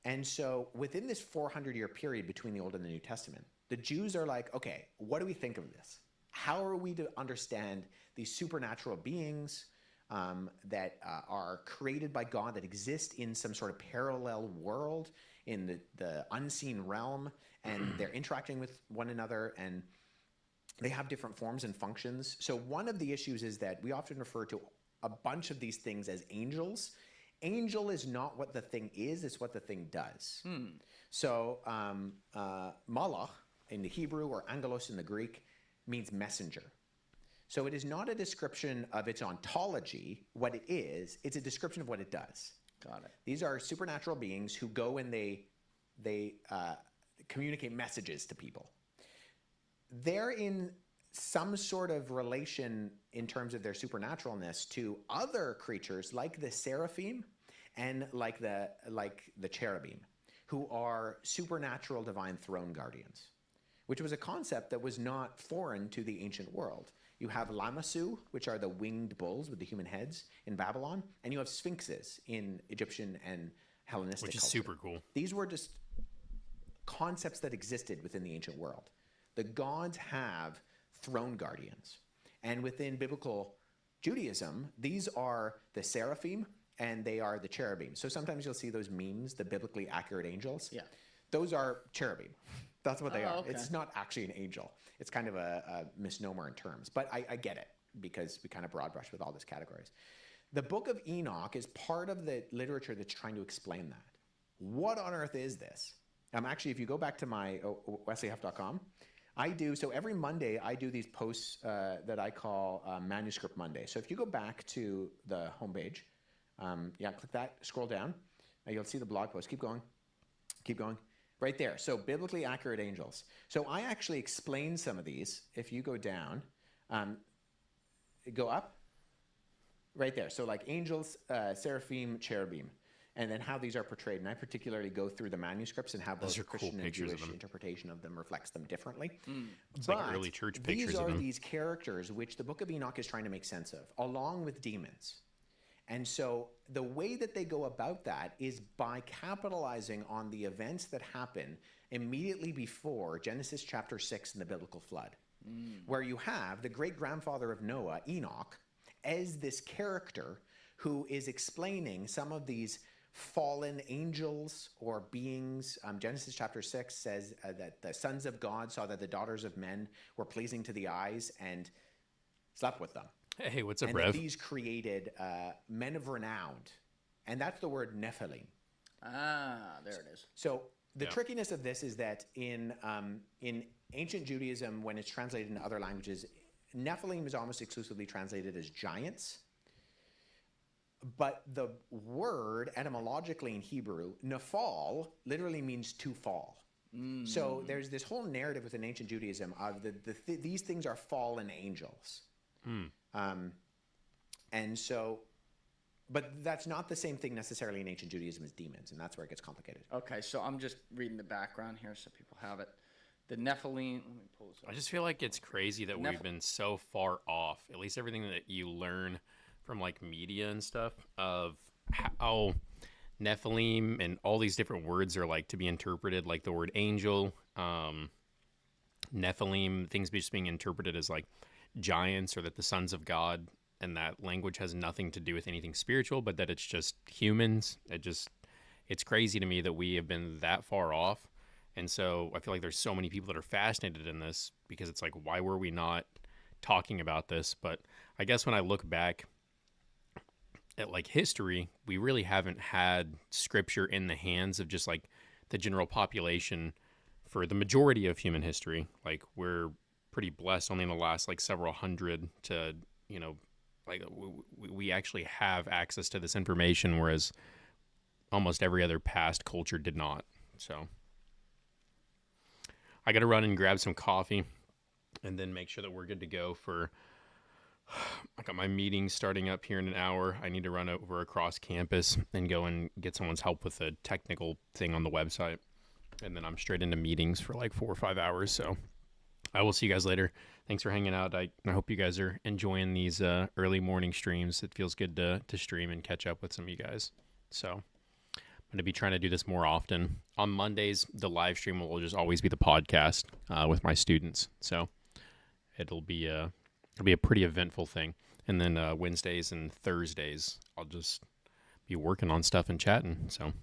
And so within this 400-year period between the Old and the New Testament, the Jews are like, okay, what do we think of this? How are we to understand these supernatural beings that are created by God, that exist in some sort of parallel world, in the unseen realm, and they're interacting with one another, and they have different forms and functions? So one of the issues is that we often refer to a bunch of these things as angels. Angel is not what the thing is, it's what the thing does. So malach in the Hebrew, or angelos in the Greek, means messenger. So it is not a description of its ontology, what it is, it's a description of what it does. Got it. These are supernatural beings who go and they communicate messages to people. They're in some sort of relation in terms of their supernaturalness to other creatures like the seraphim and like the cherubim, who are supernatural divine throne guardians, which was a concept that was not foreign to the ancient world. You have Lamassu, which are the winged bulls with the human heads in Babylon, and you have sphinxes in Egyptian and Hellenistic Which is culture. super cool. These were just concepts that existed within the ancient world. The gods have throne guardians. And within biblical Judaism, these are the seraphim and they are the cherubim. So sometimes you'll see those memes, the biblically accurate angels. Yeah. Those are cherubim. That's what they are. Okay. It's not actually an angel. It's kind of a misnomer in terms. But I get it, because we kind of broad brush with all these categories. The book of Enoch is part of the literature that's trying to explain that. What on earth is this? Actually, if you go back to my wesleyhuff.com, so every Monday I do these posts that I call Manuscript Monday. So if you go back to the homepage, click that, scroll down, you'll see the blog post. Keep going. Right there. So biblically accurate angels. So I actually explain some of these. If you go down, go up, right there. So like angels, seraphim, cherubim, and then how these are portrayed. And I particularly go through the manuscripts and how Those both are cool Christian and pictures of Jewish them. interpretation of them reflects them differently. It's But like early church pictures these of are them. these characters which the book of Enoch is trying to make sense of, along with demons. And so the way that they go about that is by capitalizing on the events that happen immediately before Genesis chapter 6 and the biblical flood, where you have the great-grandfather of Noah, Enoch, as this character who is explaining some of these fallen angels or beings. Genesis chapter 6 says that the sons of God saw that the daughters of men were pleasing to the eyes and slept with them. Hey, what's up, And Rev? that these created men of renown. And that's the word Nephilim. Ah, there it is. So the Yeah. trickiness of this is that in ancient Judaism, when it's translated into other languages, Nephilim is almost exclusively translated as giants. But the word etymologically in Hebrew, Nephal, literally means to fall. So there's this whole narrative within ancient Judaism of these things are fallen angels. And so, but that's not the same thing necessarily in ancient Judaism as demons, and that's where it gets complicated. Okay, so I'm just reading the background here so people have it. The Nephilim. Let me pull this up. I just feel like it's crazy that we've been so far off, at least everything that you learn from like media and stuff, of how Nephilim and all these different words are like to be interpreted, like the word angel, Nephilim, things just being interpreted as like giants or that the sons of God, and that language has nothing to do with anything spiritual, but that it's just humans. It's crazy to me that we have been that far off. And so I feel like there's so many people that are fascinated in this, because it's like, why were we not talking about this? But I guess when I look back at like history, we really haven't had scripture in the hands of just like the general population for the majority of human history. Like, we're pretty blessed only in the last like several hundred to, you know, like we actually have access to this information, whereas almost every other past culture did not. So I got to run and grab some coffee and then make sure that we're good to go for, I got my meeting starting up here in an hour. I need to run over across campus and go and get someone's help with a technical thing on the website. And then I'm straight into meetings for like 4 or 5 hours. So I will see you guys later. Thanks for hanging out. I hope you guys are enjoying these early morning streams. It feels good to stream and catch up with some of you guys. So I'm going to be trying to do this more often. On Mondays, the live stream will just always be the podcast with my students. So it'll be a pretty eventful thing. And then Wednesdays and Thursdays, I'll just be working on stuff and chatting. So